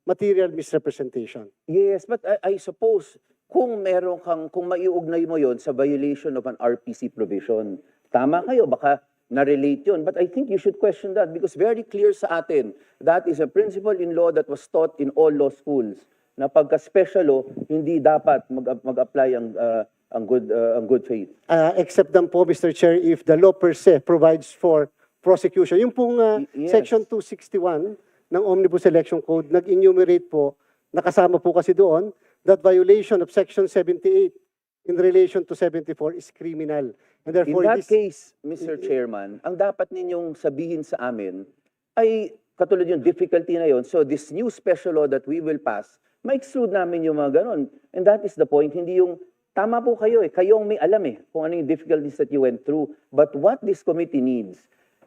material misrepresentation. Yes, but I suppose kung meron kung maiugnay mo yon sa violation of an RPC provision, tama kayo, baka na-relate yun. But I think you should question that because very clear sa atin, that is a principle in law that was taught in all law schools, na pagka special law, hindi dapat mag-apply ang good faith. Except dan po, Mr. Chair, if the law per se provides for prosecution. Yung pong Yes. Section 261 ng Omnibus Election Code, nag-enumerate po, nakasama po kasi doon, that violation of Section 78 in relation to 74 is criminal. And In therefore, that case, Mr. Chairman, ang dapat ninyong sabihin sa amin ay katulad yung difficulty na yon. So this new special law that we will pass, ma-exclude namin yung mga ganon. And that is the point. Hindi yung, tama po kayo eh. Kayo ang may alam eh kung ano yung difficulties that you went through. But what this committee needs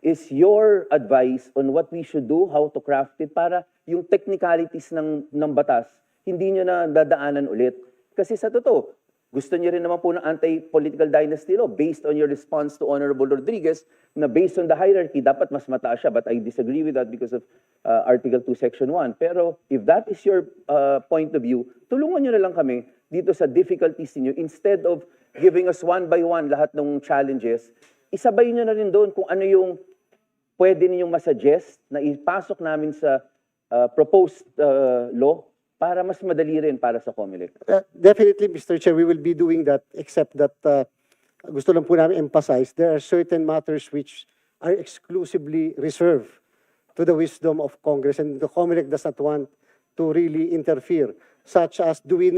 is your advice on what we should do, how to craft it, para yung technicalities ng batas, hindi nyo na dadaanan ulit. Kasi sa totoo, gusto niyo rin naman po ng anti-political dynasty law based on your response to Honorable Rodriguez na based on the hierarchy, dapat mas mataas siya. But I disagree with that because of Article 2, Section 1. Pero if that is your point of view, tulungan niyo na lang kami dito sa difficulties niyo. Instead of giving us one by one lahat ng challenges, isabay niyo na rin doon kung ano yung pwede ninyong masuggest na ipasok namin sa proposed law para mas madali rin para sa Comelec. definitely, Mr. Chair, we will be doing that, except that gusto lang po namin emphasize, there are certain matters which are exclusively reserved to the wisdom of Congress, and the Comelec does not want to really interfere, such as do we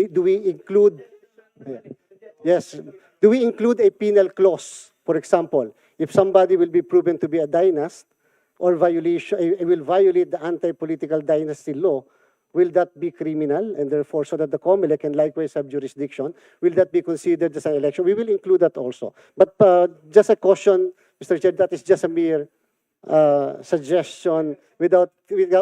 include, yes, do we include a penal clause, for example, if somebody will be proven to be a dynast or will violate the anti-political dynasty law, will that be criminal, and therefore, so that the Comelec can likewise have jurisdiction, will that be considered as an election? We will include that also. But just a caution, Mr. Chair, that is just a mere suggestion without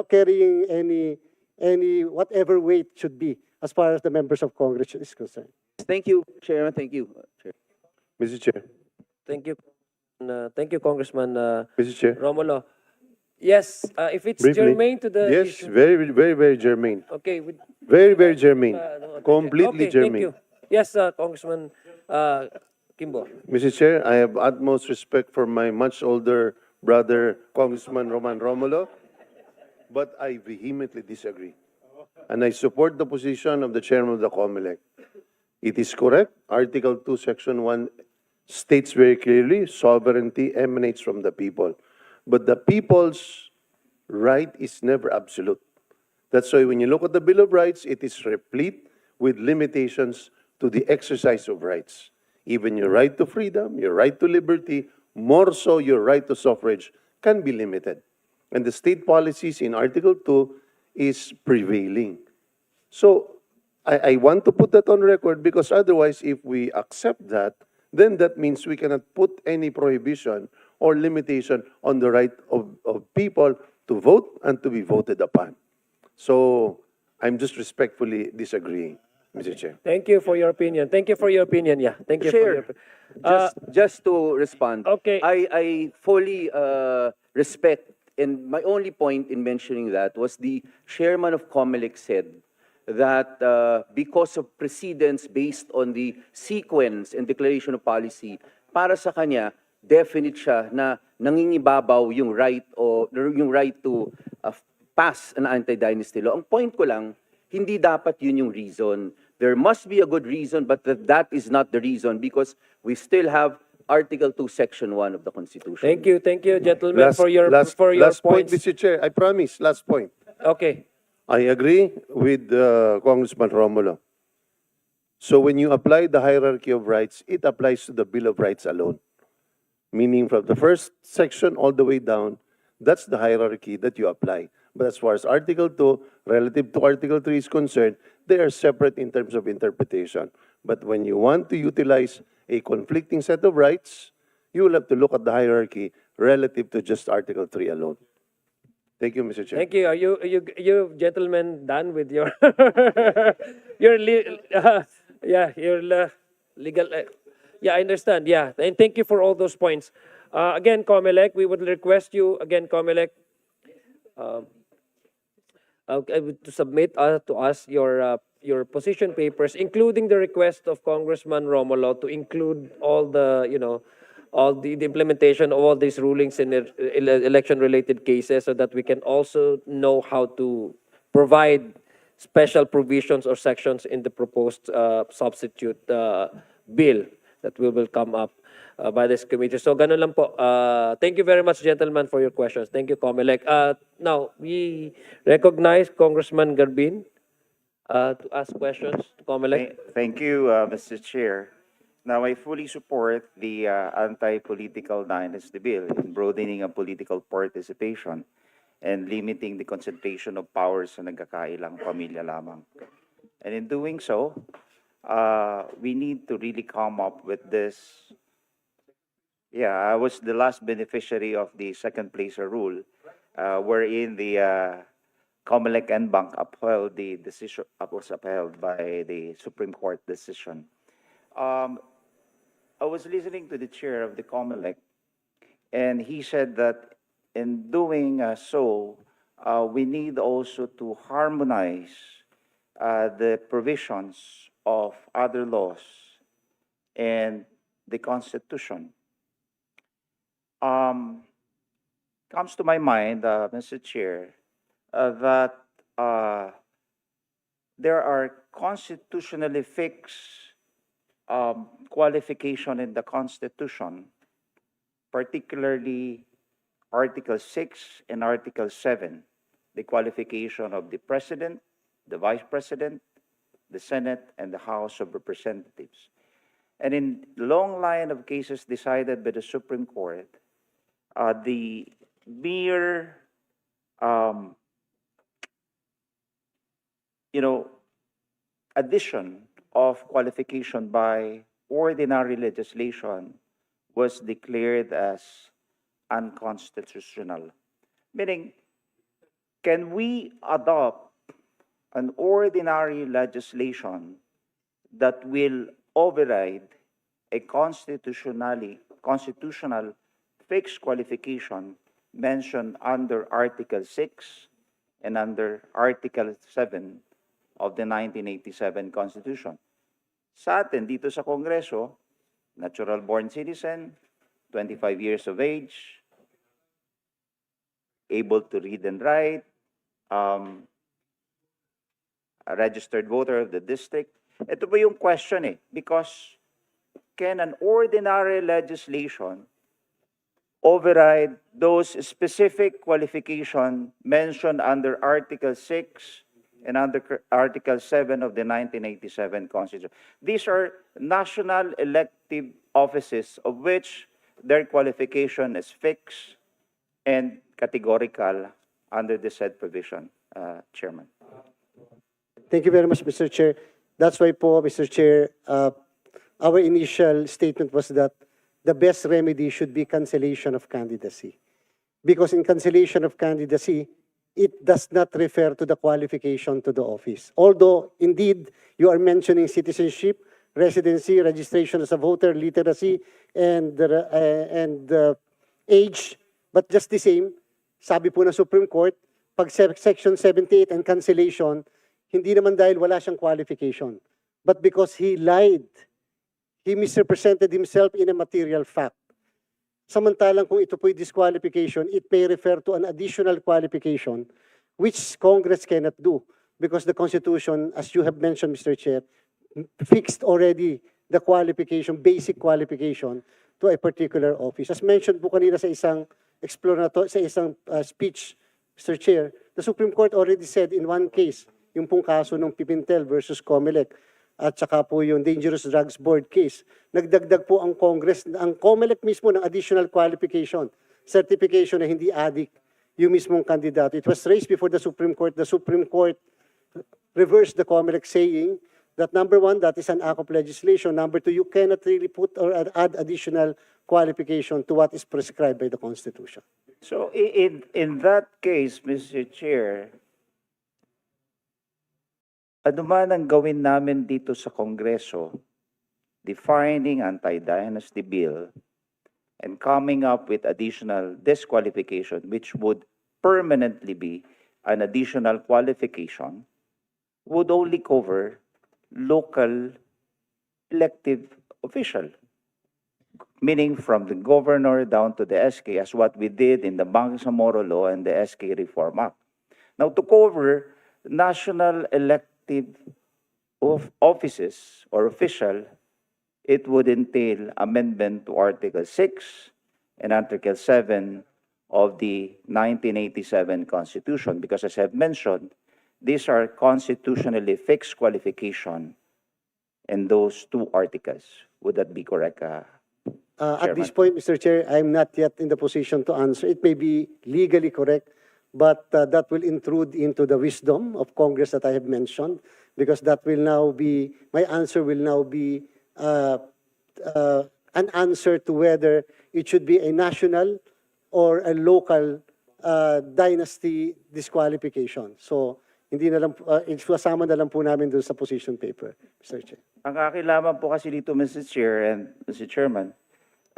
carrying any whatever weight should be as far as the members of Congress is concerned. Thank you, Chairman. Thank you, Chair. Mr. Chair. Thank you. Thank you, Congressman Mr. Chair. Romulo. Yes, if it's Briefly. germane to the Yes, issue. very, very, very germane. Okay. Very, very germane. Okay, Completely thank germane. you. Yes, Congressman Kimbo. Mr. Chair, I have utmost respect for my much older brother, Congressman Roman Romulo, but I vehemently disagree. And I support the position of the chairman of the Comelec. It is correct. Article 2, Section 1 states very clearly, sovereignty emanates from the people. But the people's right is never absolute. That's why when you look at the Bill of Rights, it is replete with limitations to the exercise of rights. Even your right to freedom, your right to liberty, more so your right to suffrage, can be limited. And the state policies in Article 2 is prevailing. So I want to put that on record because otherwise, if we accept that, then that means we cannot put any prohibition or limitation on the right of people to vote and to be voted upon. So I'm just respectfully disagreeing, Mr. Chair. Thank you for your opinion. Thank you for your opinion. Yeah, thank you for your Chair, just to respond. Okay. I fully respect, and my only point in mentioning that was the chairman of Comelec said that because of precedents based on the sequence and declaration of policy, para sa kanya, definite siya na nangingibabaw yung right to pass an anti-dynasty law. Ang point ko lang, hindi dapat yun yung reason. There must be a good reason, but that is not the reason because we still have Article 2, Section 1 of the Constitution. Thank you, gentlemen, for your last point, points. Mr. Chair. I promise, last point. Okay. I agree with Congressman Romulo. So when you apply the hierarchy of rights, it applies to the Bill of Rights alone. Meaning from the first section all the way down, that's the hierarchy that you apply. But as far as Article 2, relative to Article 3 is concerned, they are separate in terms of interpretation. But when you want to utilize a conflicting set of rights, you will have to look at the hierarchy relative to just Article 3 alone. Thank you, Mr. Chair. Thank you. Are you gentlemen done with your legal? Yeah, I understand. Yeah, and thank you for all those points. Again, Comelec, we would request you again, Comelec, to submit to us your position papers, including the request of Congressman Romulo to include all the all the implementation of all these rulings in election-related cases so that we can also know how to provide special provisions or sections in the proposed substitute bill that will come up by this committee. So ganun lang po. Thank you very much, gentlemen, for your questions. Thank you, Comelec. Now, we recognize Congressman Garbin to ask questions to Comelec. Thank you, Mr. Chair. Now, I fully support the anti-political dynasty bill in broadening of political participation and limiting the concentration of powers sa nagkakailang pamilya lamang. And in doing so, we need to really come up with this. Yeah, I was the last beneficiary of the second placer rule, wherein the Comelec and Bank upheld the decision, was upheld by the Supreme Court decision. I was listening to the chair of the Comelec, and he said that in doing so, we need also to harmonize the provisions of other laws and the Constitution. Comes to my mind, Mr. Chair, that there are constitutionally fixed qualification in the Constitution, particularly Article 6 and Article 7, the qualification of the President, the Vice President, the Senate, and the House of Representatives. And in long line of cases decided by the Supreme Court, the mere, addition of qualification by ordinary legislation was declared as unconstitutional. Meaning, can we adopt an ordinary legislation that will override a constitutional fixed qualification mentioned under Article 6 and under Article 7 of the 1987 Constitution? Sa atin, dito sa Kongreso, natural-born citizen, 25 years of age, able to read and write, a registered voter of the district. Ito po yung question because can an ordinary legislation override those specific qualifications mentioned under Article 6 and under Article 7 of the 1987 Constitution? These are national elective offices of which their qualification is fixed and categorical under the said provision, Chairman. Thank you very much, Mr. Chair. That's why po, Mr. Chair, our initial statement was that the best remedy should be cancellation of candidacy. Because in cancellation of candidacy, it does not refer to the qualification to the office. Although, indeed, you are mentioning citizenship, residency, registration as a voter, literacy, and age. But just the same, sabi po ng Supreme Court, pag Section 78 and cancellation, hindi naman dahil wala siyang qualification, but because he lied. He misrepresented himself in a material fact. Samantalang kung ito po'y disqualification, it may refer to an additional qualification which Congress cannot do because the Constitution, as you have mentioned, Mr. Chair, fixed already the qualification, basic qualification to a particular office. As mentioned po kanina sa isang speech, Mr. Chair, the Supreme Court already said in one case, yung pong kaso ng Pimentel versus Comelec, at saka po yung Dangerous Drugs Board case. Nagdagdag po ang Congress, ang Comelec mismo ng additional qualification, certification na hindi addict yung mismong kandidato. It was raised before the Supreme Court. The Supreme Court reversed the Comelec saying that number one, that is an act of legislation. Number two, you cannot really put or add additional qualification to what is prescribed by the Constitution. So in that case, Mr. Chair, ano man ang gawin namin dito sa Kongreso, defining anti-dynasty bill and coming up with additional disqualification, which would permanently be an additional qualification, would only cover local elective official. meaning from the governor down to the SK, as what we did in the Bangsamoro Law and the SK Reform Act. Now, to cover national elective offices or official, it would entail amendment to Article 6 and Article 7 of the 1987 Constitution, because as I've mentioned, these are constitutionally fixed qualification in those two articles. Would that be correct, At this Chairman? point, Mr. Chair, I'm not yet in the position to answer. It may be legally correct, but that will intrude into the wisdom of Congress that I have mentioned, because that will now be, my answer will now be an answer to whether it should be a national or a local dynasty disqualification. So, hindi na lang, isasama na lang po namin doon sa position paper, Mr. Chair. Ang kakilaman po kasi dito, Mr. Chair and Mr. Chairman,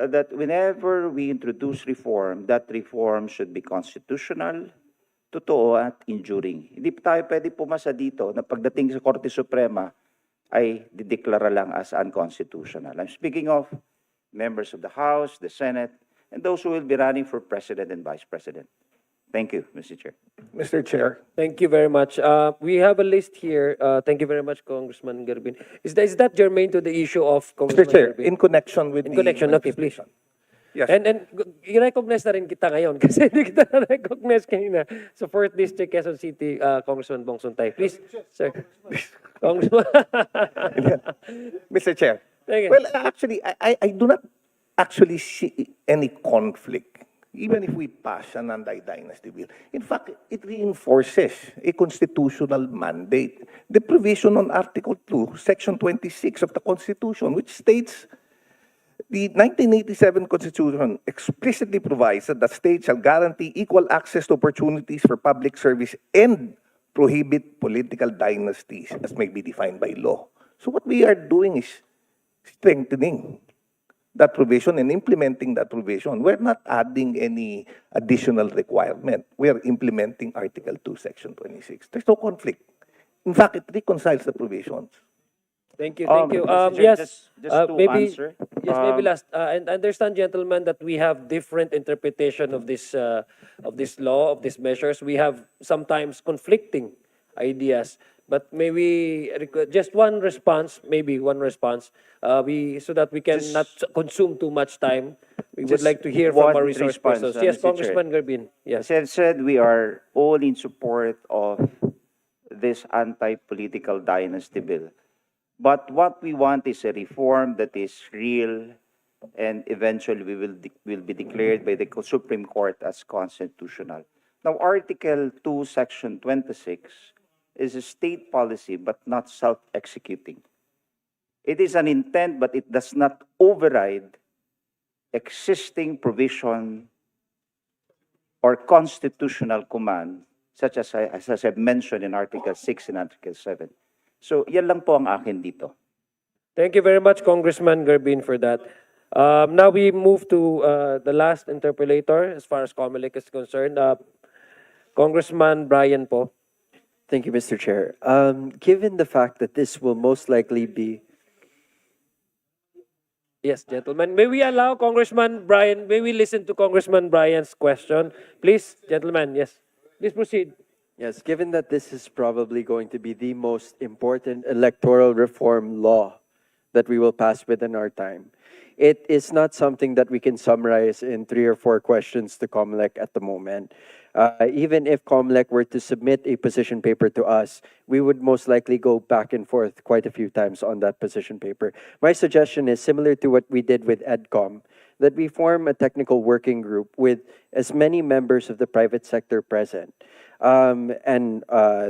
that whenever we introduce reform, that reform should be constitutional, totoo at enduring. Hindi tayo pwede pumasa dito na pagdating sa Korte Suprema ay dideklara lang as unconstitutional. I'm speaking of members of the House, the Senate, and those who will be running for President and Vice President. Thank you, Mr. Chair. Mr. Chair. Thank you very much. We have a list here. Thank you very much, Congressman Gerbin. Is that germane to the issue of Congressman Mr. Chair, Gerbin? in connection with In connection, okay, please. Yes. And i-recognize na rin kita ngayon kasi hindi kita na-recognize kanina sa 4th District, Quezon City, Congressman Bong Suntay. Please, sir. Congressman. Mr. Chair. Thank you. Well, actually, I do not actually see any conflict, even if we pass an anti-dynasty bill. In fact, it reinforces a constitutional mandate. The provision on Article 2, Section 26 of the Constitution, which states the 1987 Constitution explicitly provides that the state shall guarantee equal access to opportunities for public service and prohibit political dynasties as may be defined by law. So what we are doing is strengthening that provision and implementing that provision. We're not adding any additional requirement. We are implementing Article 2, Section 26. There's no conflict. In fact, it reconciles the provisions. Thank you, thank you. Mr. Chair, Yes, just to maybe, answer. yes, maybe last. And understand, gentlemen, that we have different interpretation of this law, of these measures. We have sometimes conflicting ideas. But maybe just one response, maybe one response, so that we can not consume too much time. We would Just like to hear from one our resource response, persons. Mr. Yes, Chair. Congressman Gerbin. Yes. As I've said, we are all in support of this anti-political dynasty bill. But what we want is a reform that is real, and eventually will be declared by the Supreme Court as constitutional. Now, Article 2, Section 26 is a state policy but not self-executing. It is an intent, but it does not override existing provision or constitutional command, such as I've mentioned in Article 6 and Article 7. So, yan lang po ang akin dito. Thank you very much, Congressman Gerbin, for that. Now we move to the last interpolator as far as Comelec is concerned. Congressman Brian po. Thank you, Mr. Chair. Given the fact that this will most likely be... Yes, gentlemen. May we allow Congressman Brian, may we listen to Congressman Brian's question? Please, gentlemen, yes. Please proceed. Yes, given that this is probably going to be the most important electoral reform law that we will pass within our time, it is not something that we can summarize in 3 or 4 questions to Comelec at the moment. Even if Comelec were to submit a position paper to us, we would most likely go back and forth quite a few times on that position paper. My suggestion is similar to what we did with EDCOM, that we form a technical working group with as many members of the private sector present and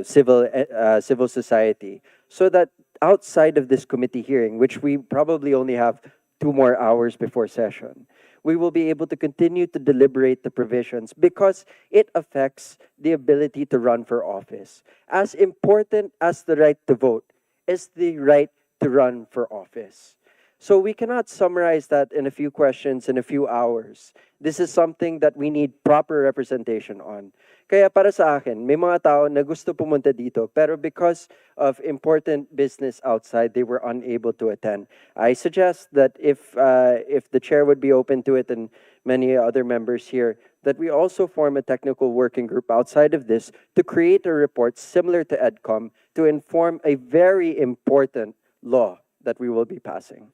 civil society, so that outside of this committee hearing, which we probably only have 2 more hours before session, we will be able to continue to deliberate the provisions because it affects the ability to run for office. As important as the right to vote is the right to run for office. So we cannot summarize that in a few questions in a few hours. This is something that we need proper representation on. Kaya para sa akin, may mga tao na gusto pumunta dito, pero because of important business outside, they were unable to attend. I suggest that if the chair would be open to it, and many other members here, that we also form a technical working group outside of this to create a report similar to EDCOM to inform a very important law that we will be passing.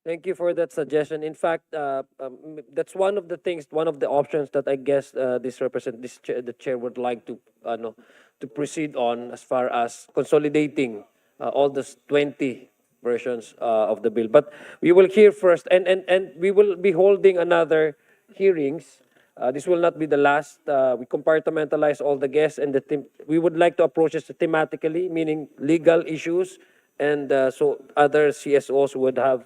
Thank you for that suggestion. In fact, that's one of the things, one of the options that I guess the chair would like to to proceed on as far as consolidating all the 20 versions of the bill. But we will hear first, and we will be holding another hearings. This will not be the last. We compartmentalize all the guests, and we would like to approach this thematically, meaning legal issues, and so other CSOs would have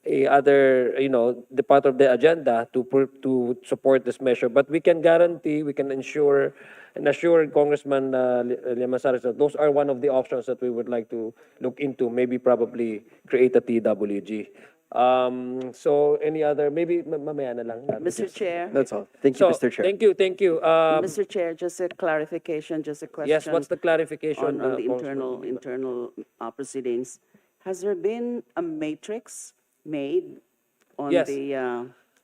the part of the agenda to support this measure. But we can guarantee, we can ensure and assure Congressman Llamazares that those are one of the options that we would like to look into, maybe probably create a TWG. So any other, maybe mamaya na lang. Mr. Chair. That's all. Thank you, Mr. Chair. Thank you. Mr. Chair, just a clarification, just a question. Yes, what's the clarification? On the internal proceedings. Has there been a matrix made on Yes.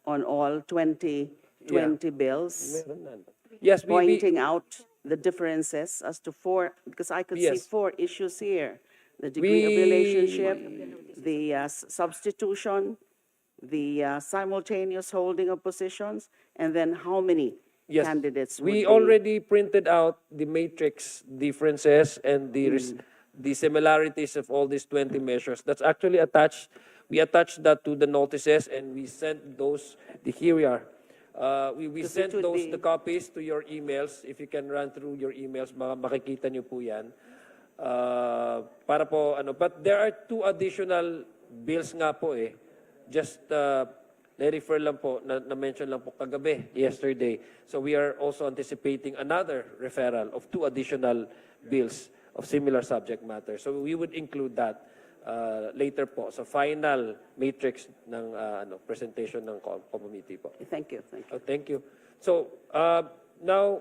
on all 20 bills? Yes, pointing out the differences as to because I could see Yes. 4 issues here: the degree of relationship, the substitution, the simultaneous holding of positions, and then how many Yes. candidates would We be. already printed out the matrix differences and the similarities of all these 20 measures. That's actually attached. We attached that to the notices and we sent those. Here we are. We sent the copies to your emails. If you can run through your emails, makikita nyo po yan. Para po, but there are 2 additional bills nga po eh. Just na-refer lang po, na-mention lang po kagabi, yesterday. So we are also anticipating another referral of 2 additional bills of similar subject matter. So we would include that later po sa final matrix ng presentation ng committee po. Thank you. Thank you. So now,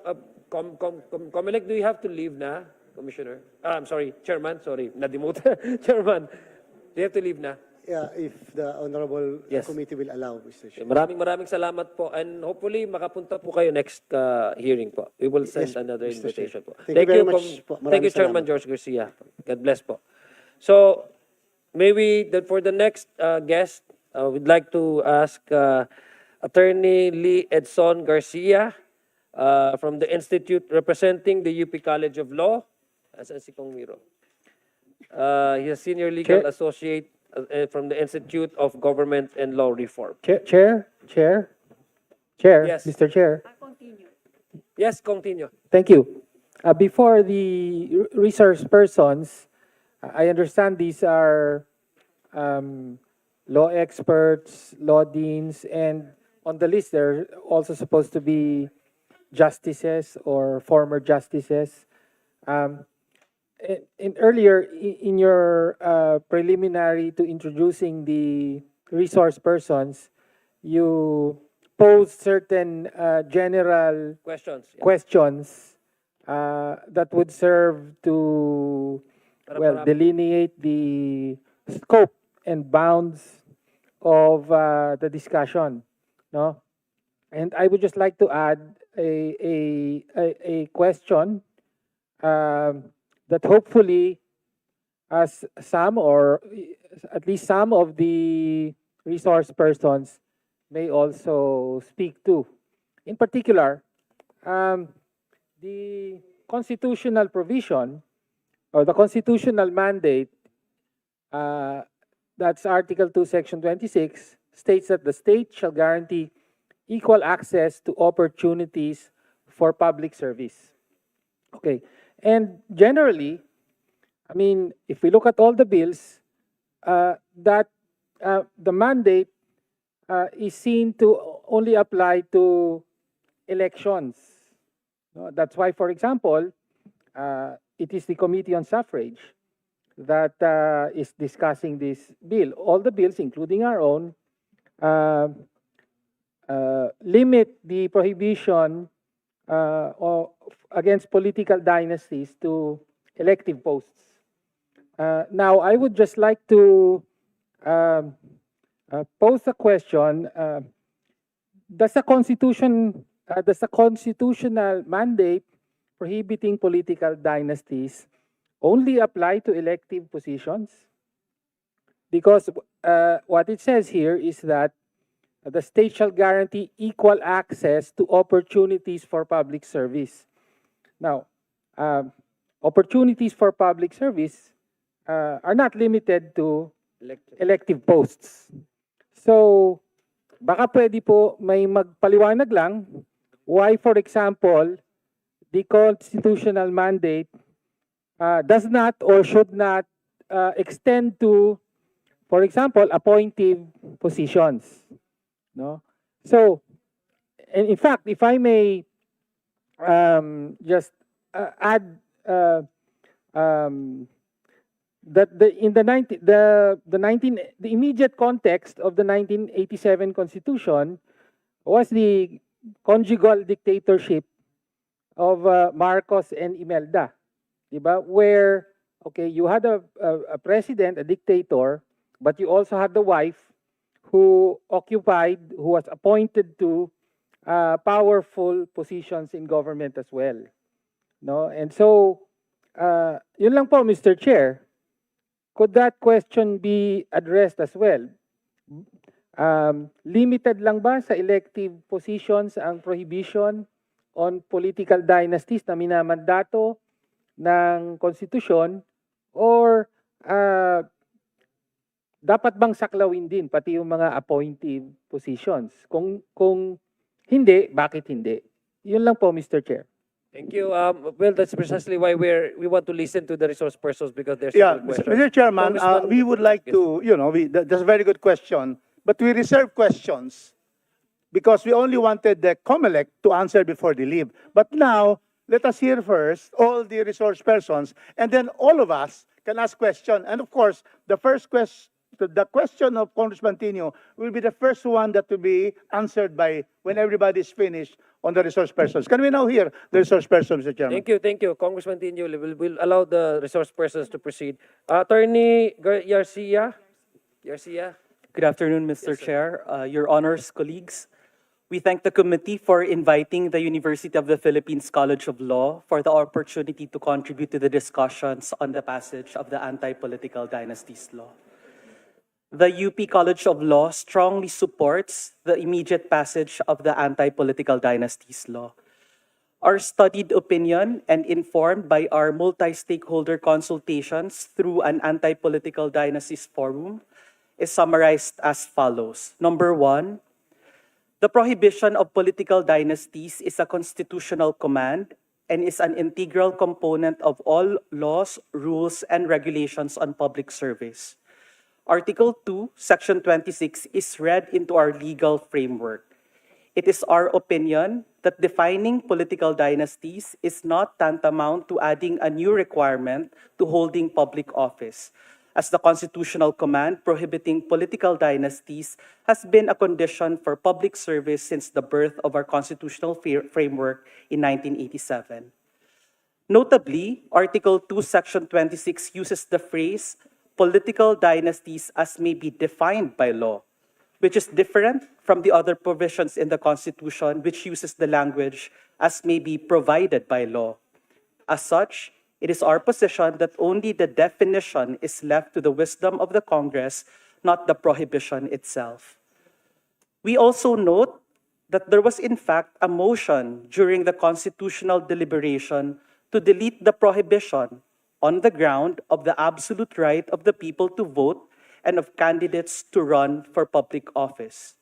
Comelec, do you have to leave na, Commissioner? I'm sorry, Chairman. Sorry, nadimut. Chairman, do you have to leave na? Yeah, if the honorable Yes. committee will allow, Mr. Chair. Maraming salamat po, and hopefully makapunta po kayo next hearing po. We will send Yes, another Mr. Chair. invitation po. Thank you very much po. Thank you, Maraming Chairman salamat. George Garcia. God bless po. So maybe for the next guest, we'd like to ask Attorney Lee Edson Garcia from the Institute representing the UP College of Law. Asan si Kong Miro? He's a senior legal associate from the Institute of Government and Law Reform. Chair, Yes. Mr. Chair. Yes, continue. Thank you. Before the resource persons, I understand these are law experts, law deans, and on the list there are also supposed to be justices or former justices. Earlier in your preliminary to introducing the resource persons, you posed certain general questions that would serve to delineate the scope and bounds of the discussion, no? And I would just like to add a question that hopefully as some or at least some of the resource persons may also speak to. In particular, the constitutional provision or the constitutional mandate, that's Article 2, Section 26, states that the state shall guarantee equal access to opportunities for public service. Okay. And generally, I mean, if we look at all the bills, that the mandate is seen to only apply to elections. No, that's why, for example, it is the Committee on Suffrage that is discussing this bill. All the bills, including our own, limit the prohibition against political dynasties to elective posts. Now, I would just like to pose a question. Does the constitutional mandate prohibiting political dynasties only apply to elective positions? Because what it says here is that the state shall guarantee equal access to opportunities for public service. Now, opportunities for public service are not limited to elective posts. So, baka pwede po may magpaliwanag lang why, for example, the constitutional mandate does not or should not extend to, for example, appointive positions. No? So, and in fact, if I may just add that the immediate context of the 1987 Constitution was the conjugal dictatorship of Marcos and Imelda, diba? Where you had a president, a dictator, but you also had the wife who was appointed to powerful positions in government as well. No? And so, yun lang po, Mr. Chair. Could that question be addressed as well? Limited lang ba sa elective positions ang prohibition on political dynasties na minamandato ng konstitusyon, or dapat bang saklawin din pati yung mga appointive positions? Kung hindi, bakit hindi? Yun lang po, Mr. Chair. Thank you. Well, that's precisely why we want to listen to the resource persons, because there's Yeah, several questions. Mr. Chairman, Congressman- we would like to, that's a very good question, but we reserve questions because we only wanted the Comelec to answer before they leave. But now, let us hear first all the resource persons, and then all of us can ask questions. And of course, the question of Congressman Tino will be the first one that will be answered by when everybody is finished on the resource persons. Can we now hear the resource persons, Mr. Chairman? Thank you. Congressman Tinio, we'll allow the resource persons to proceed. Attorney Garcia. Good afternoon, Mr. Chair, Your Honors, colleagues. We thank the committee for inviting the University of the Philippines College of Law for the opportunity to contribute to the discussions on the passage of the Anti-Political Dynasties Law. The UP College of Law strongly supports the immediate passage of the Anti-Political Dynasties Law. Our studied opinion and informed by our multi-stakeholder consultations through an Anti-Political Dynasties Forum is summarized as follows. Number one, the prohibition of political dynasties is a constitutional command and is an integral component of all laws, rules, and regulations on public service. Article 2, Section 26 is read into our legal framework. It is our opinion that defining political dynasties is not tantamount to adding a new requirement to holding public office, as the constitutional command prohibiting political dynasties has been a condition for public service since the birth of our constitutional framework in 1987. Notably, Article 2, Section 26 uses the phrase political dynasties as may be defined by law, which is different from the other provisions in the Constitution, which uses the language as may be provided by law. As such, it is our position that only the definition is left to the wisdom of the Congress, not the prohibition itself. We also note that there was in fact a motion during the constitutional deliberation to delete the prohibition on the ground of the absolute right of the people to vote and of candidates to run for public office.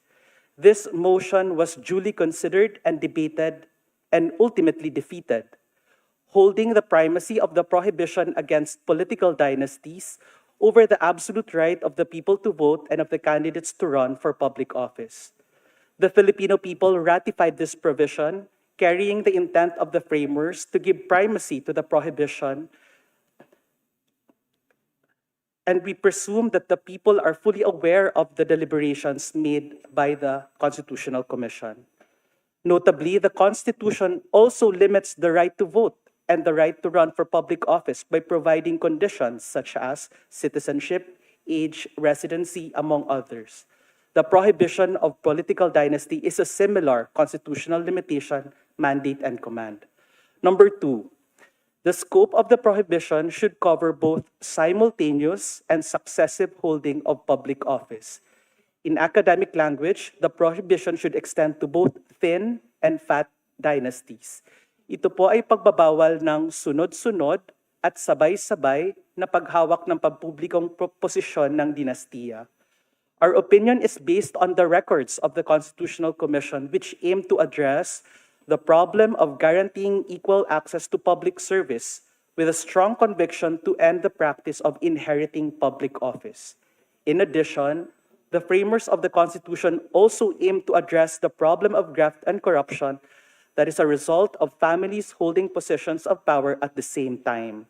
This motion was duly considered and debated and ultimately defeated, holding the primacy of the prohibition against political dynasties over the absolute right of the people to vote and of the candidates to run for public office. The Filipino people ratified this provision, carrying the intent of the framers to give primacy to the prohibition, and we presume that the people are fully aware of the deliberations made by the Constitutional Commission. Notably, the Constitution also limits the right to vote and the right to run for public office by providing conditions such as citizenship, age, residency, among others. The prohibition of political dynasty is a similar constitutional limitation, mandate, and command. Number two, the scope of the prohibition should cover both simultaneous and successive holding of public office. In academic language, the prohibition should extend to both thin and fat dynasties. Ito po ay pagbabawal ng sunod-sunod at sabay-sabay na paghawak ng pampublikong posisyon ng dinastiya. Our opinion is based on the records of the Constitutional Commission, which aim to address the problem of guaranteeing equal access to public service with a strong conviction to end the practice of inheriting public office. In addition, the framers of the Constitution also aim to address the problem of graft and corruption that is a result of families holding positions of power at the same time.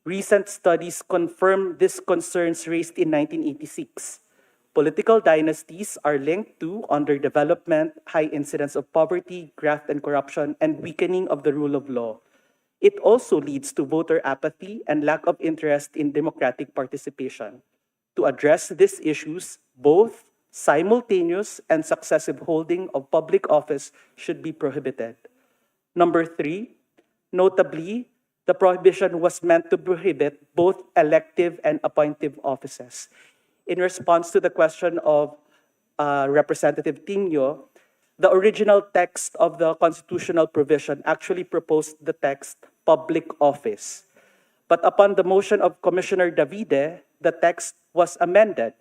Recent studies confirm these concerns raised in 1986. Political dynasties are linked to underdevelopment, high incidence of poverty, graft and corruption, and weakening of the rule of law. It also leads to voter apathy and lack of interest in democratic participation. To address these issues, both simultaneous and successive holding of public office should be prohibited. Number three, notably, the prohibition was meant to prohibit both elective and appointive offices. In response to the question of Representative Tinio, the original text of the constitutional provision actually proposed the text public office. But upon the motion of Commissioner Davide, the text was amended.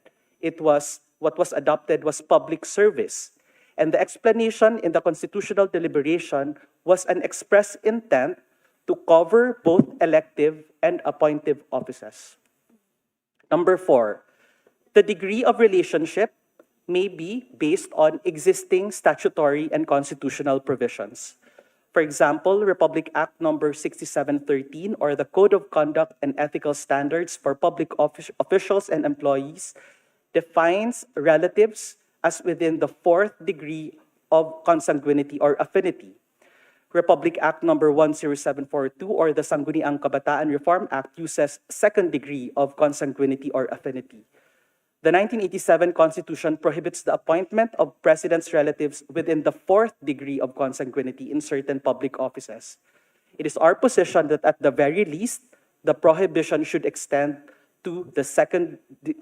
What was adopted was public service. And the explanation in the constitutional deliberation was an express intent to cover both elective and appointive offices. Number four, the degree of relationship may be based on existing statutory and constitutional provisions. For example, Republic Act number 6713, or the Code of Conduct and Ethical Standards for Public Officials and Employees, defines relatives as within the fourth degree of consanguinity or affinity. Republic Act number 10742, or the Sangguniang Kabataan Reform Act, uses second degree of consanguinity or affinity. The 1987 Constitution prohibits the appointment of president's relatives within the fourth degree of consanguinity in certain public offices. It is our position that at the very least, the prohibition should extend to the second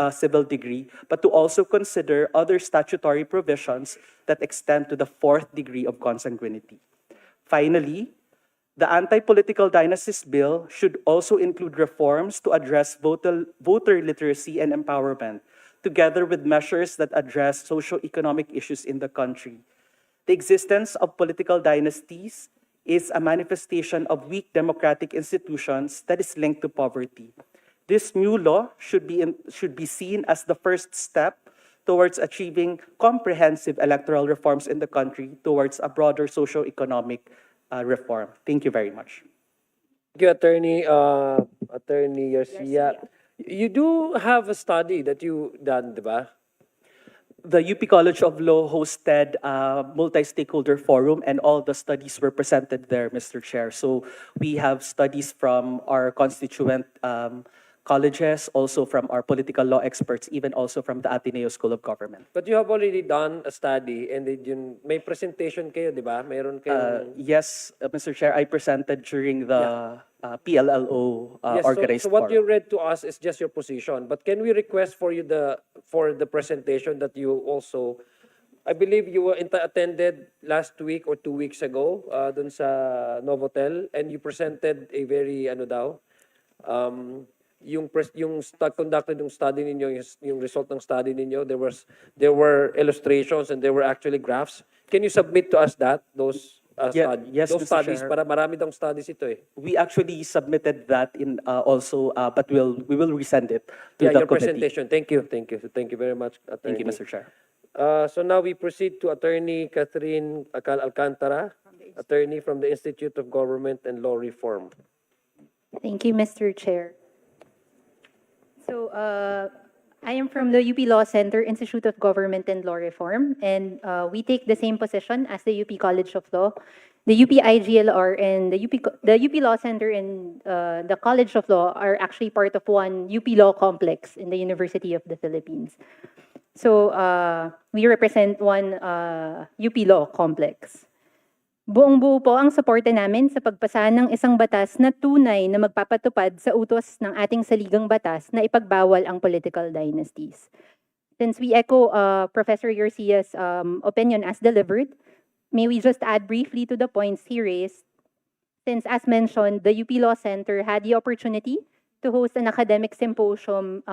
civil degree, but to also consider other statutory provisions that extend to the fourth degree of consanguinity. Finally, the Anti-Political Dynasties Bill should also include reforms to address voter literacy and empowerment, together with measures that address socio-economic issues in the country. The existence of political dynasties is a manifestation of weak democratic institutions that is linked to poverty. This new law should be seen as the first step towards achieving comprehensive electoral reforms in the country towards a broader socio-economic reform. Thank you very much. Thank you, Attorney Garcia. You do have a study that you done, diba? The UP College of Law hosted a multi-stakeholder forum, and all the studies were presented there, Mr. Chair. So we have studies from our constituent colleges, also from our political law experts, even also from the Ateneo School of Government. But you have already done a study and yun, may presentation kayo, di ba? Mayroon kayo. Yes, Mr. Chair, I presented during the PLLO Yes, organized so what forum. you read to us is just your position. But can we request for you for the presentation that you also, I believe you were attended last week or 2 weeks ago dun sa Novotel, and you presented a very conducted yung study ninyo, yung result ng study ninyo, there were illustrations and there were actually graphs. Can you submit to us those Yes, those Mr. studies? Chair. Para marami tong studies ito eh. We actually submitted that in also, but we will resend it to Yeah, the your committee. presentation. Thank you very much, Attorney. Thank you, Mr. Chair. So now we proceed to Attorney Catherine Alcantara, attorney from the Institute of Government and Law Reform. Thank you, Mr. Chair. So, I am from the UP Law Center, Institute of Government and Law Reform, and we take the same position as the UP College of Law. The UP IGLR and the UP Law Center and the College of Law are actually part of one UP Law complex in the University of the Philippines. So we represent one UP Law complex. Buong-buo po ang suporta namin sa pagpasa ng isang batas na tunay na magpapatupad sa utos ng ating saligang batas na ipagbawal ang political dynasties. Since we echo Professor Garcia's opinion as delivered, may we just add briefly to the points he raised, since as mentioned, the UP Law Center had the opportunity to host an academic symposium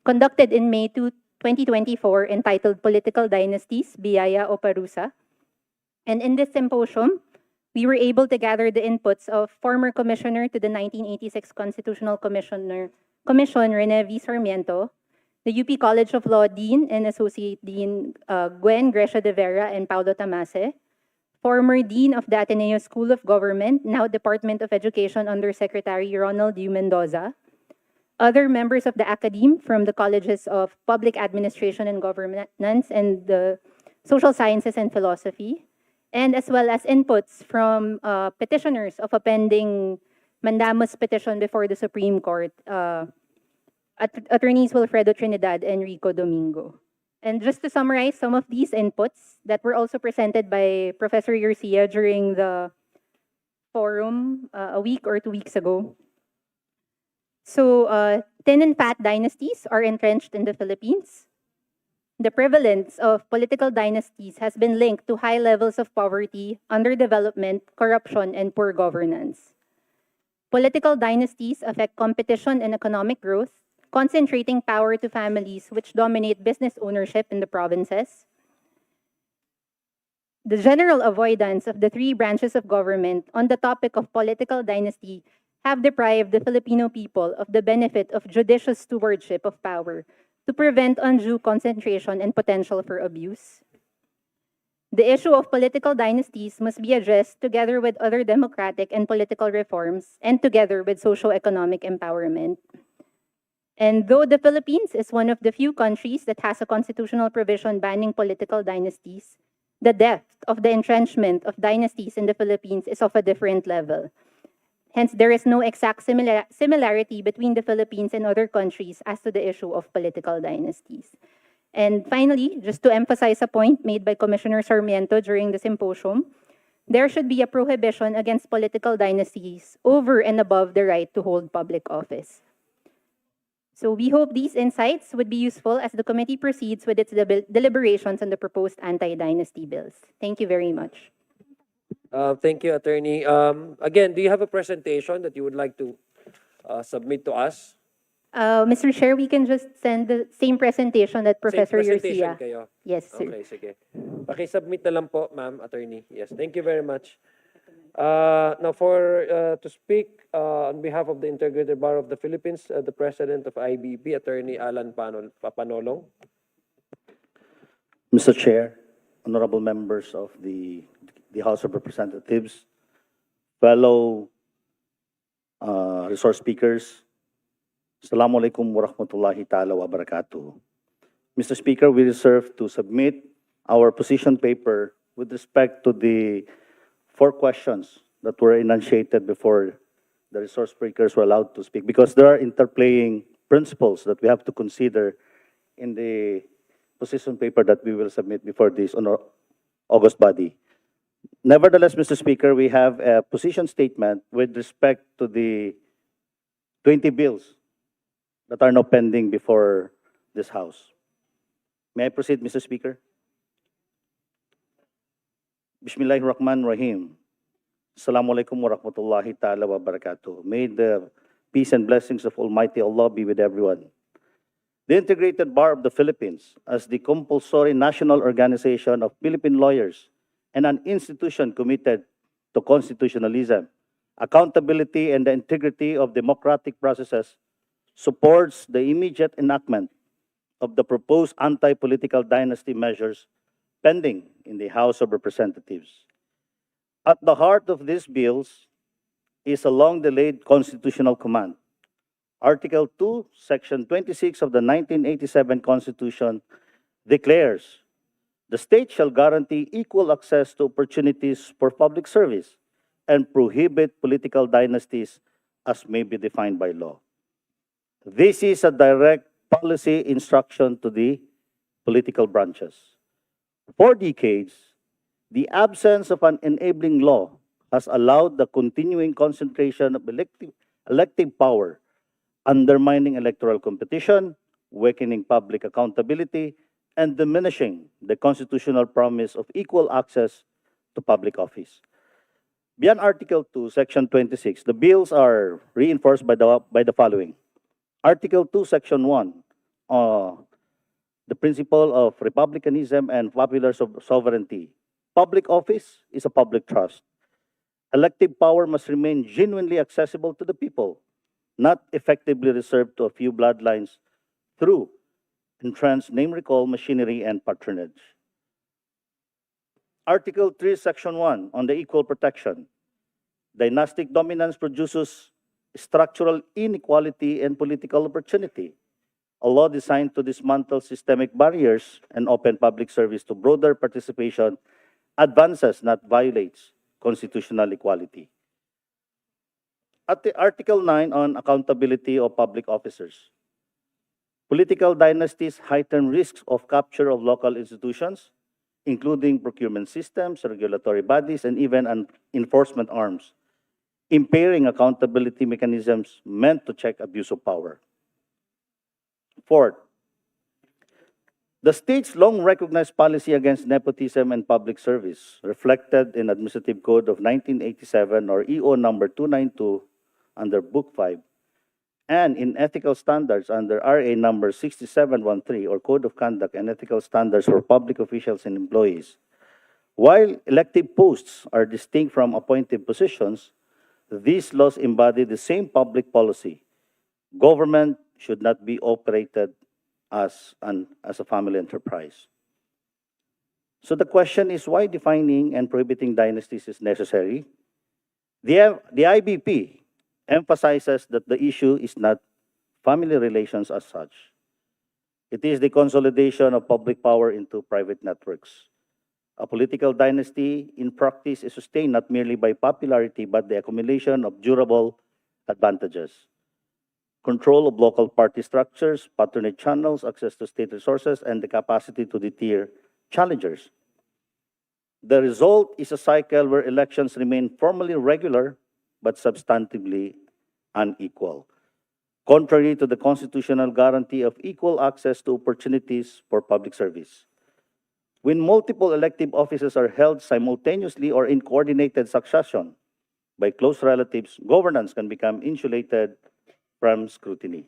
conducted in May 2024 entitled Political Dynasties, Biyaya o Parusa. And in this symposium, we were able to gather the inputs of former commissioner to the 1986 Constitutional Commission, Rene V. Sarmiento, the UP College of Law Dean and Associate Dean Gwen Grecia de Vera and Paulo Tamase, former Dean of the Ateneo School of Government, now Department of Education Undersecretary Ronald U. Mendoza, other members of the academe from the colleges of Public Administration and Governance and the Social Sciences and Philosophy, and as well as inputs from petitioners of a pending mandamus petition before the Supreme Court, attorneys Wilfredo Trinidad and Rico Domingo. And just to summarize some of these inputs that were also presented by Professor Garcia during the forum a week or 2 weeks ago. So, thin and fat dynasties are entrenched in the Philippines. The prevalence of political dynasties has been linked to high levels of poverty, underdevelopment, corruption, and poor governance. Political dynasties affect competition and economic growth, concentrating power to families which dominate business ownership in the provinces. The general avoidance of the three branches of government on the topic of political dynasty have deprived the Filipino people of the benefit of judicious stewardship of power to prevent undue concentration and potential for abuse. The issue of political dynasties must be addressed together with other democratic and political reforms and together with socio-economic empowerment. And though the Philippines is one of the few countries that has a constitutional provision banning political dynasties, the depth of the entrenchment of dynasties in the Philippines is of a different level. Hence, there is no exact similarity between the Philippines and other countries as to the issue of political dynasties. And finally, just to emphasize a point made by Commissioner Sarmiento during the symposium, there should be a prohibition against political dynasties over and above the right to hold public office. So we hope these insights would be useful as the committee proceeds with its deliberations on the proposed anti-dynasty bills. Thank you very much. Thank you, Attorney. Again, do you have a presentation that you would like to submit to us? Mr. Chair, we can just send the same presentation that Professor Same presentation Garcia. kayo? Yes, sir. Okay, sige. Paki-submit na lang po, ma'am, Attorney. Yes, thank you very much. Now, to speak on behalf of the Integrated Bar of the Philippines, the President of IBP, Attorney Alan Papanolong. Mr. Chair, honorable members of the House of Representatives, fellow resource speakers, Assalamualaikum warahmatullahi ta'ala wa barakatuh. Mr. Speaker, we reserve to submit our position paper with respect to the 4 questions that were enunciated before the resource speakers were allowed to speak, because there are interplaying principles that we have to consider in the position paper that we will submit before this August body. Nevertheless, Mr. Speaker, we have a position statement with respect to the 20 bills that are now pending before this House. May I proceed, Mr. Speaker? Bismillahirrahmanirrahim. Assalamualaikum warahmatullahi ta'ala wa barakatuh. May the peace and blessings of Almighty Allah be with everyone. The Integrated Bar of the Philippines, as the compulsory national organization of Philippine lawyers and an institution committed to constitutionalism, accountability, and the integrity of democratic processes, supports the immediate enactment of the proposed anti-political dynasty measures pending in the House of Representatives. At the heart of these bills is a long-delayed constitutional command Article 2, Section 26 of the 1987 Constitution declares the state shall guarantee equal access to opportunities for public service and prohibit political dynasties as may be defined by law. This is a direct policy instruction to the political branches. For decades, the absence of an enabling law has allowed the continuing concentration of elective power, undermining electoral competition, weakening public accountability, and diminishing the constitutional promise of equal access to public office. Beyond Article 2, Section 26, the bills are reinforced by the following. Article 2, Section 1, the principle of republicanism and popular sovereignty. Public office is a public trust. Elective power must remain genuinely accessible to the people, not effectively reserved to a few bloodlines through entrenched name recall machinery and patronage. Article 3, Section 1 on the equal protection. Dynastic dominance produces structural inequality and political opportunity. A law designed to dismantle systemic barriers and open public service to broader participation advances, not violates, constitutional equality. At the Article 9 on accountability of public officers. Political dynasties heighten risks of capture of local institutions, including procurement systems, regulatory bodies, and even enforcement arms, impairing accountability mechanisms meant to check abuse of power. Fourth, the state's long-recognized policy against nepotism and public service, reflected in Administrative Code of 1987 or EO number 292 under Book 5, and in ethical standards under RA number 6713 or Code of Conduct and Ethical Standards for Public Officials and Employees. While elective posts are distinct from appointed positions, these laws embody the same public policy. Government should not be operated as a family enterprise. So the question is, why defining and prohibiting dynasties is necessary? The IBP emphasizes that the issue is not family relations as such. It is the consolidation of public power into private networks. A political dynasty in practice is sustained not merely by popularity, but the accumulation of durable advantages. Control of local party structures, patronage channels, access to state resources, and the capacity to deter challengers. The result is a cycle where elections remain formally regular, but substantively unequal, contrary to the constitutional guarantee of equal access to opportunities for public service. When multiple elective offices are held simultaneously or in coordinated succession by close relatives, governance can become insulated from scrutiny.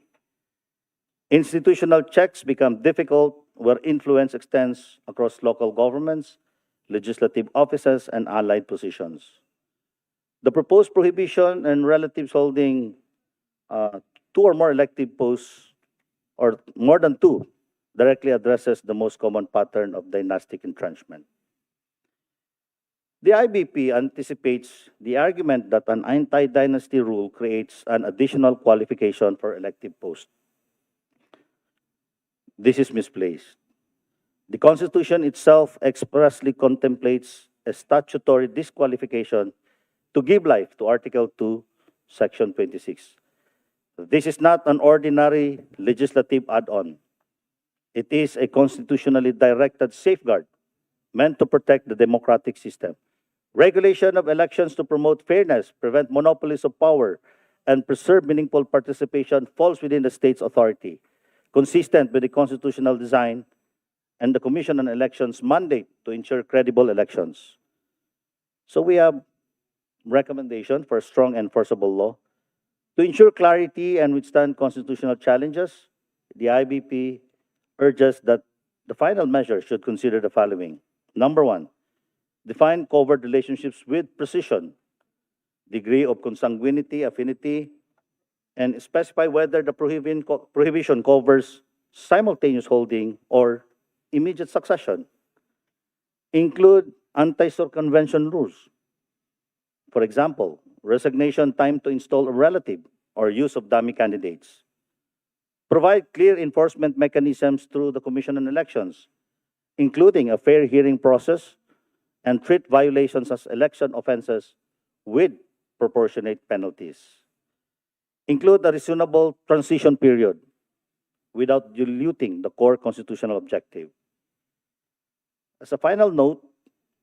Institutional checks become difficult where influence extends across local governments, legislative offices, and allied positions. The proposed prohibition and relatives holding two or more elective posts, or more than two, directly addresses the most common pattern of dynastic entrenchment. The IBP anticipates the argument that an anti-dynasty rule creates an additional qualification for elective posts. This is misplaced. The Constitution itself expressly contemplates a statutory disqualification to give life to Article 2, Section 26. This is not an ordinary legislative add-on. It is a constitutionally directed safeguard meant to protect the democratic system. Regulation of elections to promote fairness, prevent monopolies of power, and preserve meaningful participation falls within the state's authority, consistent with the constitutional design and the Commission on Elections' mandate to ensure credible elections. So we have recommendation for a strong enforceable law. To ensure clarity and withstand constitutional challenges, the IBP urges that the final measure should consider the following. Number one, define covert relationships with precision, degree of consanguinity, affinity, and specify whether the prohibition covers simultaneous holding or immediate succession. Include anti-circumvention rules. For example, resignation time to install a relative or use of dummy candidates. provide clear enforcement mechanisms through the Commission on Elections, including a fair hearing process, and treat violations as election offenses with proportionate penalties. Include a reasonable transition period without diluting the core constitutional objective. As a final note,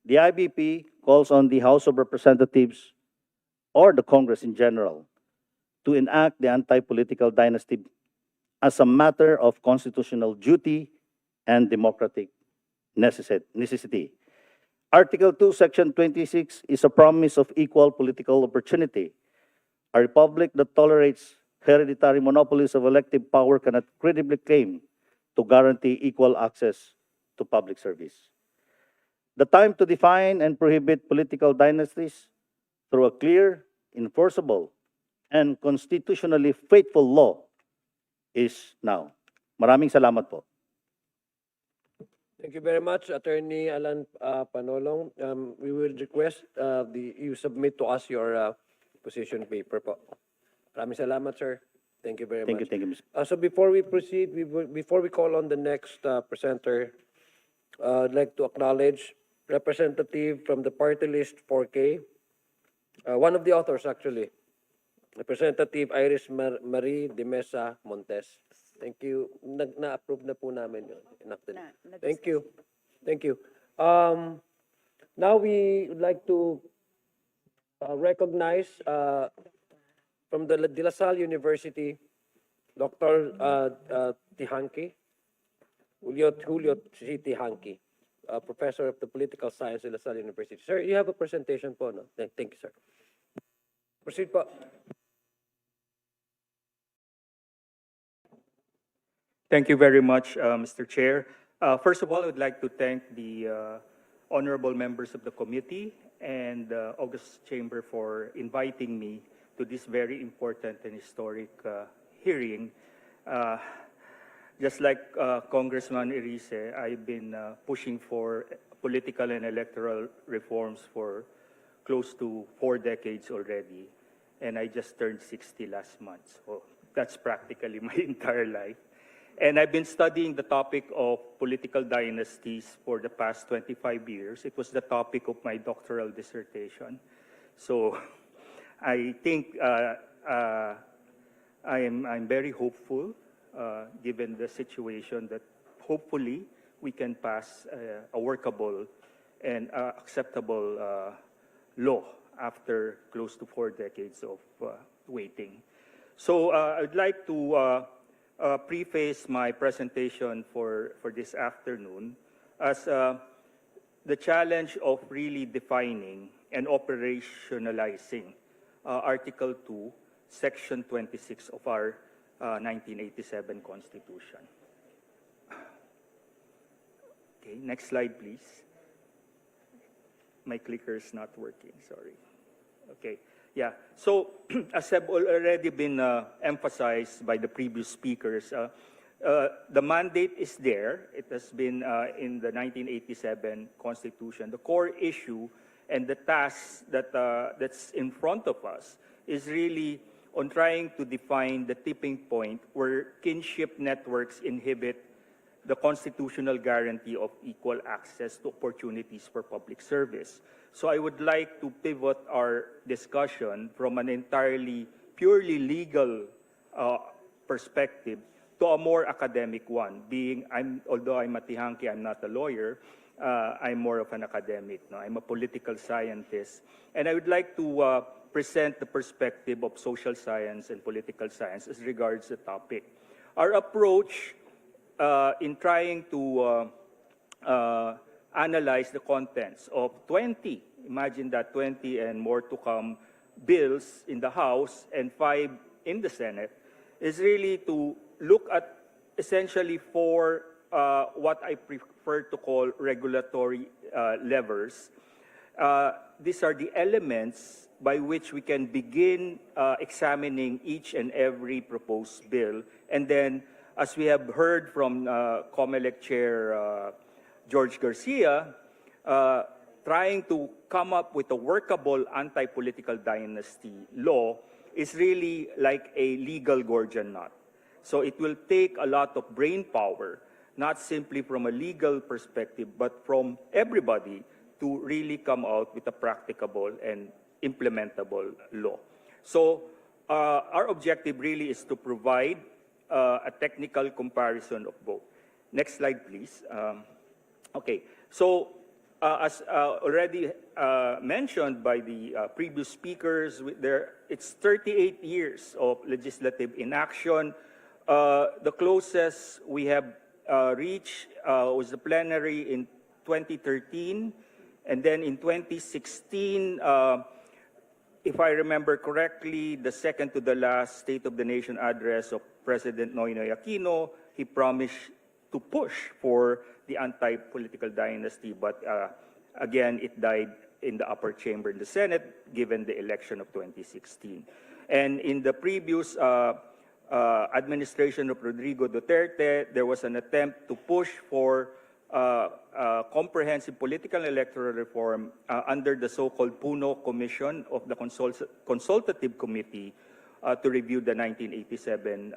the IBP calls on the House of Representatives or the Congress in general to enact the anti-political dynasty as a matter of constitutional duty and democratic necessity. Article 2, Section 26 is a promise of equal political opportunity. A republic that tolerates hereditary monopolies of elective power cannot credibly claim to guarantee equal access to public service. The time to define and prohibit political dynasties through a clear, enforceable, and constitutionally faithful law is now. Maraming salamat po. Thank you very much, Attorney Alan Panolong. We will request you submit to us your position paper po. Maraming salamat, sir. Thank you very much. Thank you, Mr. So before we proceed, before we call on the next presenter, I'd like to acknowledge representative from the party list 4K, one of the authors actually, Representative Iris Marie de Mesa Montes. Thank you. Na-approve na po namin yun. Enacted. Thank you. Thank you. Now we would like to recognize from the De La Salle University, Dr. Tihanki, Julio C. Tihanki, Professor of the Political Science at De La Salle University. Sir, you have a presentation po, no? Thank you, sir. Proceed po. Thank you very much, Mr. Chair. First of all, I would like to thank the honorable members of the committee and August Chamber for inviting me to this very important and historic hearing. Just like Congressman Erice, I've been pushing for political and electoral reforms for close to 4 decades already, and I just turned 60 last month, so that's practically my entire life. And I've been studying the topic of political dynasties for the past 25 years. It was the topic of my doctoral dissertation. So I think I'm very hopeful, given the situation, that hopefully we can pass a workable and acceptable law after close to 4 decades of waiting. So I'd like to preface my presentation for this afternoon as the challenge of really defining and operationalizing Article 2, Section 26 of our 1987 Constitution. Okay, next slide, please. My clicker is not working, sorry. Okay. Yeah, so as have already been emphasized by the previous speakers, the mandate is there. It has been in the 1987 Constitution. The core issue and the task that's in front of us is really on trying to define the tipping point where kinship networks inhibit the constitutional guarantee of equal access to opportunities for public service. So I would like to pivot our discussion from an entirely purely legal perspective to a more academic one. Although I'm a Tihanki, I'm not a lawyer, I'm more of an academic. No? I'm a political scientist. And I would like to present the perspective of social science and political science as regards the topic. Our approach in trying to analyze the contents of 20, imagine that 20 and more to come, bills in the House and 5 in the Senate, is really to look at essentially 4 what I prefer to call regulatory levers. These are the elements by which we can begin examining each and every proposed bill, and then, as we have heard from Comelec Chair George Garcia, trying to come up with a workable anti-political dynasty law is really like a legal Gordian knot. So it will take a lot of brain power, not simply from a legal perspective, but from everybody to really come out with a practicable and implementable law. So our objective really is to provide a technical comparison of both. Next slide, please. Okay, so as already mentioned by the previous speakers, it's 38 years of legislative inaction. The closest we have reached was the plenary in 2013, and then in 2016, if I remember correctly, the second to the last State of the Nation address of President Noynoy Aquino, he promised to push for the anti-political dynasty, but again, it died in the upper chamber in the Senate, given the election of 2016. And in the previous administration of Rodrigo Duterte, there was an attempt to push for comprehensive political and electoral reform under the so-called Puno Commission of the Consultative Committee to review the 1987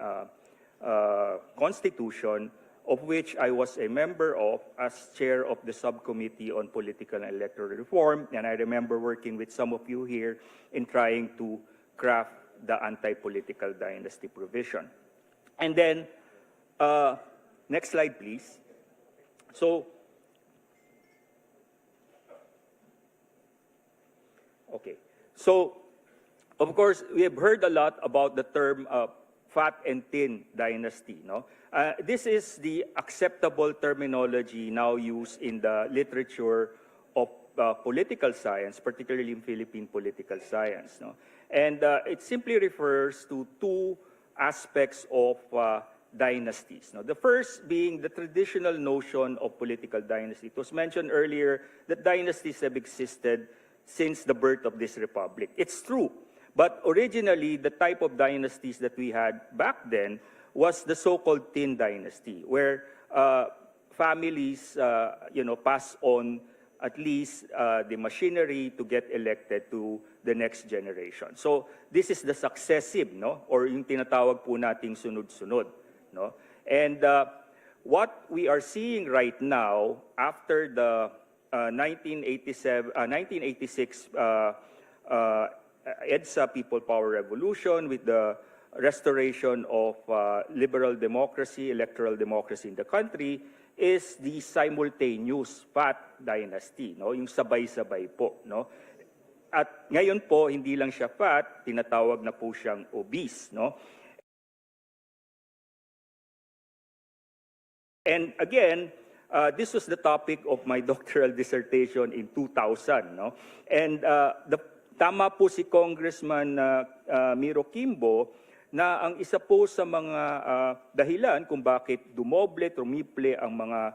Constitution, of which I was a member of as chair of the subcommittee on political and electoral reform. And I remember working with some of you here in trying to craft the anti-political dynasty provision. And then, next slide, please. So, okay. So, of course, we have heard a lot about the term fat and thin dynasty. No? This is the acceptable terminology now used in the literature of political science, particularly in Philippine political science. No? And it simply refers to two aspects of dynasties. No? The first being the traditional notion of political dynasty. It was mentioned earlier that dynasties have existed since the birth of this republic. It's true. But originally, the type of dynasties that we had back then was the so-called thin dynasty, where families, pass on at least the machinery to get elected to the next generation. So this is the successive, no, or yung tinatawag po nating sunod-sunod, no. And what we are seeing right now after the 1986 EDSA People Power Revolution, with the restoration of liberal democracy, electoral democracy in the country, is the simultaneous fat dynasty, no? Yung sabay-sabay po, no? At ngayon po, hindi lang siya fat, tinatawag na po siyang obese, no? And again, this was the topic of my doctoral dissertation in 2000, no? And tama po si Congressman Miro Kimbo na ang isa po sa mga dahilan kung bakit dumoble, trumiple ang mga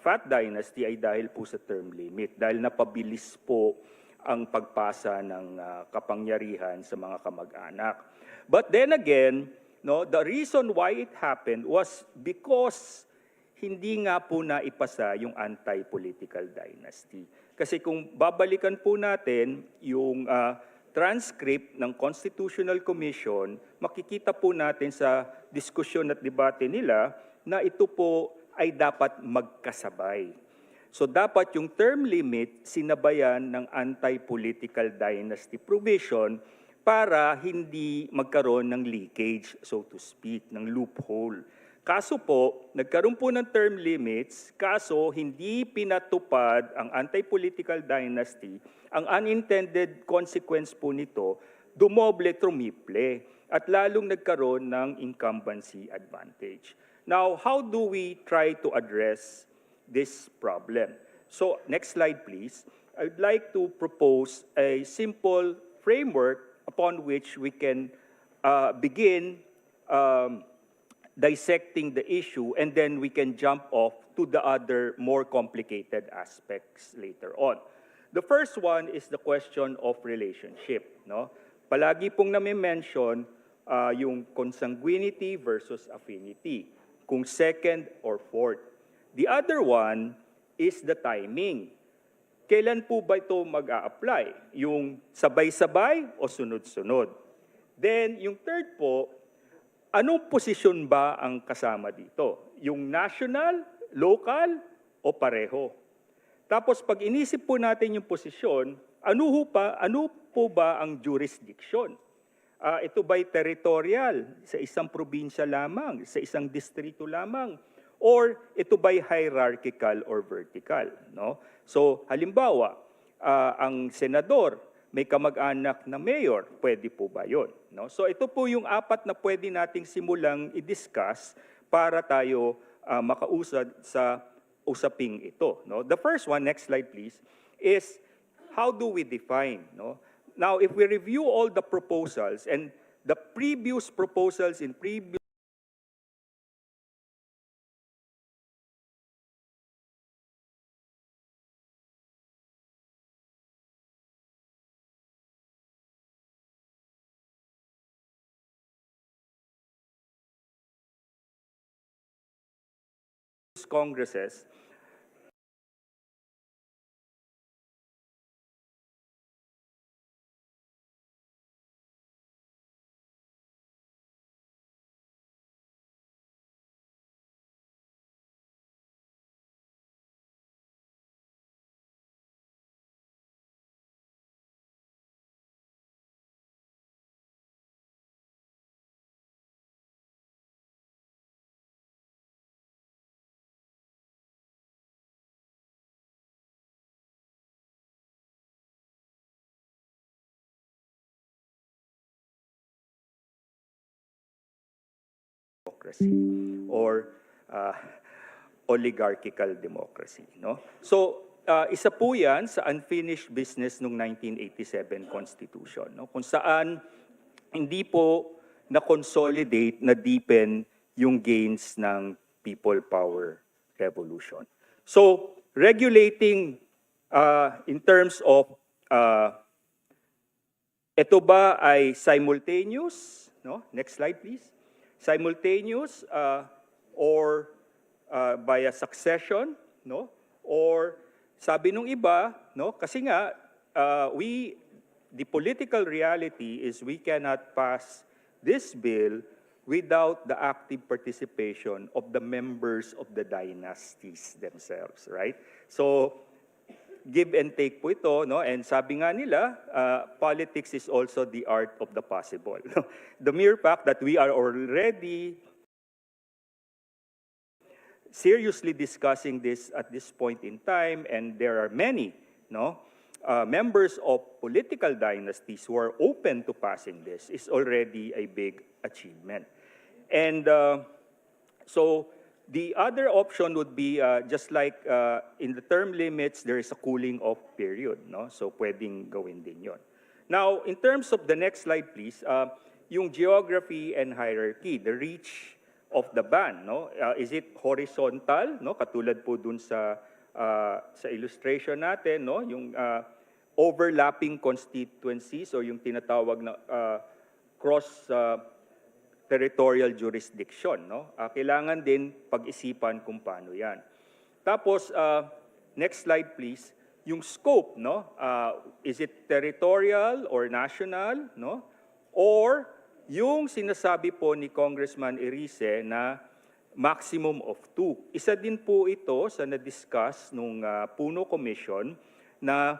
fat dynasty ay dahil po sa term limit, dahil napabilis po ang pagpasa ng kapangyarihan sa mga kamag-anak. But then again, no, the reason why it happened was because hindi nga po naipasa yung anti-political dynasty. Kasi kung babalikan po natin yung transcript ng Constitutional Commission, makikita po natin sa diskusyon at debate nila na ito po ay dapat magkasabay. So dapat yung term limit sinabayan ng anti-political dynasty provision para hindi magkaroon ng leakage, so to speak, ng loophole. Kaso po, nagkaroon po ng term limits, kaso hindi pinatupad ang anti-political dynasty. Ang unintended consequence po nito, dumoble, trumiple, at lalong nagkaroon ng incumbency advantage. Now, how do we try to address this problem? So, next slide please. I would like to propose a simple framework upon which we can begin dissecting the issue, and then we can jump off to the other more complicated aspects later on. The first one is the question of relationship. No? Palagi pong nami-mention yung consanguinity versus affinity, kung second or fourth. The other one is the timing. Kailan po ba ito mag-a-apply? Yung sabay-sabay o sunod-sunod? Then, yung third po, anong posisyon ba ang kasama dito? Yung national, local, o pareho? Tapos pag inisip po natin yung posisyon, ano po ba ang jurisdiction? Ito ba'y territorial, sa isang probinsya lamang, sa isang distrito lamang? Or ito ba'y hierarchical or vertical? No? So halimbawa, ang senador, may kamag-anak na mayor, pwede po ba yun? No? So ito po yung apat na pwede nating simulang i-discuss para tayo makausad sa usaping ito. No? The first one, next slide please, is how do we define? No? Now, if we review all the proposals and the previous proposals in previous Congresses, democracy or oligarchical democracy. No? So, isa po yan sa unfinished business ng 1987 Constitution, no? Kung saan hindi po na-consolidate, na-deepen yung gains ng people power revolution. So, regulating in terms of ito ba ay simultaneous? No? Next slide please. Simultaneous or via succession, no? Or sabi nung iba, no? Kasi nga the political reality is we cannot pass this bill without the active participation of the members of the dynasties themselves, right? So give and take po ito, no? And sabi nga nila, politics is also the art of the possible. The mere fact that we are already seriously discussing this at this point in time, and there are many, no, members of political dynasties who are open to passing this, is already a big achievement. And so the other option would be just like in the term limits, there is a cooling off period, no? So pwedeng gawin din yon. Now, in terms of the next slide, please, yung geography and hierarchy, the reach of the ban, no? Is it horizontal, no? Katulad po dun sa illustration natin, no? Yung overlapping constituencies o yung tinatawag na cross territorial jurisdiction, no? Kailangan din pag-isipan kung paano 'yan. Tapos next slide please, yung scope, no? Is it territorial or national, no? Or yung sinasabi po ni Congressman Erice na maximum of 2. Isa din po ito sa na-discuss nung Puno Commission na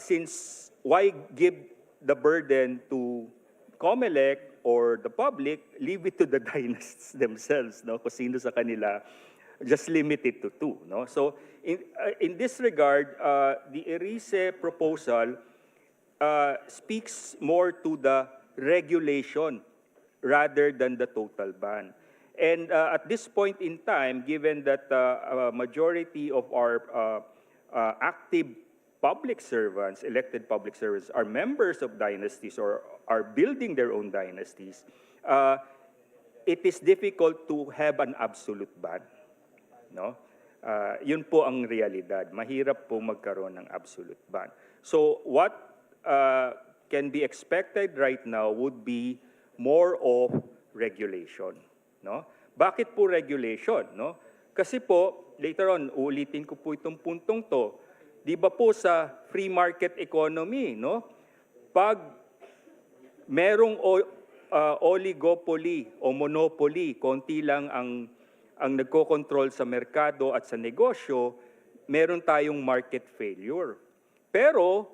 since why give the burden to Comelec or the public, leave it to the dynasts themselves, no? Kung sino sa kanila, just limit it to 2, no? So in this regard, the Erice proposal speaks more to the regulation rather than the total ban. And at this point in time, given that a majority of our active public servants, elected public servants, are members of dynasties or are building their own dynasties, it is difficult to have an absolute ban. No? Yun po ang realidad. Mahirap po magkaroon ng absolute ban. So what can be expected right now would be more of regulation. No? Bakit po regulation? No? Kasi po, later on, ulitin ko po itong puntong to, di ba po sa free market economy, no? Pag merong oligopoly o monopoly, konti lang ang nagko-control sa merkado at sa negosyo, meron tayong market failure. Pero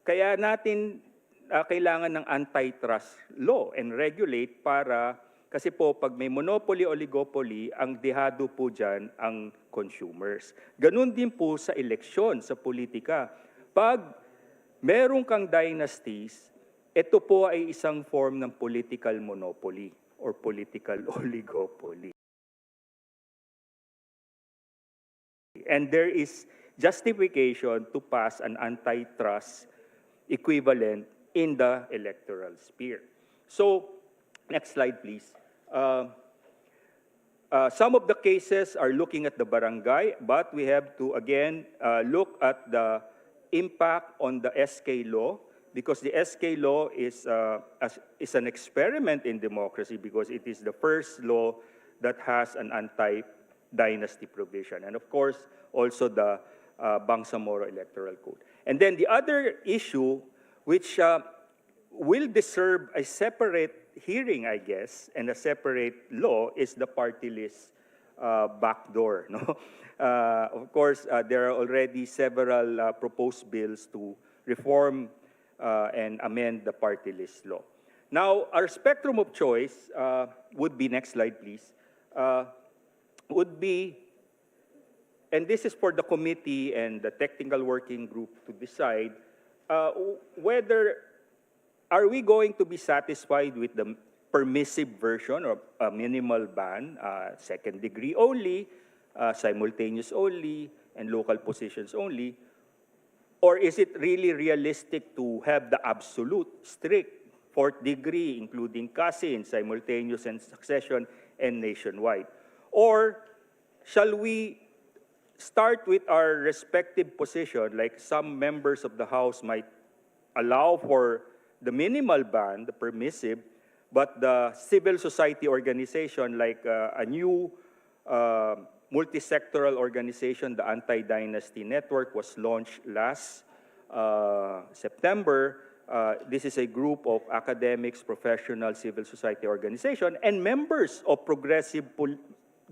kaya natin kailangan ng antitrust law and regulate kasi po pag may monopoly, oligopoly, ang dehado po dyan ang consumers. Ganun din po sa eleksyon, sa politika. Pag meron kang dynasties, ito po ay isang form ng political monopoly or political oligopoly. And there is justification to pass an antitrust equivalent in the electoral sphere. So, next slide, please. Some of the cases are looking at the barangay, but we have to, again, look at the impact on the SK law, because the SK law is an experiment in democracy because it is the first law that has an anti-dynasty provision. And of course, also the Bangsamoro Electoral Code. And then the other issue, which will deserve a separate hearing, I guess, and a separate law, is the party list backdoor. No? Of course, there are already several proposed bills to reform and amend the party list law. Now, our spectrum of choice would be, next slide please, would be, and this is for the committee and the technical working group to decide whether are we going to be satisfied with the permissive version of a minimal ban, second degree only, simultaneous only, and local positions only, or is it really realistic to have the absolute, strict, fourth degree, including cousin, simultaneous and succession, and nationwide? Or shall we start with our respective position, like some members of the House might allow for the minimal ban, the permissive, but the civil society organization, like a new multi-sectoral organization, the Anti-Dynasty Network, was launched last September. This is a group of academics, professional, civil society organization, and members of progressive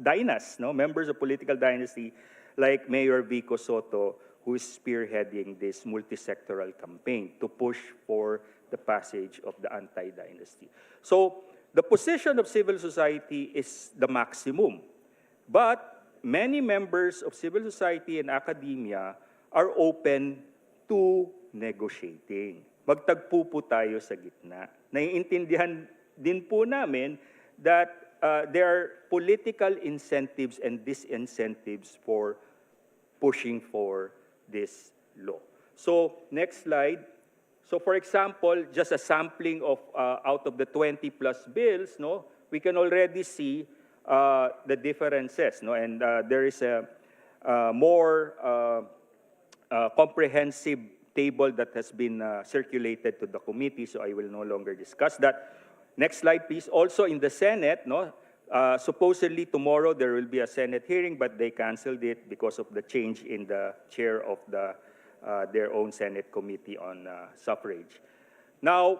dynasty, no? Members of political dynasty, like Mayor Vico Soto, who is spearheading this multi-sectoral campaign to push for the passage of the anti-dynasty. So the position of civil society is the maximum, but many members of civil society and academia are open to negotiating. Magtagpo po tayo sa gitna. Naiintindihan din po namin that there are political incentives and disincentives for pushing for this law. So, next slide. So, for example, just a sampling of out of the 20 plus bills, no, we can already see the differences, no, and there is a more comprehensive table that has been circulated to the committee, so I will no longer discuss that. Next slide, please. Also in the Senate, no, supposedly tomorrow there will be a Senate hearing, but they canceled it because of the change in the chair of their own Senate Committee on Suffrage. Now,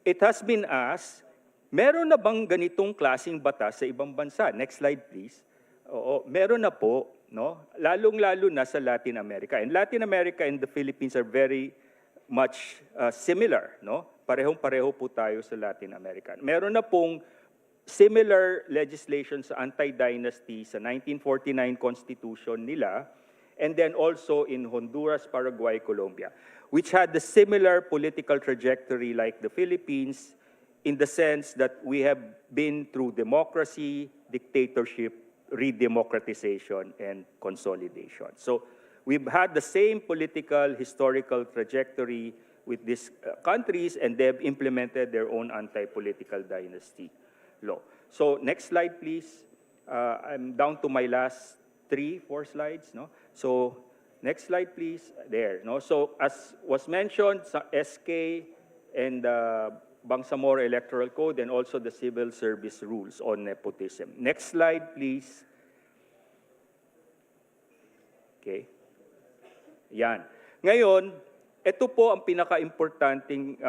it has been asked, meron na bang ganitong klaseng batas sa ibang bansa? Next slide, please. Oo, meron na po, no? Lalong-lalo na sa Latin America. And Latin America and the Philippines are very much similar, no? Parehong-pareho po tayo sa Latin America. Meron na pong similar legislation sa anti-dynasty sa 1949 Constitution nila, and then also in Honduras, Paraguay, Colombia, which had the similar political trajectory like the Philippines, in the sense that we have been through democracy, dictatorship, redemocratization, and consolidation. So we've had the same political, historical trajectory with these countries, and they've implemented their own anti-political dynasty law. So next slide, please. I'm down to my last 3-4 slides, no? So next slide, please. There, no? So as was mentioned, SK and Bangsamoro Electoral Code, and also the civil service rules on nepotism. Next slide, please. Okay. Yan. Ngayon, ito po ang pinaka-importanting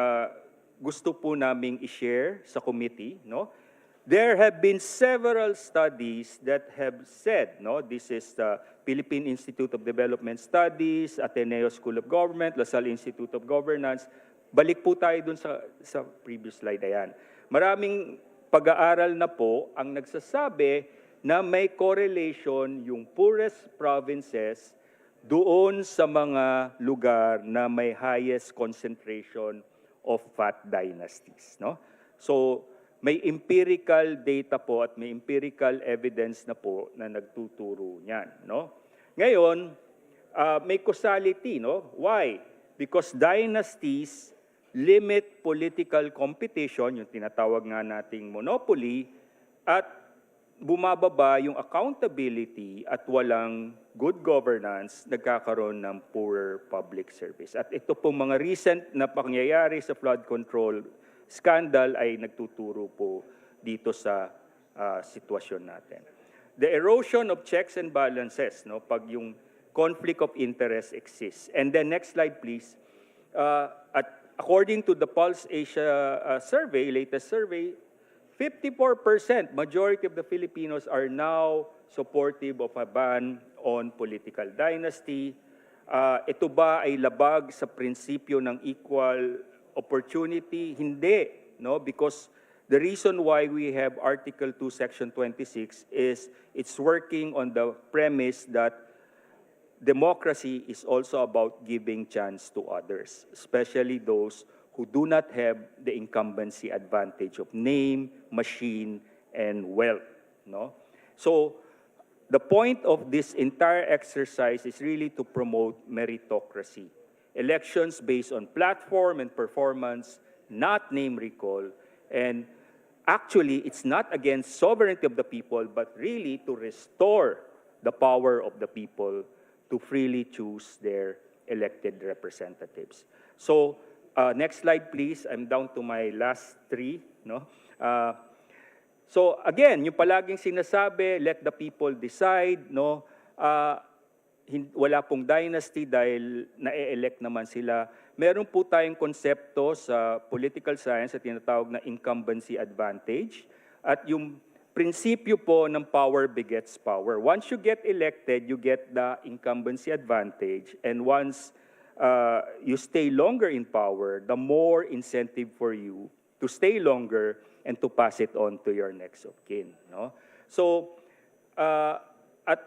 gusto po naming i-share sa committee, no? There have been several studies that have said, no, this is the Philippine Institute of Development Studies, Ateneo School of Government, LaSalle Institute of Governance. Balik po tayo dun sa previous slide, ayan. Maraming pag-aaral na po ang nagsasabi na may correlation yung poorest provinces doon sa mga lugar na may highest concentration of fat dynasties, no? So, may empirical data po at may empirical evidence na po na nagtuturo niyan, no? Ngayon, may causality, no? Why? Because dynasties limit political competition, yung tinatawag nga nating monopoly, at bumababa yung accountability at walang good governance, nagkakaroon ng poorer public service. At ito pong mga recent na pangyayari sa flood control scandal ay nagtuturo po dito sa sitwasyon natin. The erosion of checks and balances, no, pag yung conflict of interest exists. And then next slide, please. According to the Pulse Asia survey, latest survey, 54%, majority of the Filipinos are now supportive of a ban on political dynasty. Ito ba ay labag sa prinsipyo ng equal opportunity? Hindi, no? Because the reason why we have Article 2, Section 26 is it's working on the premise that democracy is also about giving chance to others, especially those who do not have the incumbency advantage of name, machine, and wealth, no? So, the point of this entire exercise is really to promote meritocracy. Elections based on platform and performance, not name recall. And actually, it's not against sovereignty of the people, but really to restore the power of the people to freely choose their elected representatives. So, next slide, please. I'm down to my last three, no? So, again, yung palaging sinasabi, let the people decide, no? Wala pong dynasty dahil na-elect naman sila. Meron po tayong konsepto sa political science na tinatawag na incumbency advantage. At yung prinsipyo po ng power begets power. Once you get elected, you get the incumbency advantage. And once you stay longer in power, the more incentive for you to stay longer and to pass it on to your next of kin, no? So, at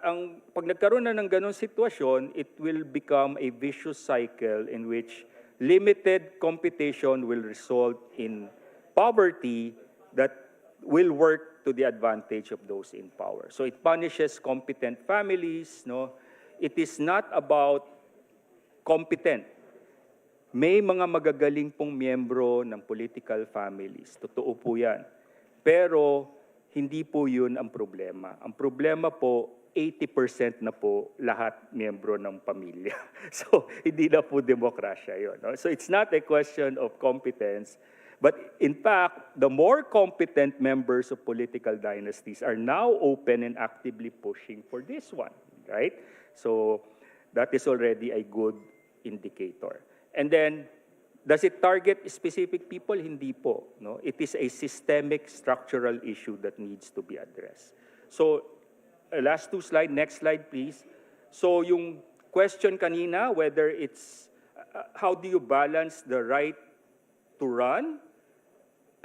pag nagkaroon na ng ganong sitwasyon, it will become a vicious cycle in which limited competition will result in poverty that will work to the advantage of those in power. So it punishes competent families, no? It is not about competent. May mga magagaling pong miyembro ng political families. Totoo po yan. Pero hindi po yun ang problema. Ang problema po, 80% na po lahat miyembro ng pamilya. So, hindi na po demokrasya yun. No? So, it's not a question of competence. But in fact, the more competent members of political dynasties are now open and actively pushing for this one, right? So, that is already a good indicator. And then, does it target specific people? Hindi po. No? It is a systemic structural issue that needs to be addressed. So, last two slide, next slide please. So yung question kanina, whether it's, how do you balance the right to run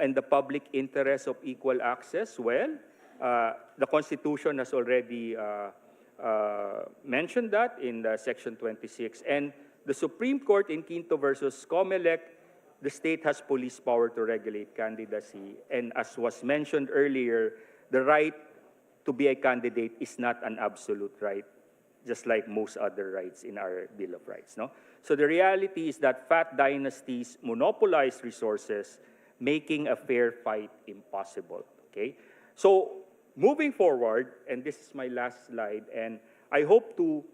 and the public interest of equal access? Well, the Constitution has already mentioned that in Section 26. And the Supreme Court in Quinto versus Comelec, the state has police power to regulate candidacy. And as was mentioned earlier, the right to be a candidate is not an absolute right, just like most other rights in our Bill of Rights, no? So the reality is that fat dynasties monopolize resources, making a fair fight impossible, okay? So moving forward, and this is my last slide, and I hope to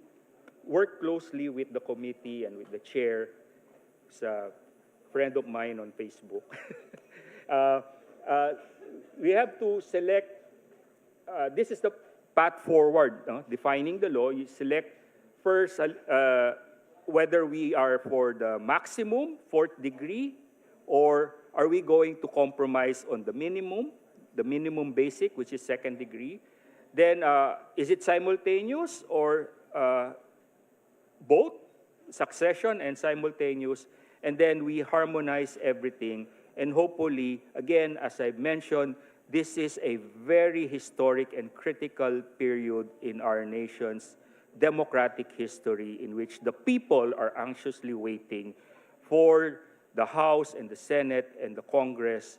work closely with the committee and with the chair, who's a friend of mine on Facebook. We have to select. This is the path forward, no? Defining the law. You select first whether we are for the maximum, fourth degree, or Are we going to compromise on the minimum basic, which is second degree? Then is it simultaneous or both succession and simultaneous? And then we harmonize everything. And hopefully, again, as I've mentioned, this is a very historic and critical period in our nation's democratic history in which the people are anxiously waiting for the House and the Senate and the Congress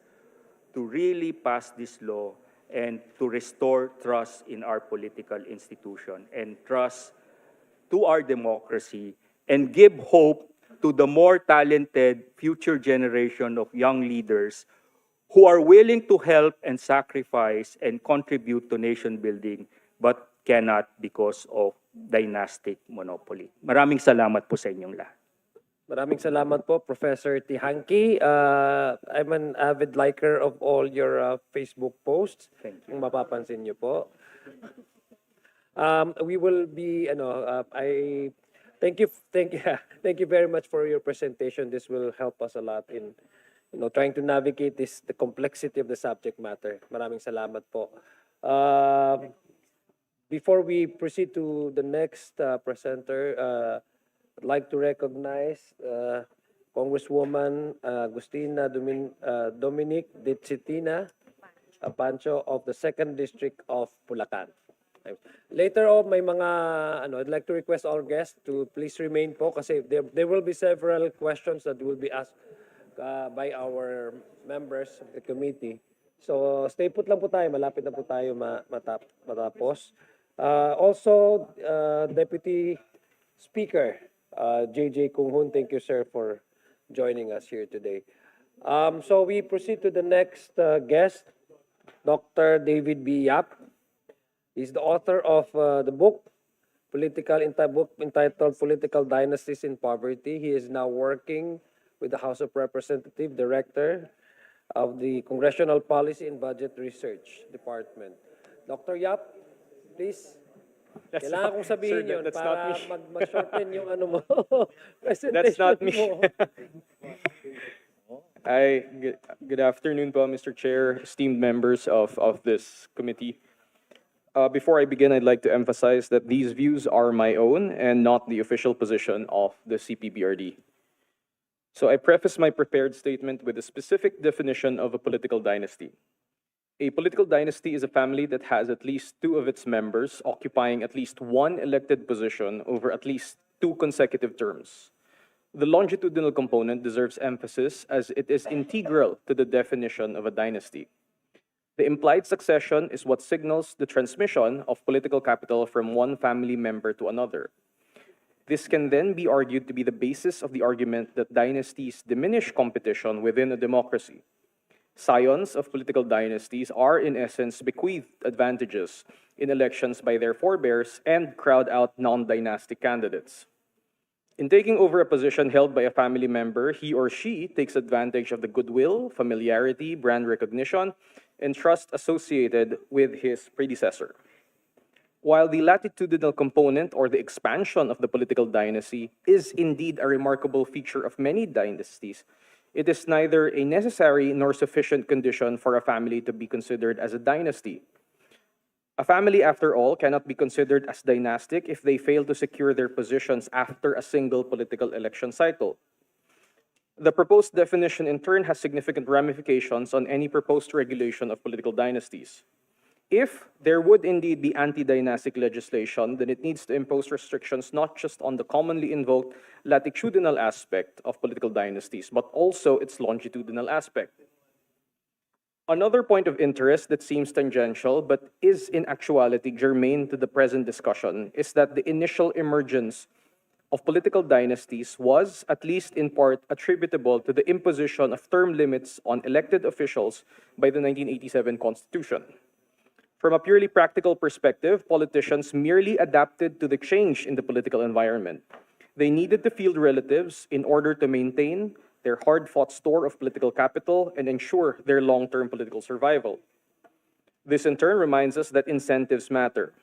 to really pass this law and to restore trust in our political institution and trust to our democracy and give hope to the more talented future generation of young leaders who are willing to help and sacrifice and contribute to nation building but cannot because of dynastic monopoly. Maraming salamat po sa inyong lahat. Maraming salamat po, Professor Tihanki. I'm an avid liker of all your Facebook posts. Thank you. Kung mapapansin niyo po. We will be, thank you very much for your presentation. This will help us a lot in, trying to navigate the complexity of the subject matter. Maraming salamat po. Before we proceed to the next presenter, I'd like to recognize Congresswoman Agustina Dominic Ditzitina Pancho of the 2nd District of Bulacan. Later on, may mga, I'd like to request all guests to please remain po kasi there will be several questions that will be asked by our members of the committee. So, stay put lang po tayo. Malapit na po tayo matapos. Also, Deputy Speaker, JJ Kunghun, thank you, sir, for joining us here today. So, we proceed to the next guest, Dr. David B. Yap. He's the author of the book entitled Political Dynasties in Poverty. He is now working with the House of Representatives, Director of the Congressional Policy and Budget Research Department. Dr. Yap, please. Kailangan kong sabihin sir, yun that's para not me. mag-shorten yung mo. That's not me. mo. Hi, good afternoon po, Mr. Chair, esteemed members of this committee. Before I begin, I'd like to emphasize that these views are my own and not the official position of the CPBRD. So I preface my prepared statement with a specific definition of a political dynasty. A political dynasty is a family that has at least 2 of its members occupying at least 1 elected position over at least 2 consecutive terms. The longitudinal component deserves emphasis as it is integral to the definition of a dynasty. The implied succession is what signals the transmission of political capital from one family member to another. This can then be argued to be the basis of the argument that dynasties diminish competition within a democracy. Scions of political dynasties are, in essence, bequeathed advantages in elections by their forebears and crowd out non-dynastic candidates. In taking over a position held by a family member, he or she takes advantage of the goodwill, familiarity, brand recognition, and trust associated with his predecessor. While the latitudinal component or the expansion of the political dynasty is indeed a remarkable feature of many dynasties, it is neither a necessary nor sufficient condition for a family to be considered as a dynasty. A family, after all, cannot be considered as dynastic if they fail to secure their positions after a single political election cycle. The proposed definition, in turn, has significant ramifications on any proposed regulation of political dynasties. If there would indeed be anti-dynastic legislation, then it needs to impose restrictions not just on the commonly invoked latitudinal aspect of political dynasties, but also its longitudinal aspect. Another point of interest that seems tangential, but is in actuality germane to the present discussion, is that the initial emergence of political dynasties was, at least in part, attributable to the imposition of term limits on elected officials by the 1987 Constitution. From a purely practical perspective, politicians merely adapted to the change in the political environment. They needed to field relatives in order to maintain their hard-fought store of political capital and ensure their long-term political survival. This in turn reminds us that incentives matter,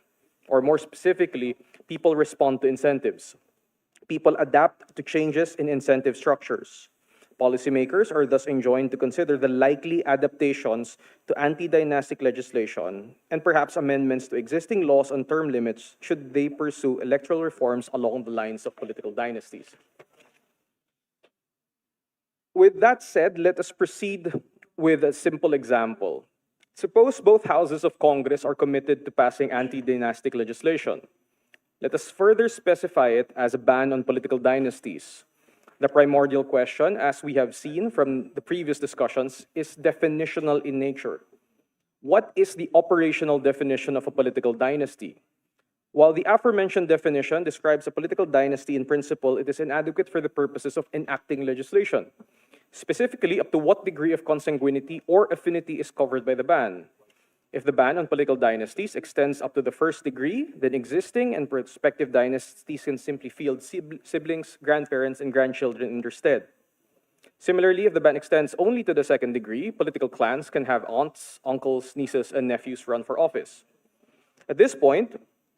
or more specifically, people respond to incentives. People adapt to changes in incentive structures. Policymakers are thus enjoined to consider the likely adaptations to anti-dynastic legislation and perhaps amendments to existing laws on term limits should they pursue electoral reforms along the lines of political dynasties. With that said, let us proceed with a simple example. Suppose both houses of Congress are committed to passing anti-dynastic legislation. Let us further specify it as a ban on political dynasties. The primordial question, as we have seen from the previous discussions, is definitional in nature. What is the operational definition of a political dynasty? While the aforementioned definition describes a political dynasty in principle, it is inadequate for the purposes of enacting legislation. Specifically, up to what degree of consanguinity or affinity is covered by the ban. If the ban on political dynasties extends up to the first degree, then existing and prospective dynasties can simply field siblings, grandparents, and grandchildren in their stead. Similarly, if the ban extends only to the second degree, political clans can have aunts, uncles, nieces, and nephews run for office. At this point,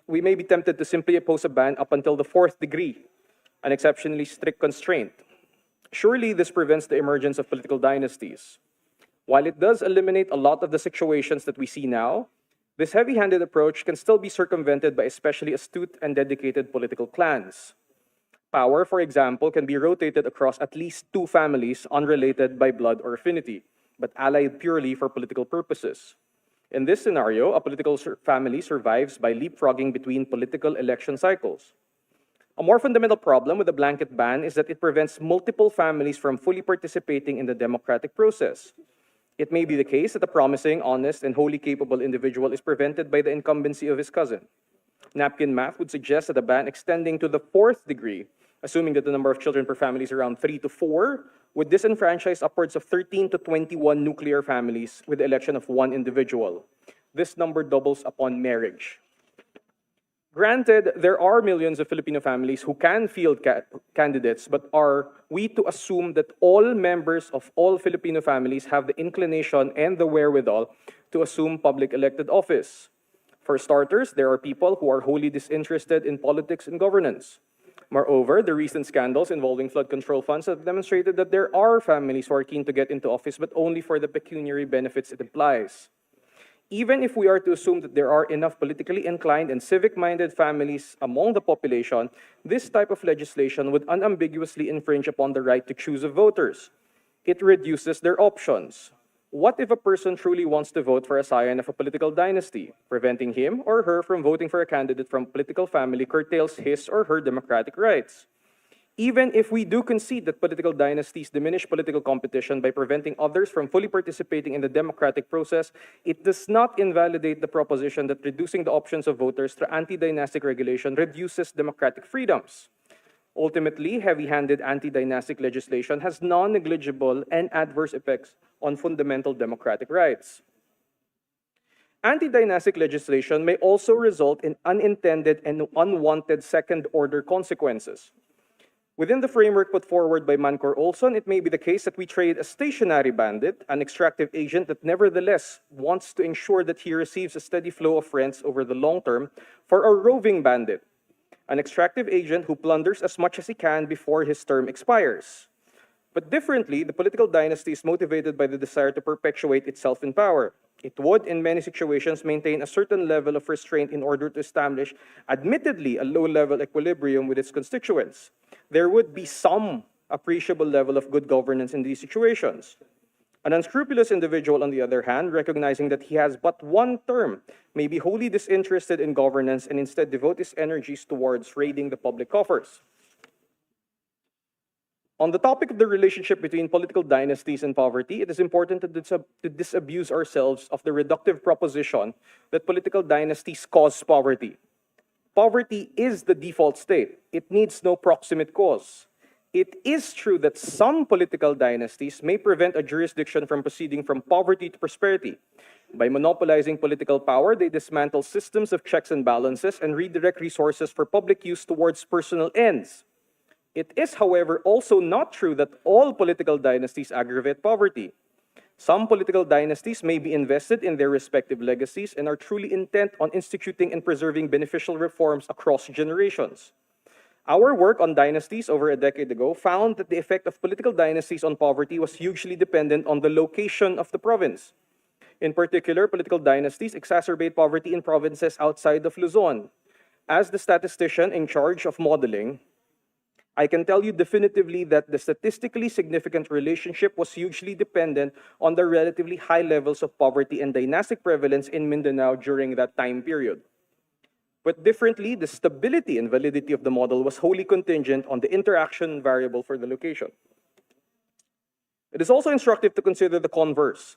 we may be tempted to simply oppose a ban up until the fourth degree, an exceptionally strict constraint. Surely, this prevents the emergence of political dynasties. While it does eliminate a lot of the situations that we see now, this heavy-handed approach can still be circumvented by especially astute and dedicated political clans. Power, for example, can be rotated across at least two families unrelated by blood or affinity, but allied purely for political purposes. In this scenario, a political family survives by leapfrogging between political election cycles. A more fundamental problem with the blanket ban is that it prevents multiple families from fully participating in the democratic process. It may be the case that a promising, honest, and wholly capable individual is prevented by the incumbency of his cousin. Napkin math would suggest that a ban extending to the fourth degree, assuming that the number of children per family is around 3 to 4, would disenfranchise upwards of 13 to 21 nuclear families with the election of one individual. This number doubles upon marriage. Granted, there are millions of Filipino families who can field candidates, but are we to assume that all members of all Filipino families have the inclination and the wherewithal to assume public elected office? For starters, there are people who are wholly disinterested in politics and governance. Moreover, the recent scandals involving flood control funds have demonstrated that there are families who are keen to get into office, but only for the pecuniary benefits it implies. Even if we are to assume that there are enough politically inclined and civic-minded families among the population, this type of legislation would unambiguously infringe upon the right to choose of voters. It reduces their options. What if a person truly wants to vote for a scion of a political dynasty? Preventing him or her from voting for a candidate from a political family curtails his or her democratic rights. Even if we do concede that political dynasties diminish political competition by preventing others from fully participating in the democratic process, it does not invalidate the proposition that reducing the options of voters through anti-dynastic regulation reduces democratic freedoms. Ultimately, heavy-handed anti-dynastic legislation has non-negligible and adverse effects on fundamental democratic rights. Anti-dynastic legislation may also result in unintended and unwanted second-order consequences. Within the framework put forward by Mancor Olson, it may be the case that we trade a stationary bandit, an extractive agent that nevertheless wants to ensure that he receives a steady flow of rents over the long term, for a roving bandit, an extractive agent who plunders as much as he can before his term expires. But differently, the political dynasty is motivated by the desire to perpetuate itself in power. It would, in many situations, maintain a certain level of restraint in order to establish, admittedly, a low-level equilibrium with its constituents. There would be some appreciable level of good governance in these situations. An unscrupulous individual, on the other hand, recognizing that he has but one term, may be wholly disinterested in governance and instead devote his energies towards raiding the public coffers. On the topic of the relationship between political dynasties and poverty, it is important to disabuse ourselves of the reductive proposition that political dynasties cause poverty. Poverty is the default state. It needs no proximate cause. It is true that some political dynasties may prevent a jurisdiction from proceeding from poverty to prosperity. By monopolizing political power, they dismantle systems of checks and balances and redirect resources for public use towards personal ends. It is, however, also not true that all political dynasties aggravate poverty. Some political dynasties may be invested in their respective legacies and are truly intent on instituting and preserving beneficial reforms across generations. Our work on dynasties over a decade ago found that the effect of political dynasties on poverty was hugely dependent on the location of the province. In particular, political dynasties exacerbate poverty in provinces outside of Luzon. As the statistician in charge of modeling, I can tell you definitively that the statistically significant relationship was hugely dependent on the relatively high levels of poverty and dynastic prevalence in Mindanao during that time period. But differently, the stability and validity of the model was wholly contingent on the interaction variable for the location. It is also instructive to consider the converse.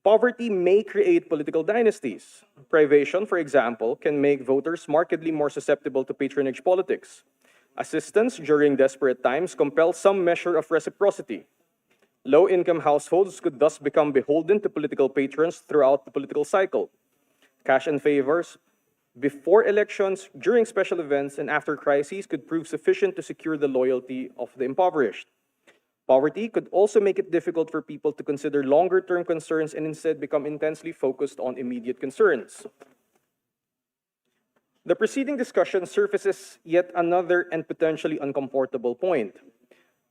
Poverty may create political dynasties. Privation, for example, can make voters markedly more susceptible to patronage politics. Assistance during desperate times compels some measure of reciprocity. Low-income households could thus become beholden to political patrons throughout the political cycle. Cash and favors before elections, during special events, and after crises could prove sufficient to secure the loyalty of the impoverished. Poverty could also make it difficult for people to consider longer-term concerns and instead become intensely focused on immediate concerns. The preceding discussion surfaces yet another and potentially uncomfortable point.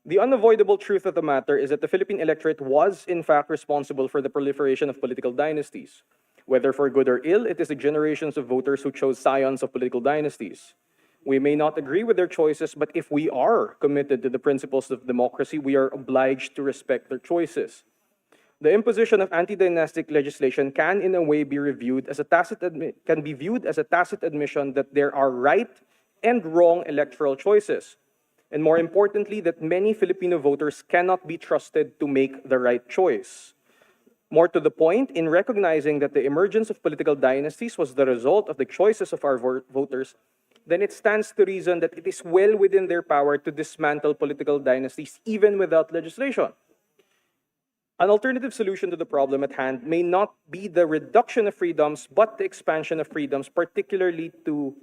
The unavoidable truth of the matter is that the Philippine electorate was, in fact, responsible for the proliferation of political dynasties. Whether for good or ill, it is the generations of voters who chose scions of political dynasties. We may not agree with their choices, but if we are committed to the principles of democracy, we are obliged to respect their choices. The imposition of anti-dynastic legislation can, in a way, be viewed as a tacit admission that there are right and wrong electoral choices, and more importantly, that many Filipino voters cannot be trusted to make the right choice. More to the point, in recognizing that the emergence of political dynasties was the result of the choices of our voters, then it stands to reason that it is well within their power to dismantle political dynasties even without legislation. An alternative solution to the problem at hand may not be the reduction of freedoms, but the expansion of freedoms, particularly to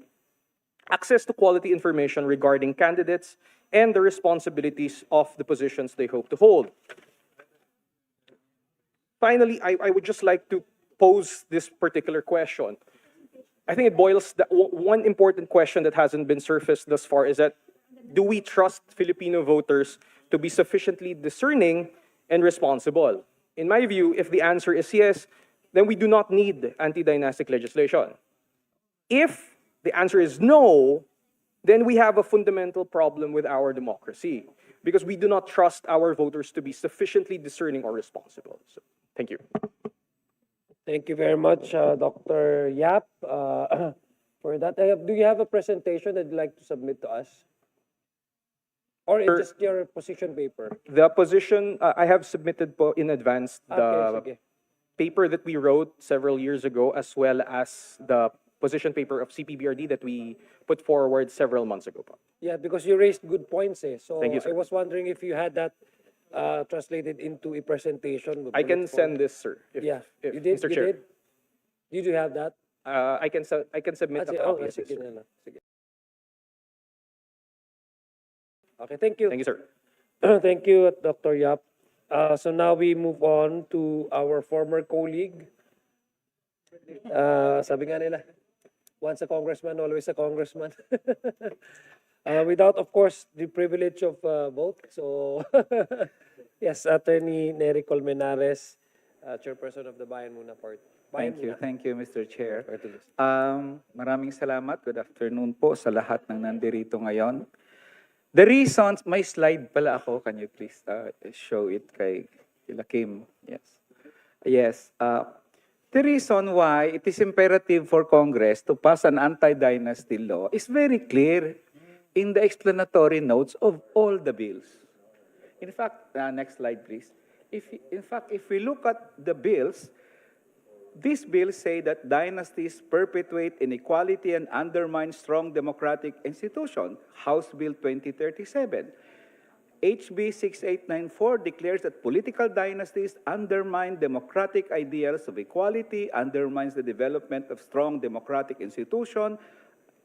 access to quality information regarding candidates and the responsibilities of the positions they hope to hold. Finally, I would just like to pose this particular question. I think it boils down, one important question that hasn't been surfaced thus far is that, do we trust Filipino voters to be sufficiently discerning and responsible? In my view, if the answer is yes, then we do not need anti-dynastic legislation. If the answer is no, then we have a fundamental problem with our democracy because we do not trust our voters to be sufficiently discerning or responsible. So, thank you. Thank you very much, Dr. Yap, for that. Do you have a presentation that you'd like to submit to us? Or it's just your position paper? The position, I have submitted po in advance the paper that we wrote several years ago, as well as the position paper of CPBRD that we put forward several months ago po. Yeah, because you raised good points. So Thank you, sir. I was wondering if you had that translated into a presentation. I can send this, sir. If you did? Mr. You Chair. did? Did you have that? I can submit a copy. Yes, sige sir. na lang. Sige. Okay, thank you. Thank you, sir. Thank you, Dr. Yap. So now we move on to our former colleague. Sabi nga nila, once a congressman, always a congressman. Without, of course, the privilege of vote. So, yes, Attorney Nery Colmenares, Chairperson of the Bayan Muna Party. Thank you, Mr. Chair. Maraming salamat. Good afternoon po sa lahat ng nandirito ngayon. The reasons, may slide pala ako. Can you please show it kay Kim? Yes. Yes. The reason why it is imperative for Congress to pass an anti-dynasty law is very clear in the explanatory notes of all the bills. In fact, next slide, please. If we look at the bills, these bills say that dynasties perpetuate inequality and undermine strong democratic institutions. House Bill 2037. HB 6894 declares that political dynasties undermine democratic ideals of equality, undermines the development of strong democratic institutions.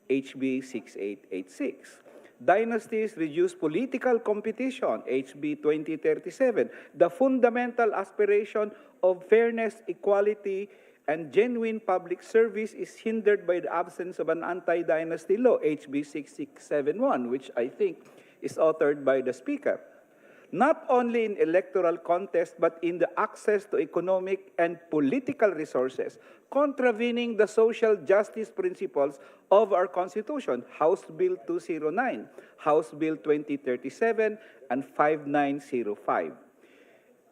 HB 6886. Dynasties reduce political competition. HB 2037. The fundamental aspiration of fairness, equality, and genuine public service is hindered by the absence of an anti-dynasty law, HB 6671, which I think is authored by the Speaker. Not only in electoral contest, but in the access to economic and political resources, contravening the social justice principles of our Constitution, House Bill 209, House Bill 2037, and 5905.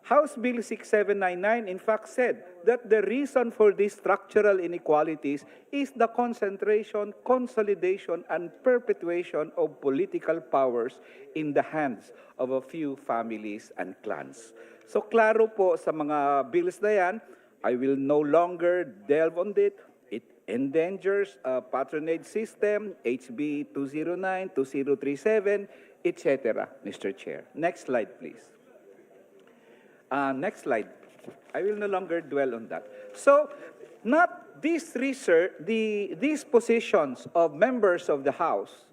House Bill 6799, in fact, said that the reason for these structural inequalities is the concentration, consolidation, and perpetuation of political powers in the hands of a few families and clans. So klaro po sa mga bills na yan, I will no longer delve on it. It endangers a patronage system, HB 209, 2037, etc., Mr. Chair. Next slide, please. Next slide. I will no longer dwell on that. So, not this research, these positions of members of the House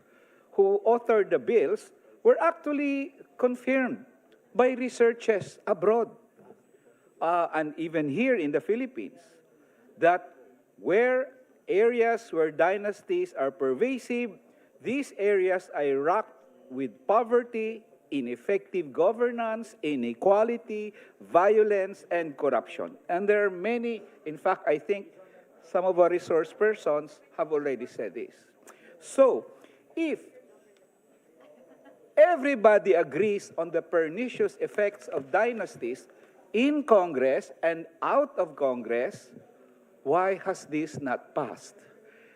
who authored the bills were actually confirmed by researchers abroad and even here in the Philippines, that where areas where dynasties are pervasive, these areas are racked with poverty, ineffective governance, inequality, violence, and corruption. And there are many, in fact, I think some of our resource persons have already said this. So, if everybody agrees on the pernicious effects of dynasties in Congress and out of Congress, why has this not passed?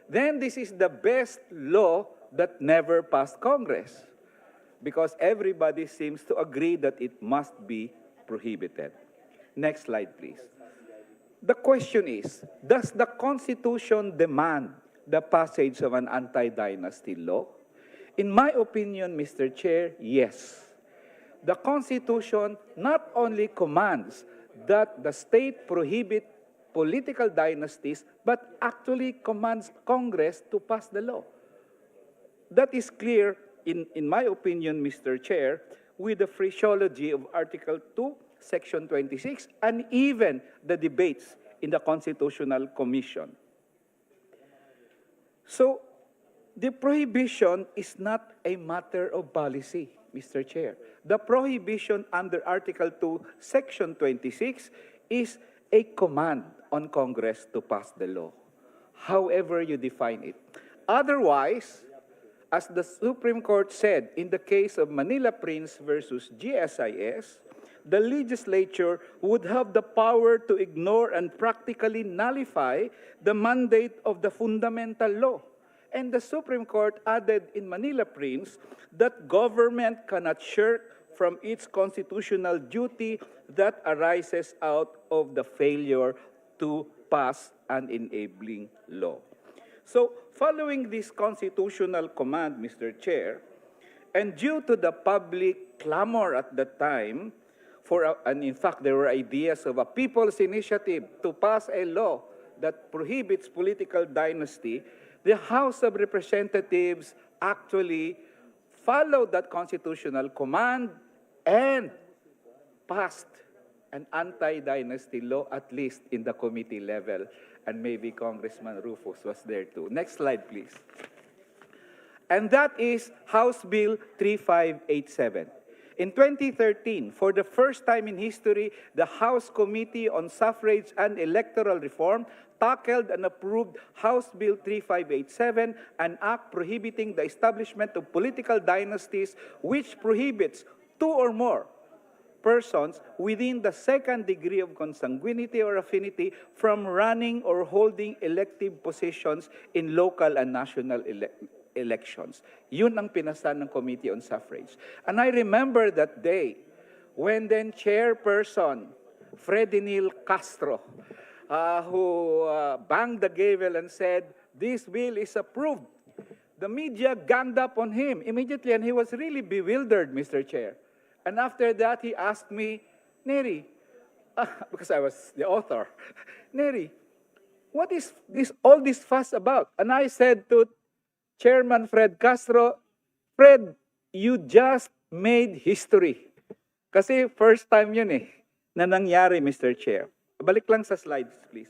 Then this is the best law that never passed Congress, because everybody seems to agree that it must be prohibited. Next slide, please. The question is, does the Constitution demand the passage of an anti-dynasty law? In my opinion, Mr. Chair, yes. The Constitution not only commands that the state prohibit political dynasties, but actually commands Congress to pass the law. That is clear, in my opinion, Mr. Chair, with the phraseology of Article 2, Section 26, and even the debates in the Constitutional Commission. So, the prohibition is not a matter of policy, Mr. Chair. The prohibition under Article 2, Section 26 is a command on Congress to pass the law, however you define it. Otherwise, as the Supreme Court said in the case of Manila Prince versus GSIS, the legislature would have the power to ignore and practically nullify the mandate of the fundamental law. And the Supreme Court added in Manila Prince that government cannot shirk from its constitutional duty that arises out of the failure to pass an enabling law. So, following this constitutional command, Mr. Chair, and due to the public clamor at the time, and in fact there were ideas of a people's initiative to pass a law that prohibits political dynasty, the House of Representatives actually followed that constitutional command and passed an anti-dynasty law, at least in the committee level. And maybe Congressman Rufus was there too. Next slide, please. And that is House Bill 3587. In 2013, for the first time in history, the House Committee on Suffrage and Electoral Reform tackled and approved House Bill 3587, an act prohibiting the establishment of political dynasties, which prohibits two or more persons within the second degree of consanguinity or affinity from running or holding elective positions in local and national elections. Yun ang pinasa ng Committee on Suffrage. And I remember that day when then Chairperson Fredinil Castro, who banged the gavel and said, "This bill is approved." The media ganged up on him immediately, and he was really bewildered, Mr. Chair. And after that, he asked me, "Neri," because I was the author, "Neri, what is all this fuss about?" And I said to Chairman Fred Castro, "Fred, you just made history." Kasi first time yun na nangyari, Mr. Chair. Balik lang sa slides, please.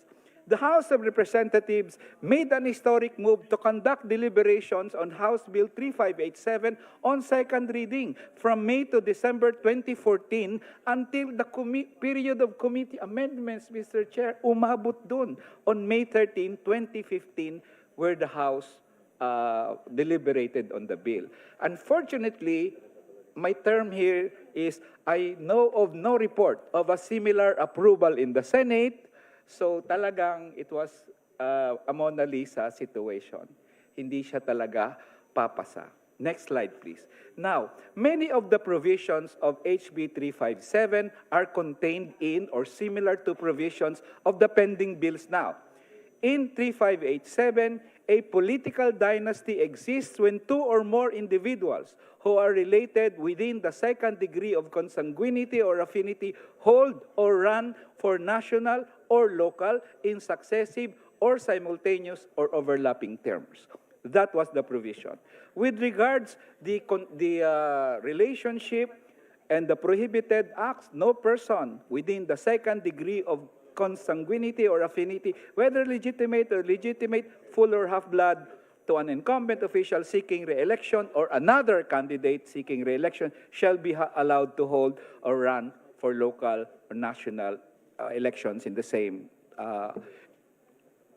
the House of Representatives made an historic move to conduct deliberations on House Bill 3587 on second reading from May to December 2014 until the period of committee amendments, Mr. Chair, umabot dun on May 13, 2015, where the House deliberated on the bill. Unfortunately, my term here is I know of no report of a similar approval in the Senate. So talagang it was a Mona Lisa situation. Hindi siya talaga papasa. Next slide, please. Now, many of the provisions of HB 357 are contained in or similar to provisions of the pending bills now. In 3587, a political dynasty exists when two or more individuals who are related within the second degree of consanguinity or affinity hold or run for national or local in successive or simultaneous or overlapping terms. That was the provision. With regards the relationship and the prohibited acts, no person within the second degree of consanguinity or affinity, whether legitimate or legitimate, full or half-blood, to an incumbent official seeking re-election or another candidate seeking re-election shall be allowed to hold or run for local or national elections in the same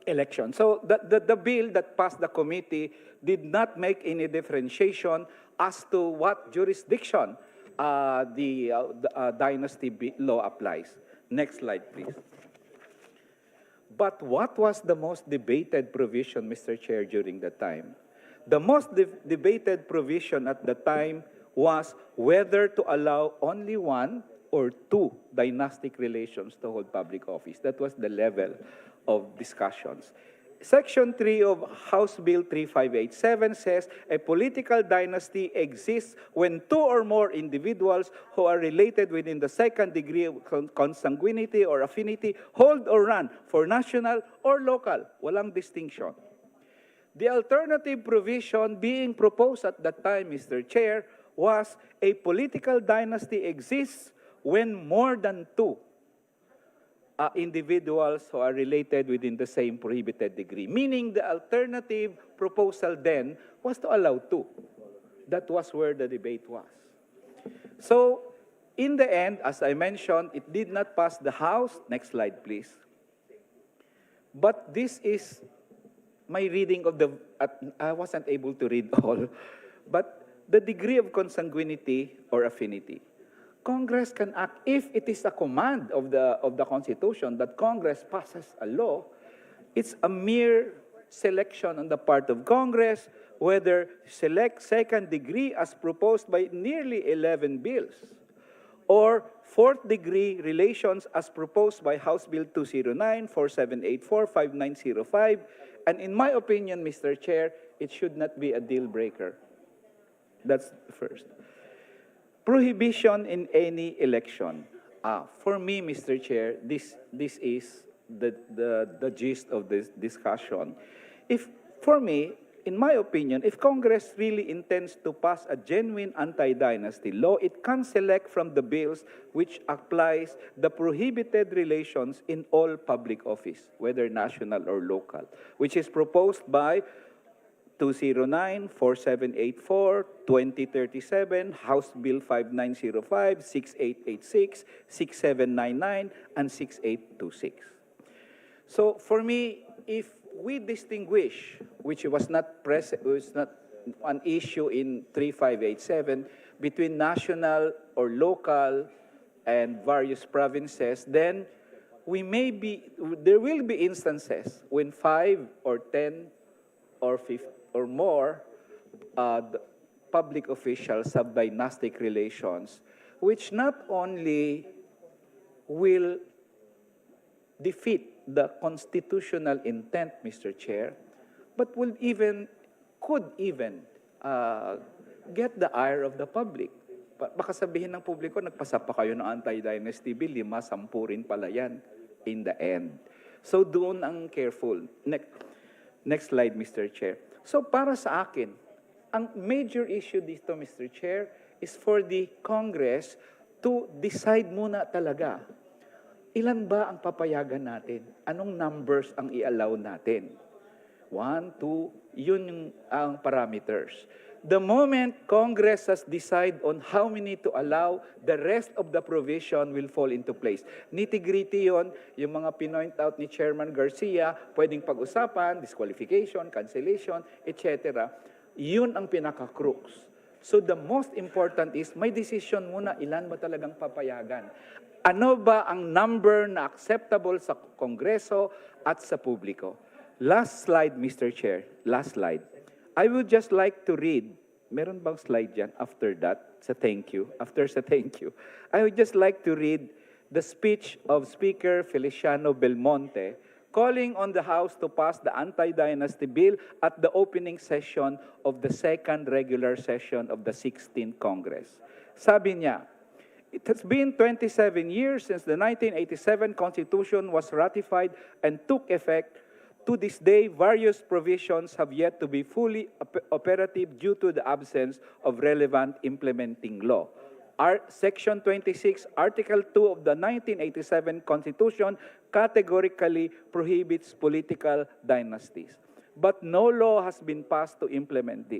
election. So the bill that passed the committee did not make any differentiation as to what jurisdiction the dynasty law applies. Next slide, please. But what was the most debated provision, Mr. Chair, during the time? The most debated provision at the time was whether to allow only one or two dynastic relations to hold public office. That was the level of discussions. Section 3 of House Bill 3587 says a political dynasty exists when two or more individuals who are related within the second degree of consanguinity or affinity hold or run for national or local. Walang distinction. The alternative provision being proposed at that time, Mr. Chair, was a political dynasty exists when more than two individuals who are related within the same prohibited degree. Meaning the alternative proposal then was to allow two. That was where the debate was. So, in the end, as I mentioned, it did not pass the House. Next slide, please. But this is my reading of the, I wasn't able to read all, but the degree of consanguinity or affinity. Congress can act if it is a command of the Constitution that Congress passes a law. It's a mere selection on the part of Congress whether select second degree as proposed by nearly 11 bills or fourth degree relations as proposed by House Bill 209, 4784, 5905. And in my opinion, Mr. Chair, it should not be a deal breaker. That's the first. Prohibition in any election. For me, Mr. Chair, this is the gist of this discussion. For me, in my opinion, if Congress really intends to pass a genuine anti-dynasty law, it can select from the bills which applies the prohibited relations in all public office, whether national or local, which is proposed by 209, 4784, 2037, House Bill 5905, 6886, 6799, and 6826. So for me, if we distinguish, which was not an issue in 3587, between national or local and various provinces, then there will be instances when 5 or 10 or 15 or more public officials have dynastic relations, which not only will defeat the constitutional intent, Mr. Chair, but could even get the ire of the public. Baka sabihin ng publiko, nagpasa pa kayo ng anti-dynasty bill, 5-10 rin pala yan in the end. So doon ang careful. Next slide, Mr. Chair. So para sa akin, ang major issue dito, Mr. Chair, is for the Congress to decide muna talaga Ilan ba ang papayagan natin? Anong numbers ang i-allow natin? 1, 2, yun yung ang parameters. The moment Congress has decide on how many to allow, the rest of the provision will fall into place. Nitty-gritty yun, yung mga pinoint out ni Chairman Garcia, pwedeng pag-usapan, disqualification, cancellation, etc. Yun ang pinaka-crux. So the most important is, may decision muna, ilan ba talagang papayagan? Ano ba ang number na acceptable sa Kongreso at sa publiko? Last slide, Mr. Chair. Last slide. I would just like to read, meron bang slide dyan after that? Sa thank you. After sa thank you. I would just like to read the speech of Speaker Feliciano Belmonte calling on the House to pass the anti-dynasty bill at the opening session of the second regular session of the 16th Congress. Sabi niya, it has been 27 years since the 1987 Constitution was ratified and took effect. To this day, various provisions have yet to be fully operative due to the absence of relevant implementing law. Section 26, Article 2 of the 1987 Constitution categorically prohibits political dynasties. But no law has been passed to implement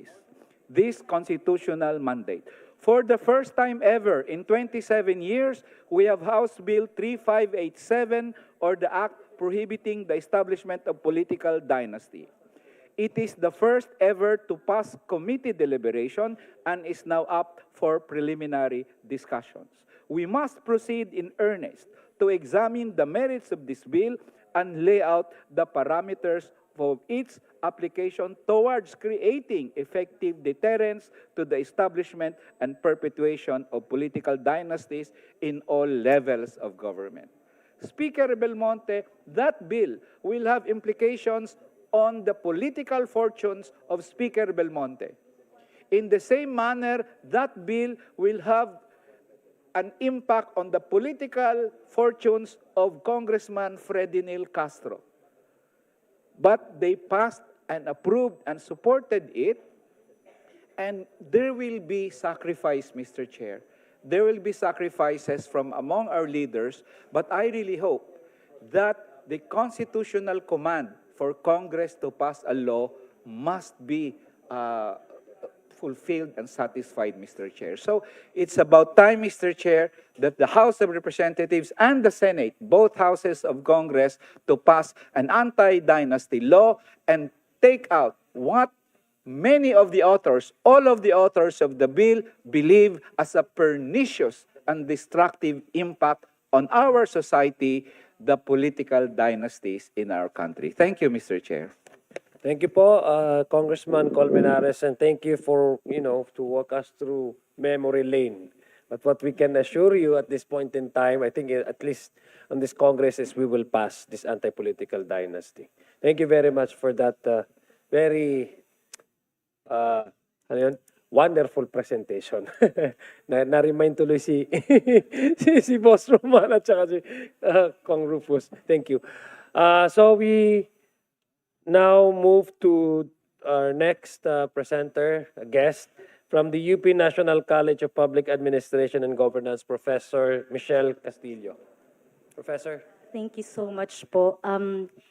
this constitutional mandate. For the first time ever in 27 years, we have House Bill 3587, or the Act prohibiting the establishment of political dynasty. It is the first ever to pass committee deliberation and is now up for preliminary discussions. We must proceed in earnest to examine the merits of this bill and lay out the parameters for its application towards creating effective deterrence to the establishment and perpetuation of political dynasties in all levels of government. Speaker Belmonte, that bill will have implications on the political fortunes of Speaker Belmonte. In the same manner, that bill will have an impact on the political fortunes of Congressman Fredinil Castro. But they passed and approved and supported it, and there will be sacrifice, Mr. Chair. There will be sacrifices from among our leaders, but I really hope that the constitutional command for Congress to pass a law must be fulfilled and satisfied, Mr. Chair. So it's about time, Mr. Chair, that the House of Representatives and the Senate, both houses of Congress, to pass an anti-dynasty law and take out what many of the authors, all of the authors of the bill, believe as a pernicious and destructive impact on our society, the political dynasties in our country. Thank you, Mr. Chair. Thank you po, Congressman Colmenares, and thank you for, to walk us through memory lane. But what we can assure you at this point in time, I think at least on this Congress, is we will pass this anti-political dynasty. Thank you very much for that very wonderful presentation. Na-remind tuloy si si Boss Roman at saka si Kong Rufus. Thank you. So we now move to our next presenter, a guest from the UP National College of Public Administration and Governance, Professor Michelle Castillo. Professor. Thank you so much po.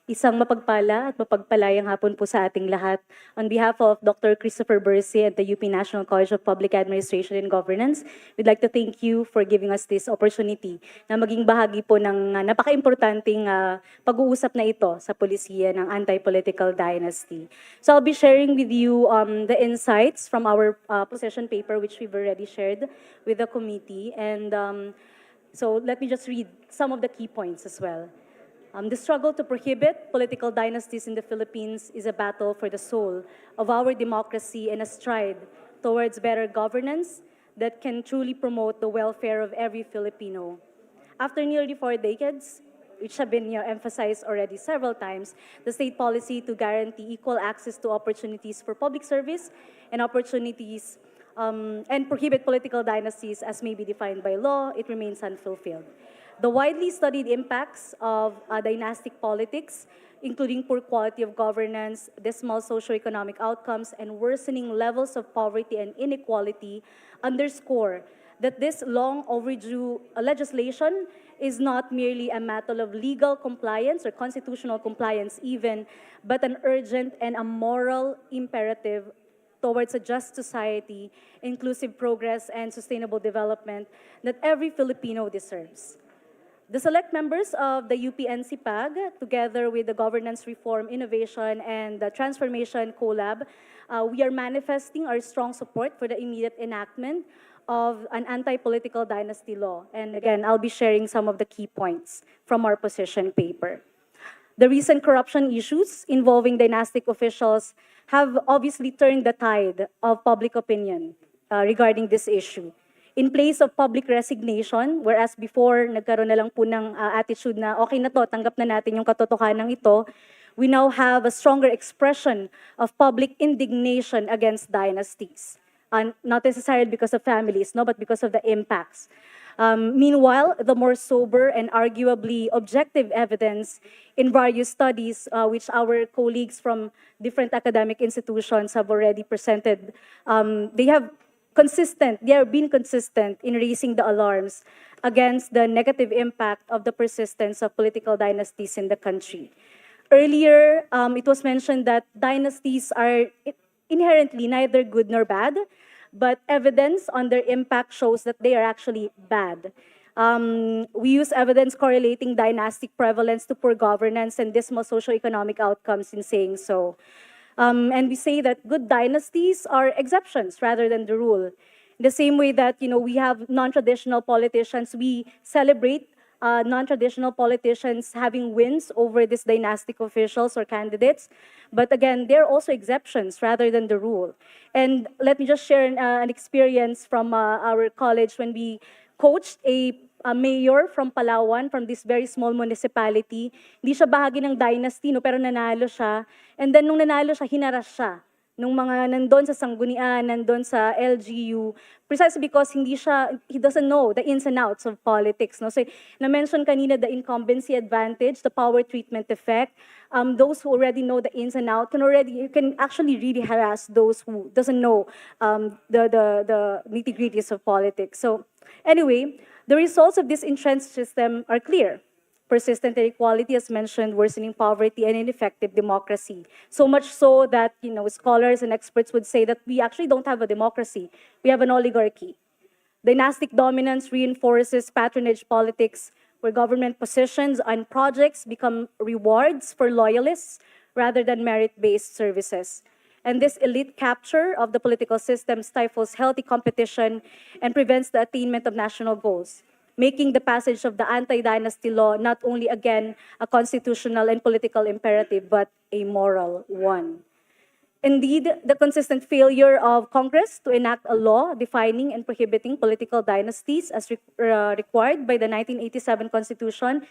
Isang mapagpala at mapagpalayang hapon po sa ating lahat. On behalf of Dr. Christopher Bercy at the UP National College of Public Administration and Governance, we'd like to thank you for giving us this opportunity na maging bahagi po ng napaka-importanting pag-uusap na ito sa polisiya ng anti-political dynasty. So I'll be sharing with you the insights from our position paper, which we've already shared with the committee. And so let me just read some of the key points as well. The struggle to prohibit political dynasties in the Philippines is a battle for the soul of our democracy and a stride towards better governance that can truly promote the welfare of every Filipino. After nearly 4 decades, which have been emphasized already several times, the state policy to guarantee equal access to opportunities for public service and opportunities and prohibit political dynasties as may be defined by law, it remains unfulfilled. The widely studied impacts of dynastic politics, including poor quality of governance, dismal socioeconomic outcomes, and worsening levels of poverty and inequality, underscore that this long overdue legislation is not merely a matter of legal compliance or constitutional compliance even, but an urgent and a moral imperative towards a just society, inclusive progress, and sustainable development that every Filipino deserves. The select members of the UP-NCPAG, together with the Governance Reform, Innovation, and the Transformation Collab, we are manifesting our strong support for the immediate enactment of an anti-political dynasty law. And again, I'll be sharing some of the key points from our position paper. The recent corruption issues involving dynastic officials have obviously turned the tide of public opinion regarding this issue. In place of public resignation, whereas before nagkaroon na lang po ng attitude na okay na to, tanggap na natin yung katotohanan ito, we now have a stronger expression of public indignation against dynasties. Not necessarily because of families, no, but because of the impacts. Meanwhile, the more sober and arguably objective evidence in various studies, which our colleagues from different academic institutions have already presented, they have been consistent in raising the alarms against the negative impact of the persistence of political dynasties in the country. Earlier, it was mentioned that dynasties are inherently neither good nor bad, but evidence on their impact shows that they are actually bad. We use evidence correlating dynastic prevalence to poor governance and dismal socioeconomic outcomes in saying so. And we say that good dynasties are exceptions rather than the rule. In the same way that we have non-traditional politicians, we celebrate non-traditional politicians having wins over these dynastic officials or candidates. But again, they're also exceptions rather than the rule. And let me just share an experience from our college when we coached a mayor from Palawan, from this very small municipality. Hindi siya bahagi ng dynasty, no, pero nanalo siya. And then nung nanalo siya, hinaras siya nung mga nandun sa Sanggunian, nandun sa LGU, precisely because he doesn't know the ins and outs of politics. No? So, na-mention kanina the incumbency advantage, the power treatment effect. Those who already know the ins and outs you can actually really harass those who doesn't know the nitty-gritties of politics. So, anyway, the results of this entrenched system are clear. Persistent inequality, as mentioned, worsening poverty, and ineffective democracy. So much so that scholars and experts would say that we actually don't have a democracy. We have an oligarchy. Dynastic dominance reinforces patronage politics, where government positions and projects become rewards for loyalists rather than merit-based services. And this elite capture of the political system stifles healthy competition and prevents the attainment of national goals, making the passage of the anti-dynasty law not only, again, a constitutional and political imperative, but a moral one. Indeed, the consistent failure of Congress to enact a law defining and prohibiting political dynasties as required by the 1987 Constitution,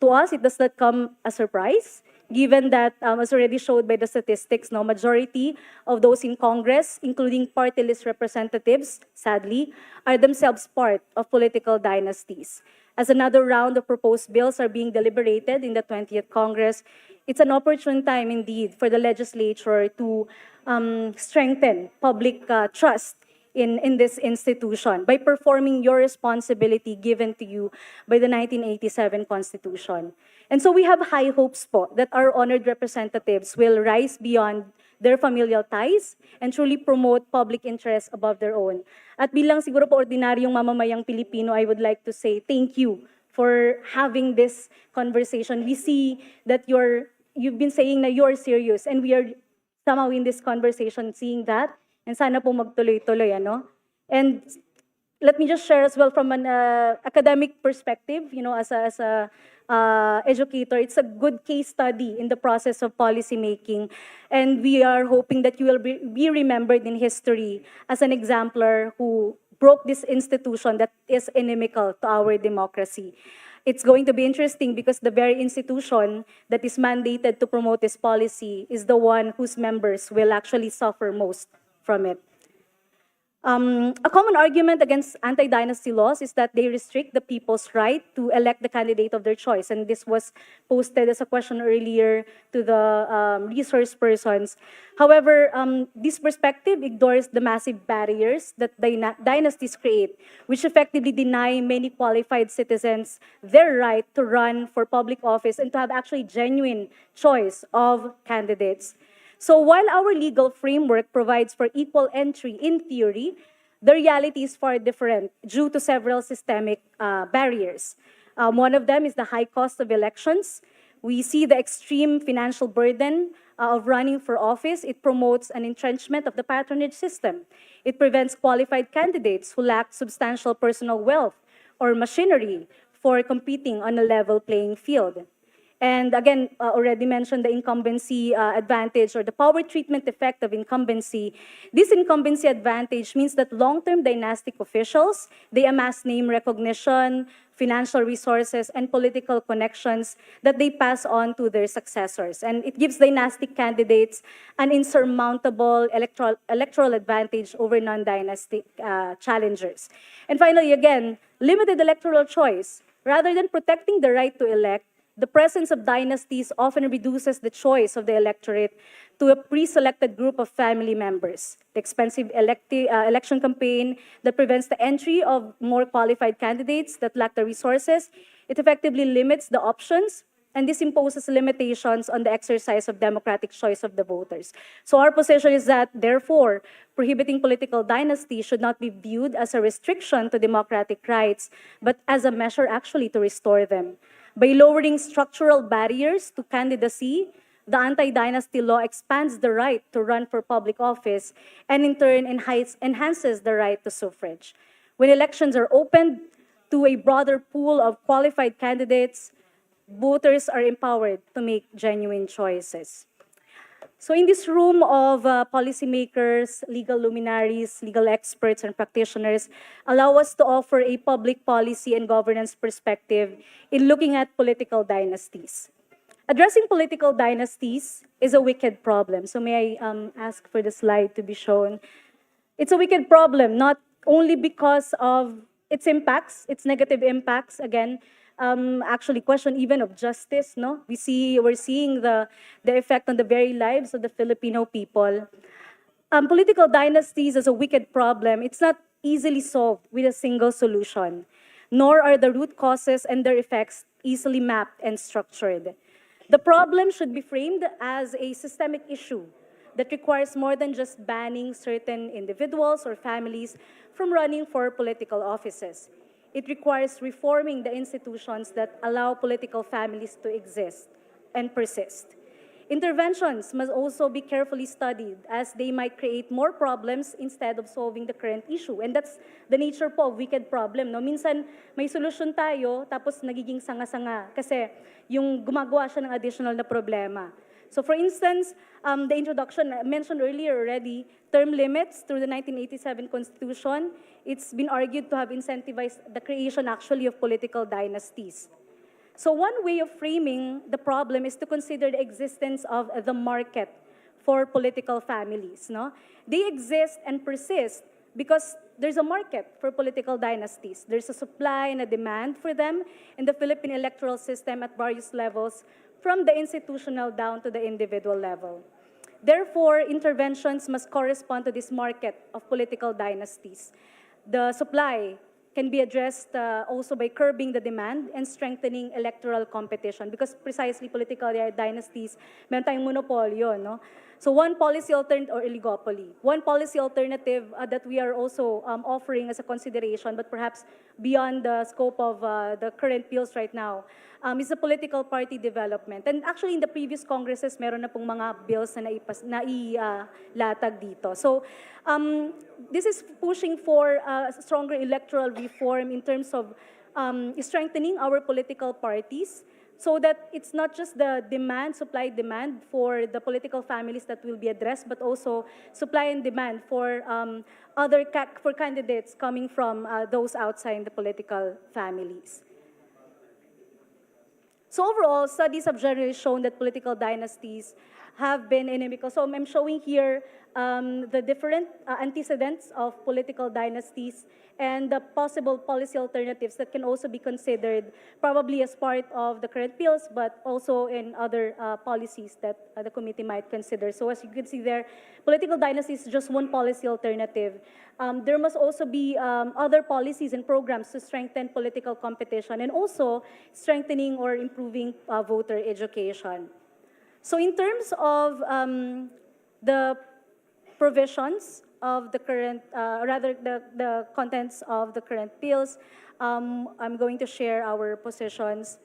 to us, it does not come as a surprise, given that, as already showed by the statistics, majority of those in Congress, including party list representatives, sadly, are themselves part of political dynasties. As another round of proposed bills are being deliberated in the 20th Congress, it's an opportune time indeed for the legislature to strengthen public trust in this institution by performing your responsibility given to you by the 1987 Constitution. And so we have high hopes po that our honored representatives will rise beyond their familial ties and truly promote public interest above their own. At bilang siguro po ordinaryong mamamayang Pilipino, I would like to say thank you for having this conversation. We see that you've been saying na you're serious, and we are somehow in this conversation seeing that. And sana po magtuloy-tuloy, ano? And let me just share as well from an academic perspective, as a educator, it's a good case study in the process of policy making. And we are hoping that you will be remembered in history as an exemplar who broke this institution that is inimical to our democracy. It's going to be interesting because the very institution that is mandated to promote this policy is the one whose members will actually suffer most from it. A common argument against anti-dynasty laws is that they restrict the people's right to elect the candidate of their choice. And this was posted as a question earlier to the resource persons. However, this perspective ignores the massive barriers that dynasties create, which effectively deny many qualified citizens their right to run for public office and to have actually genuine choice of candidates. So while our legal framework provides for equal entry in theory, the reality is far different due to several systemic barriers. One of them is the high cost of elections. We see the extreme financial burden of running for office. It promotes an entrenchment of the patronage system. It prevents qualified candidates who lack substantial personal wealth or machinery for competing on a level playing field. And again, already mentioned the incumbency advantage or the power treatment effect of incumbency. This incumbency advantage means that long-term dynastic officials, they amass name recognition, financial resources, and political connections that they pass on to their successors. And it gives dynastic candidates an insurmountable electoral advantage over non-dynastic challengers. And finally, again, limited electoral choice. Rather than protecting the right to elect, the presence of dynasties often reduces the choice of the electorate to a pre-selected group of family members. The expensive election campaign that prevents the entry of more qualified candidates that lack the resources, it effectively limits the options, and this imposes limitations on the exercise of democratic choice of the voters. So our position is that, therefore, prohibiting political dynasties should not be viewed as a restriction to democratic rights, but as a measure actually to restore them. By lowering structural barriers to candidacy, the anti-dynasty law expands the right to run for public office and in turn enhances the right to suffrage. When elections are opened to a broader pool of qualified candidates, voters are empowered to make genuine choices. So in this room of policymakers, legal luminaries, legal experts, and practitioners, allow us to offer a public policy and governance perspective in looking at political dynasties. Addressing political dynasties is a wicked problem. So may I ask for the slide to be shown? It's a wicked problem, not only because of its impacts, its negative impacts, again, actually question even of justice, no? We're seeing the effect on the very lives of the Filipino people. Political dynasties as a wicked problem, it's not easily solved with a single solution, nor are the root causes and their effects easily mapped and structured. The problem should be framed as a systemic issue that requires more than just banning certain individuals or families from running for political offices. It requires reforming the institutions that allow political families to exist and persist. Interventions must also be carefully studied as they might create more problems instead of solving the current issue. And that's the nature po of wicked problem. No? Minsan may solusyon tayo tapos nagiging sanga-sanga kasi yung gumagawa siya ng additional na problema. So for instance, the introduction, I mentioned earlier already, term limits through the 1987 Constitution, it's been argued to have incentivized the creation actually of political dynasties. So one way of framing the problem is to consider the existence of the market for political families. No? They exist and persist because there's a market for political dynasties. There's a supply and a demand for them in the Philippine electoral system at various levels, from the institutional down to the individual level. Therefore, interventions must correspond to this market of political dynasties. The supply can be addressed also by curbing the demand and strengthening electoral competition because precisely political dynasties, meron tayong monopolyo, no? So one policy alternative, or oligopoly, one policy alternative that we are also offering as a consideration, but perhaps beyond the scope of the current bills right now, is the political party development. And actually in the previous Congresses, meron na pong mga bills na nailatag dito. So this is pushing for stronger electoral reform in terms of strengthening our political parties, so that it's not just the demand, supply-demand for the political families that will be addressed, but also supply and demand for for candidates coming from those outside the political families. So overall, studies have generally shown that political dynasties have been inimical. So I'm showing here the different antecedents of political dynasties and the possible policy alternatives that can also be considered probably as part of the current bills, but also in other policies that the committee might consider. So as you can see there, political dynasty is just one policy alternative. There must also be other policies and programs to strengthen political competition and also strengthening or improving voter education. So in terms of the provisions of the current, the contents of the current bills, I'm going to share our positions.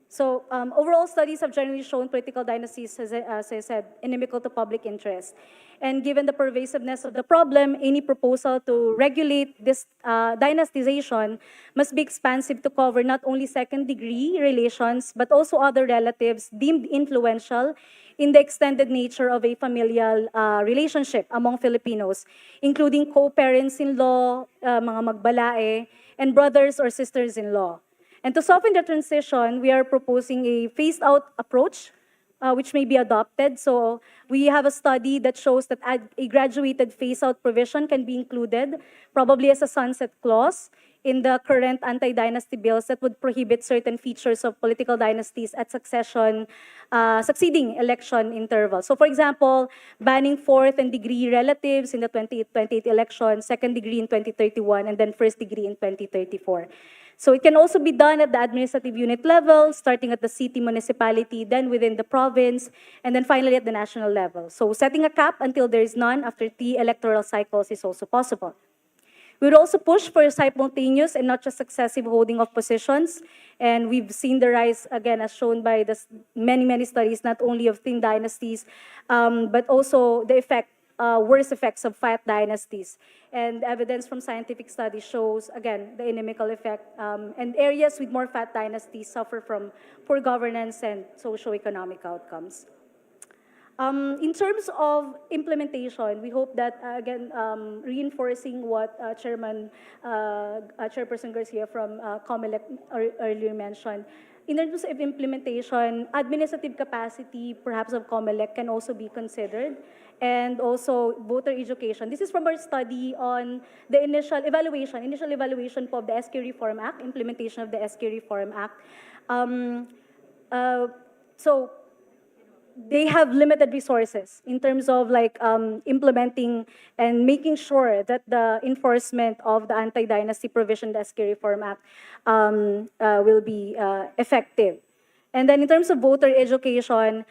So overall studies have generally shown political dynasties, as I said, inimical to public interest. And given the pervasiveness of the problem, any proposal to regulate this dynastization must be expansive to cover not only second-degree relations, but also other relatives deemed influential in the extended nature of a familial relationship among Filipinos, including co-parents-in-law, mga magbalae, and brothers or sisters-in-law. And to soften the transition, we are proposing a phased-out approach, which may be adopted. So we have a study that shows that a graduated phase-out provision can be included, probably as a sunset clause, in the current anti-dynasty bills that would prohibit certain features of political dynasties at succeeding election intervals. So for example, banning fourth and degree relatives in the 2028 election, second degree in 2031, and then first degree in 2034. So it can also be done at the administrative unit level, starting at the city municipality, then within the province, and then finally at the national level. So setting a cap until there is none after 3 electoral cycles is also possible. We would also push for simultaneous and not just successive holding of positions. And we've seen the rise, again, as shown by the many studies, not only of thin dynasties, but also the worst effects of fat dynasties. And evidence from scientific studies shows, again, the inimical effect. And areas with more fat dynasties suffer from poor governance and socio-economic outcomes. In terms of implementation, we hope that, again, reinforcing what Chairperson Garcia from Comelec earlier mentioned, in terms of implementation, administrative capacity, perhaps of Comelec, can also be considered, and also voter education. This is from our study on the initial evaluation of the SK Reform Act, implementation of the SK Reform Act. So they have limited resources in terms of implementing and making sure that the enforcement of the anti-dynasty provision, the SK Reform Act, will be effective. And then in terms of voter education,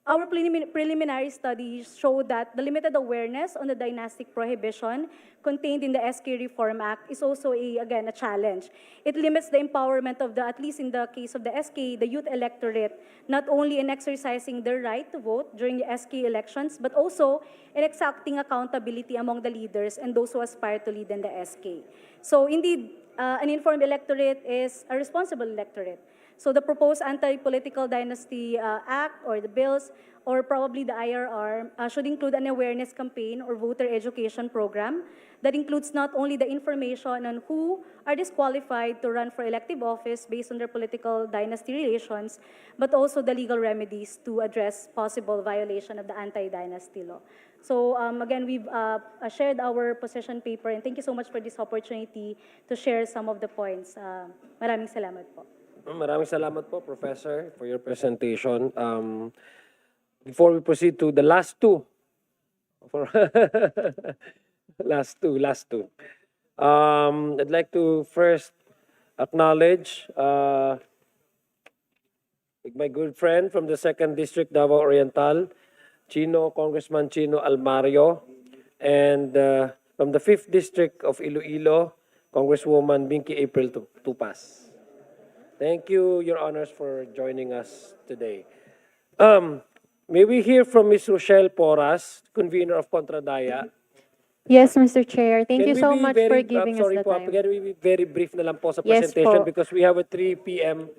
our preliminary studies show that the limited awareness on the dynastic prohibition contained in the SK Reform Act is also, again, a challenge. It limits the empowerment of at least in the case of the SK, the youth electorate, not only in exercising their right to vote during the SK elections, but also in exacting accountability among the leaders and those who aspire to lead in the SK. So indeed, an informed electorate is a responsible electorate. So the proposed Anti-Political Dynasty Act or the bills, or probably the IRR, should include an awareness campaign or voter education program that includes not only the information on who are disqualified to run for elective office based on their political dynasty relations, but also the legal remedies to address possible violation of the anti-dynasty law. So again, we've shared our position paper, and thank you so much for this opportunity to share some of the points. Maraming salamat po. Maraming salamat po, Professor, for your presentation. Before we proceed to the last two, last two. I'd like to first acknowledge my good friend from the 2nd District, Davao Oriental, Congressman Chino Almario, and from the 5th District of Iloilo, Congresswoman Binky April Tupas. Thank you, Your Honors, for joining us today. May we hear from Ms. Rochelle Porras, convener of Contradaya. Yes, Mr. Chair. Thank you so much for giving us the time. Can we be very brief na lang po sa Yes presentation po. because we have a 3 p.m.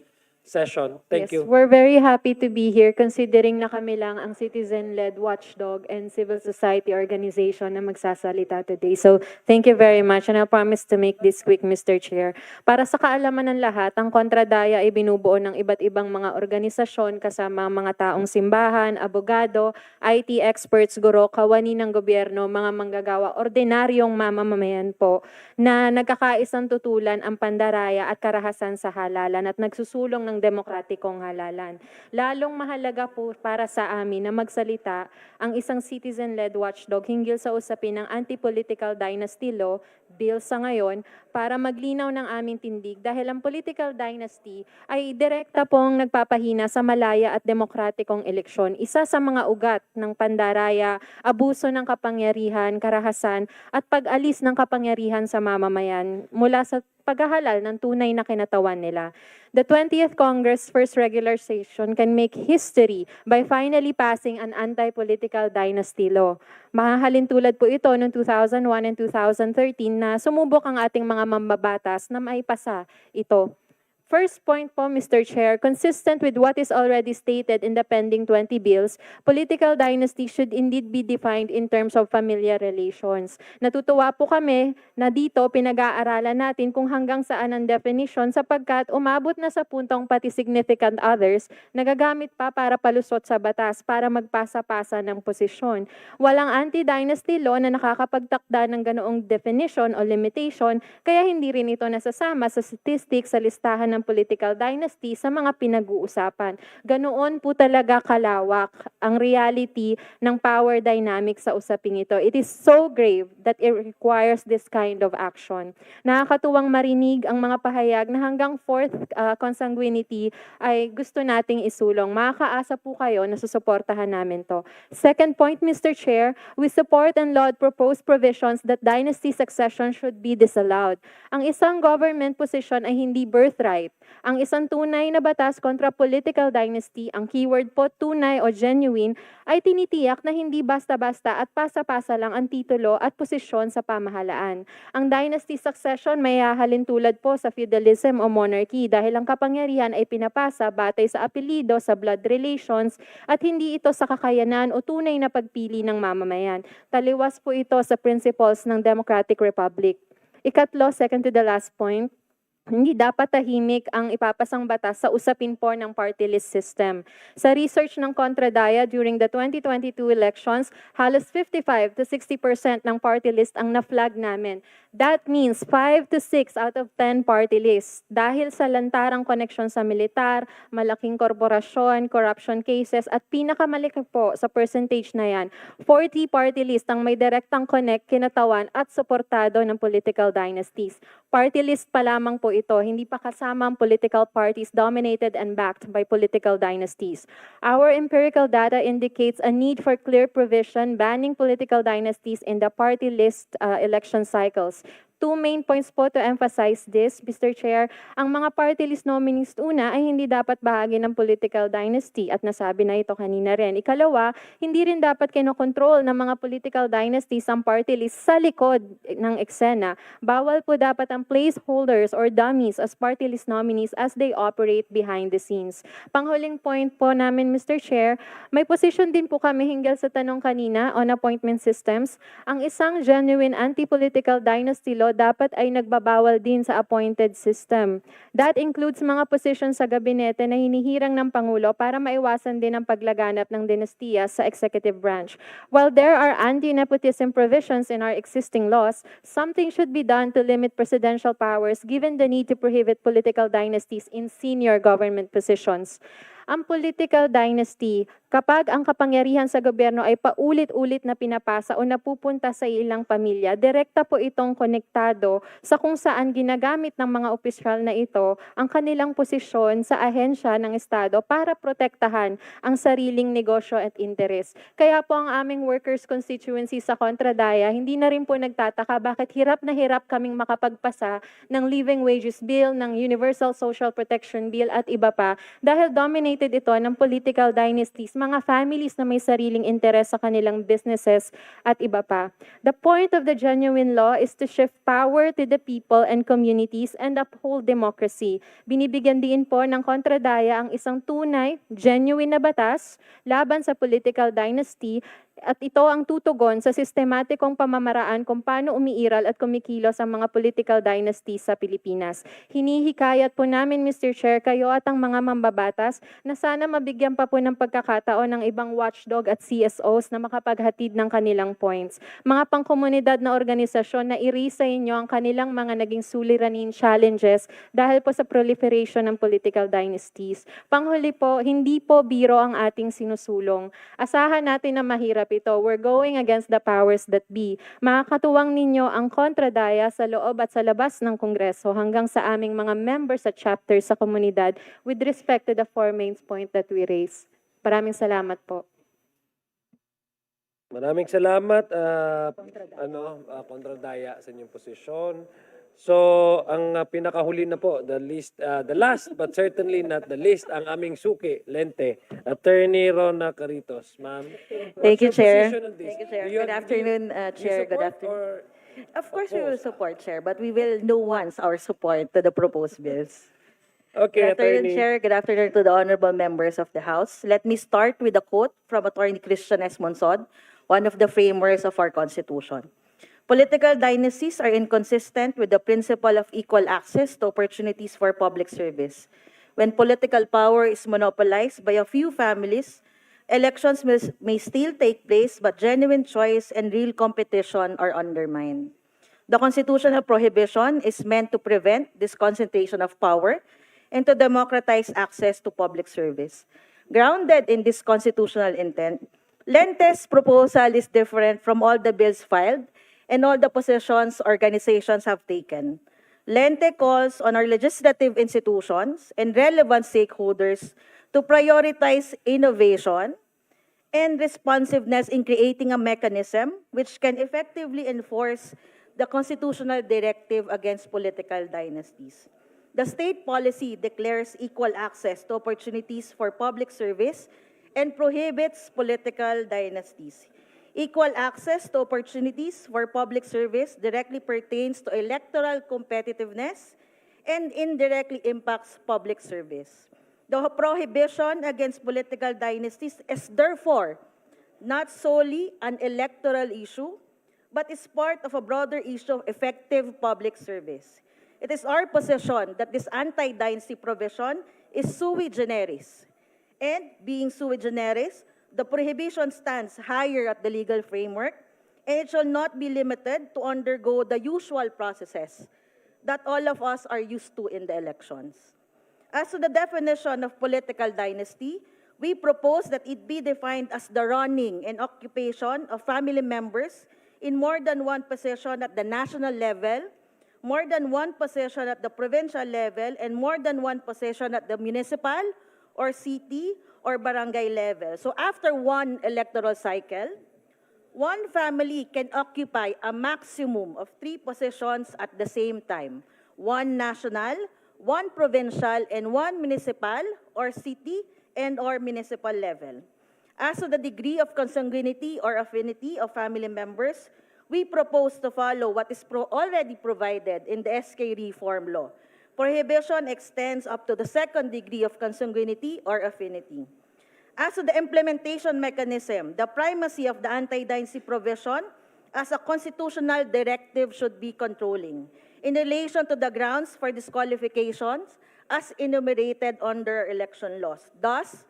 session. Thank Yes, you. we're very happy to be here considering na kami lang ang citizen-led watchdog and civil society organization na magsasalita today. So, thank you very much and I promise to make this quick, Mr. Chair. Para sa kaalaman ng lahat, ang kontradaya ay binubuo ng iba't ibang mga organisasyon kasama ang mga taong simbahan, abogado, IT experts, guro, kawani ng gobyerno, mga manggagawa, ordinaryong mamamayan po na nagkakaisang tutulan ang pandaraya at karahasan sa halalan at nagsusulong ng demokratikong halalan. Lalong mahalaga po para sa amin na magsalita ang isang citizen-led watchdog hinggil sa usapin ng anti-political dynasty law bill sa ngayon para maglinaw ng aming tindig dahil ang political dynasty ay direkta pong nagpapahina sa malaya at demokratikong eleksyon. Isa sa mga ugat ng pandaraya, abuso ng kapangyarihan, karahasan at pag-alis ng kapangyarihan sa mamamayan mula sa paghahalal ng tunay na kinatawan nila. The 20th Congress First Regular Session can make history by finally passing an anti-political dynasty law. Mahahalin tulad po ito noong 2001 and 2013 na sumubok ang ating mga mambabatas na maipasa ito. First point po, Mr. Chair, consistent with what is already stated in the pending 20 bills, political dynasty should indeed be defined in terms of familiar relations. Natutuwa po kami na dito pinag-aaralan natin kung hanggang saan ang definition sapagkat umabot na sa puntong pati significant others nagagamit pa para palusot sa batas para magpasa-pasa ng posisyon. Walang anti-dynasty law na nakakapagtakda ng ganoong definition o limitation kaya hindi rin ito nasasama sa statistics sa listahan ng political dynasty sa mga pinag-uusapan. Ganoon po talaga kalawak ang reality ng power dynamics sa usaping ito. It is so grave that it requires this kind of action. Nakakatuwang marinig ang mga pahayag na hanggang fourth consanguinity ay gusto nating isulong. Makakaasa po kayo na susuportahan namin to. Second point, Mr. Chair, we support and laud proposed provisions that dynasty succession should be disallowed. Ang isang government position ay hindi birthright. Ang isang tunay na batas kontra political dynasty, ang keyword po tunay o genuine, ay tinitiyak na hindi basta-basta at pasa-pasa lang ang titulo at posisyon sa pamahalaan. Ang dynasty succession may hahalin tulad po sa feudalism o monarchy dahil ang kapangyarihan ay pinapasa batay sa apelido, sa blood relations, at hindi ito sa kakayanan o tunay na pagpili ng mamamayan. Taliwas po ito sa principles ng Democratic Republic. Ikatlo, second to the last point, hindi dapat tahimik ang ipapasang batas sa usapin po ng party list system. Sa research ng Kontradaya during the 2022 elections, halos 55 to 60% ng party list ang na-flag namin. That means 5 to 6 out of 10 party lists. Dahil sa lantarang koneksyon sa militar, malaking korporasyon, corruption cases, at pinakamalaki po sa percentage na yan, 40 party list ang may direktang connect, kinatawan at suportado ng political dynasties. Party list pa lamang po ito, hindi pa kasama ang political parties dominated and backed by political dynasties. Our empirical data indicates a need for clear provision banning political dynasties in the party list election cycles. Two main points po to emphasize this, Mr. Chair. Ang mga party list nominees una ay hindi dapat bahagi ng political dynasty at nasabi na ito kanina rin. Ikalawa, hindi rin dapat kinokontrol ng mga political dynasties ang party list sa likod ng eksena. Bawal po dapat ang placeholders or dummies as party list nominees as they operate behind the scenes. Panghuling point po namin, Mr. Chair, may position din po kami hinggil sa tanong kanina on appointment systems. Ang isang genuine anti-political dynasty law dapat ay nagbabawal din sa appointed system. That includes mga posisyon sa gabinete na hinihirang ng Pangulo para maiwasan din ang paglaganap ng dinastiya sa executive branch. While there are anti-nepotism provisions in our existing laws, something should be done to limit presidential powers given the need to prohibit political dynasties in senior government positions. Ang political dynasty, kapag ang kapangyarihan sa gobyerno ay paulit-ulit na pinapasa o napupunta sa ilang pamilya, direkta po itong konektado sa kung saan ginagamit ng mga opisyal na ito ang kanilang posisyon sa ahensya ng Estado para protektahan ang sariling negosyo at interes. Kaya po ang aming workers' constituency sa Kontradaya, hindi na rin po nagtataka bakit hirap na hirap kaming makapagpasa ng living wages bill, ng universal social protection bill at iba pa dahil dominated created ito ng political dynasties, mga families na may sariling interes sa kanilang businesses at iba pa. The point of the genuine law is to shift power to the people and communities and uphold democracy. Binibigyan din po ng kontradaya ang isang tunay, genuine na batas laban sa political dynasty, at ito ang tutugon sa sistematikong pamamaraan kung paano umiiral at kumikilos ang mga political dynasties sa Pilipinas. Hinihikayat po namin, Mr. Chair, kayo at ang mga mambabatas na sana mabigyan pa po ng pagkakataon ng ibang watchdog at CSOs na makapaghatid ng kanilang points. Mga pangkomunidad na organisasyon na i-raise sa inyo ang kanilang mga naging suliranin challenges dahil po sa proliferation ng political dynasties. Panghuli po, hindi po biro ang ating sinusulong. Asahan natin na mahirap ito. We're going against the powers that be. Makakatuwang ninyo ang kontradaya sa loob at sa labas ng Kongreso hanggang sa aming mga members at chapters sa komunidad with respect to the four main points that we raise. Maraming salamat po. Maraming salamat, kontradaya sa inyong posisyon. So, ang pinakahuli na po, the last but certainly not the least, ang aming suki, Lente, Attorney Rona Caritos. Ma'am, Thank you, what's your Chair. position on this? Thank you, Chair. Do you- Good afternoon, do you Chair. Good support afternoon. or Of course, we will oppose? support, Chair, but we will nuance our support to the proposed bills. Okay, Good afternoon, Attorney. Chair. Good afternoon to the honorable members of the House. Let me start with a quote from Attorney Christian S. Monsod, one of the framers of our Constitution. Political dynasties are inconsistent with the principle of equal access to opportunities for public service. When political power is monopolized by a few families, elections may still take place, but genuine choice and real competition are undermined. The constitutional prohibition is meant to prevent this concentration of power and to democratize access to public service. Grounded in this constitutional intent, Lente's proposal is different from all the bills filed and all the positions organizations have taken. Lente calls on our legislative institutions and relevant stakeholders to prioritize innovation and responsiveness in creating a mechanism which can effectively enforce the constitutional directive against political dynasties. The state policy declares equal access to opportunities for public service and prohibits political dynasties. Equal access to opportunities for public service directly pertains to electoral competitiveness and indirectly impacts public service. The prohibition against political dynasties is therefore not solely an electoral issue, but is part of a broader issue of effective public service. It is our position that this anti-dynasty provision is sui generis. And being sui generis, the prohibition stands higher at the legal framework, and it shall not be limited to undergo the usual processes that all of us are used to in the elections. As to the definition of political dynasty, we propose that it be defined as the running and occupation of family members in more than one position at the national level, more than one position at the provincial level, and more than one position at the municipal or city or barangay level. So after one electoral cycle, one family can occupy a maximum of 3 positions at the same time, one national, one provincial, and one municipal or city and or municipal level. As to the degree of consanguinity or affinity of family members, we propose to follow what is already provided in the SK Reform Law. Prohibition extends up to the second degree of consanguinity or affinity. As to the implementation mechanism, the primacy of the anti-dynasty provision as a constitutional directive should be controlling in relation to the grounds for disqualifications as enumerated under election laws. Thus,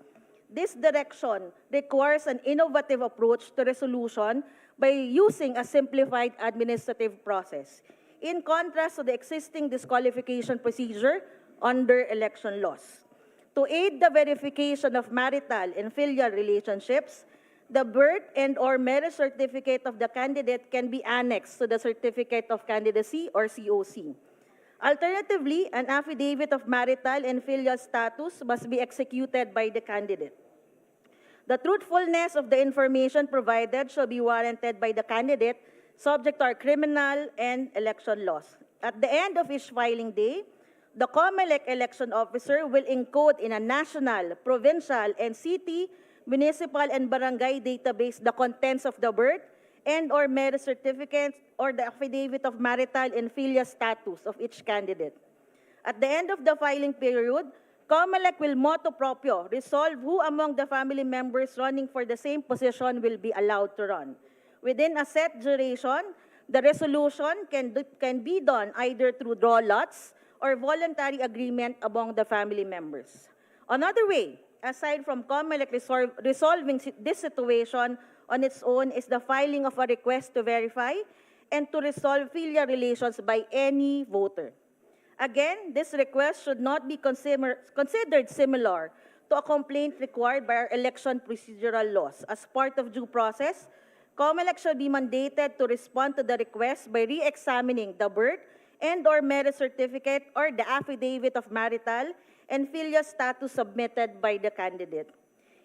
this direction requires an innovative approach to resolution by using a simplified administrative process, in contrast to the existing disqualification procedure under election laws. To aid the verification of marital and filial relationships, the birth and or marriage certificate of the candidate can be annexed to the certificate of candidacy or COC. Alternatively, an affidavit of marital and filial status must be executed by the candidate. The truthfulness of the information provided shall be warranted by the candidate, subject to our criminal and election laws. At the end of each filing day, the Comelec election officer will encode in a national, provincial, and city, municipal, and barangay database the contents of the birth and/or marriage certificate or the affidavit of marital and filial status of each candidate. At the end of the filing period, Comelec will motu proprio resolve who among the family members running for the same position will be allowed to run. Within a set duration, the resolution can be done either through draw lots or voluntary agreement among the family members. Another way, aside from Comelec resolving this situation on its own, is the filing of a request to verify and to resolve filial relations by any voter. Again, this request should not be considered similar to a complaint required by our election procedural laws. As part of due process, Comelec shall be mandated to respond to the request by re-examining the birth and/or marriage certificate or the affidavit of marital and filial status submitted by the candidate.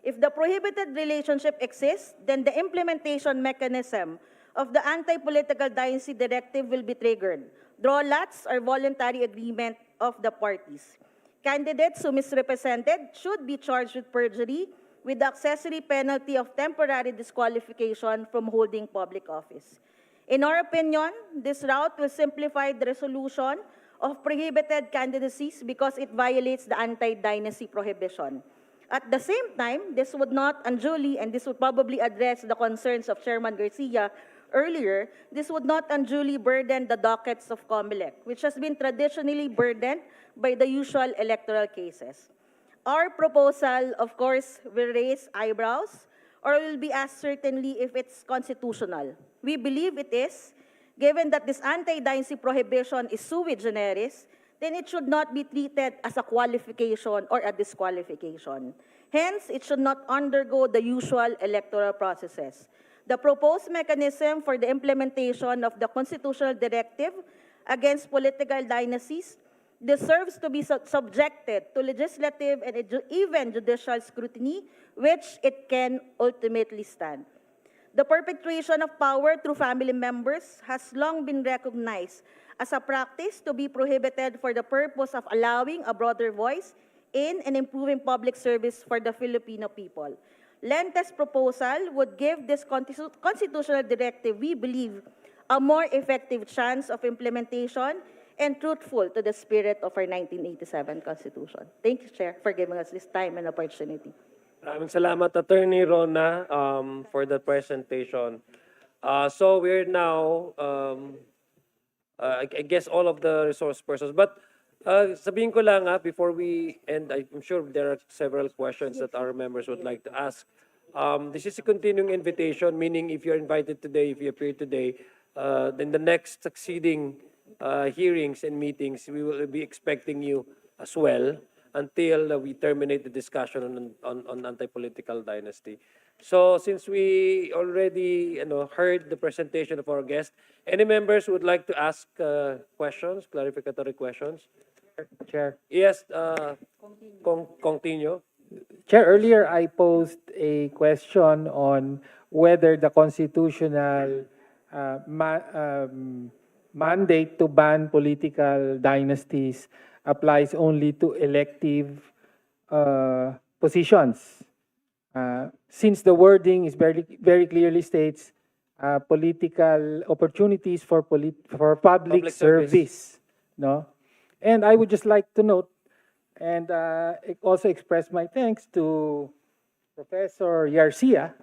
If the prohibited relationship exists, then the implementation mechanism of the anti-political dynasty directive will be triggered. Draw lots or voluntary agreement of the parties. Candidates who misrepresented should be charged with perjury with the accessory penalty of temporary disqualification from holding public office. In our opinion, this route will simplify the resolution of prohibited candidacies because it violates the anti-dynasty prohibition. At the same time, this would not unduly, and this would probably address the concerns of Chairman Garcia earlier, this would not unduly burden the dockets of Comelec, which has been traditionally burdened by the usual electoral cases. Our proposal, of course, will raise eyebrows or will be asked certainly if it's constitutional. We believe it is, given that this anti-dynasty prohibition is sui generis, then it should not be treated as a qualification or a disqualification. Hence, it should not undergo the usual electoral processes. The proposed mechanism for the implementation of the constitutional directive against political dynasties deserves to be subjected to legislative and even judicial scrutiny, which it can ultimately stand. The perpetuation of power through family members has long been recognized as a practice to be prohibited for the purpose of allowing a broader voice in and improving public service for the Filipino people. Lente's proposal would give this constitutional directive, we believe, a more effective chance of implementation and truthful to the spirit of our 1987 Constitution. Thank you, Chair, for giving us this time and opportunity. Maraming salamat, Attorney Rona, for the presentation. So we're now, I guess, all of the resource persons. But sabihin ko lang, before we end, I'm sure there are several questions that our members would like to ask. This is a continuing invitation, meaning if you're invited today, if you appear today, then the next succeeding hearings and meetings, we will be expecting you as well until we terminate the discussion on anti-political dynasty. So since we already heard the presentation of our guest, any members would like to ask questions, clarificatory questions? Chair. Yes, continue. Chair, earlier I posed a question on whether the constitutional mandate to ban political dynasties applies only to elective positions. Since the wording is very clearly states political opportunities for public service, no? And I would just like to note and also express my thanks to Professor Garcia,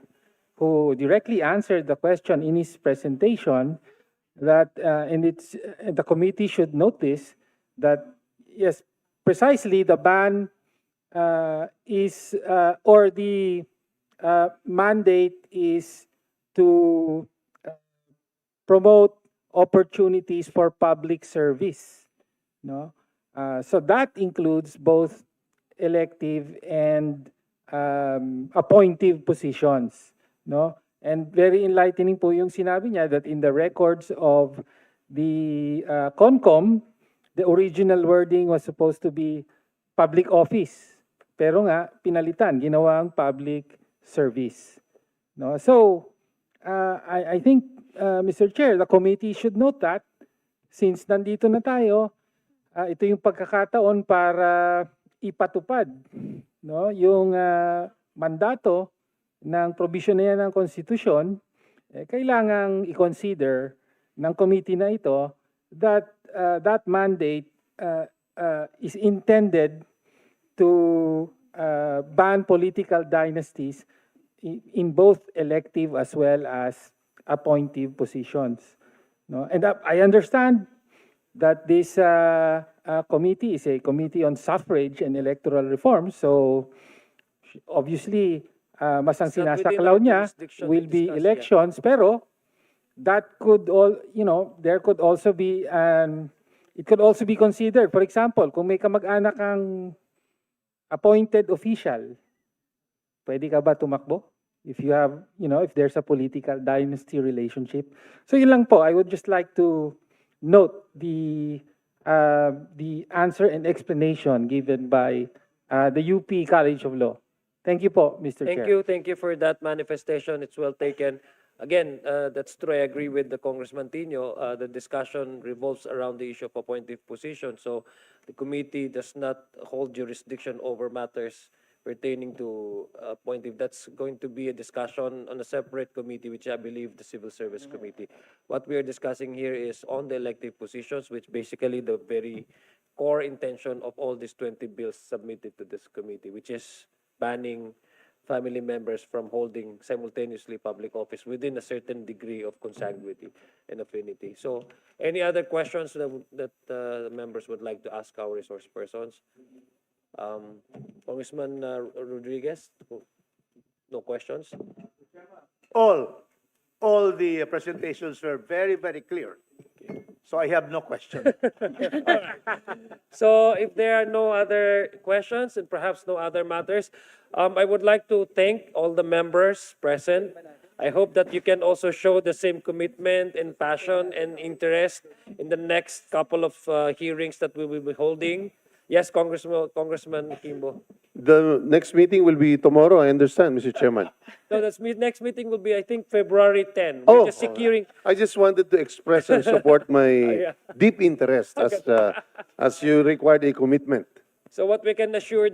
who directly answered the question in his presentation that the committee should notice that yes, precisely the ban is or the mandate is to promote opportunities for public service, no? So that includes both elective and appointive positions, no? And very enlightening po yung sinabi niya that in the records of the CONCOM, the original wording was supposed to be public office. Pero nga, pinalitan, ginawang public service. No? So, I think, Mr. Chair, the committee should note that since nandito na tayo, ito yung pagkakataon para ipatupad, no, yung mandato ng provision na yan ng Constitution. Kailangang i-consider ng committee na ito that that mandate is intended to ban political dynasties in both elective as well as appointive positions. No? And I understand that this committee is a committee on suffrage and electoral reforms. So obviously, mas ang It's not within sinasaklaw our niya jurisdiction to will be discuss, yeah. elections, pero that could all, there could also be it could also be considered. For example, kung may kamag-anak kang appointed official, pwede ka ba tumakbo? If you have, if there's a political dynasty relationship. So yun lang po. I would just like to note the answer and explanation given by the UP College of Law. Thank you po, Mr. Chair. Thank you for that manifestation. It's well taken. Again, that's true. I agree with the Congressman Tino. The discussion revolves around the issue of appointive position. So the committee does not hold jurisdiction over matters pertaining to appointive. That's going to be a discussion on a separate committee, which I believe the Civil Service Committee. What we are discussing here is on the elective positions, which basically the very core intention of all these 20 bills submitted to this committee, which is banning family members from holding simultaneously public office within a certain degree of consanguinity and affinity. So, any other questions that members would like to ask our resource persons? Congressman Rodriguez, no questions? All the presentations were very, very clear. So I have no question. So if there are no other questions and perhaps no other matters, I would like to thank all the members present. I hope that you can also show the same commitment and passion and interest in the next couple of hearings that we will be holding. Yes, Congressman Kimbo. The next meeting will be tomorrow, I understand, Mr. Chairman. So next meeting will be, I think, February 10. Oh, We're just securing. I just wanted to express and support my Yeah. deep interest as you required a commitment. So what we can assure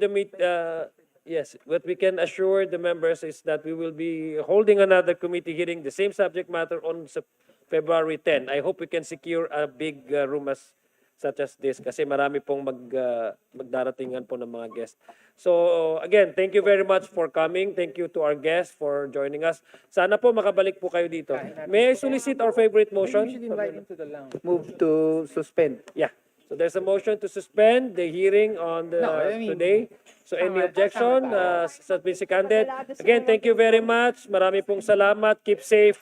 what we can assure the members is that we will be holding another committee hearing the same subject matter on February 10. I hope we can secure a big room such as this kasi marami pong magdaratingan po ng mga guests. So again, thank you very much for coming. Thank you to our guests for joining us. Sana po makabalik po kayo dito. May I solicit our favorite motion? Move to suspend. Yeah. So there's a motion to suspend the hearing on today. So any objection has been seconded. Again, thank you very much. Marami pong salamat. Keep safe.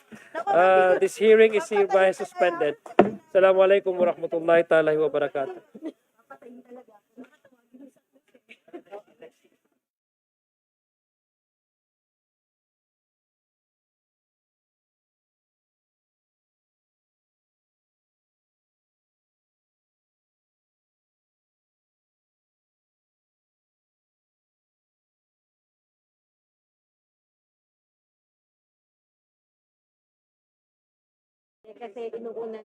This hearing is hereby suspended. Assalamualaikum warahmatullahi taala wabarakatuh. Kasi inuuna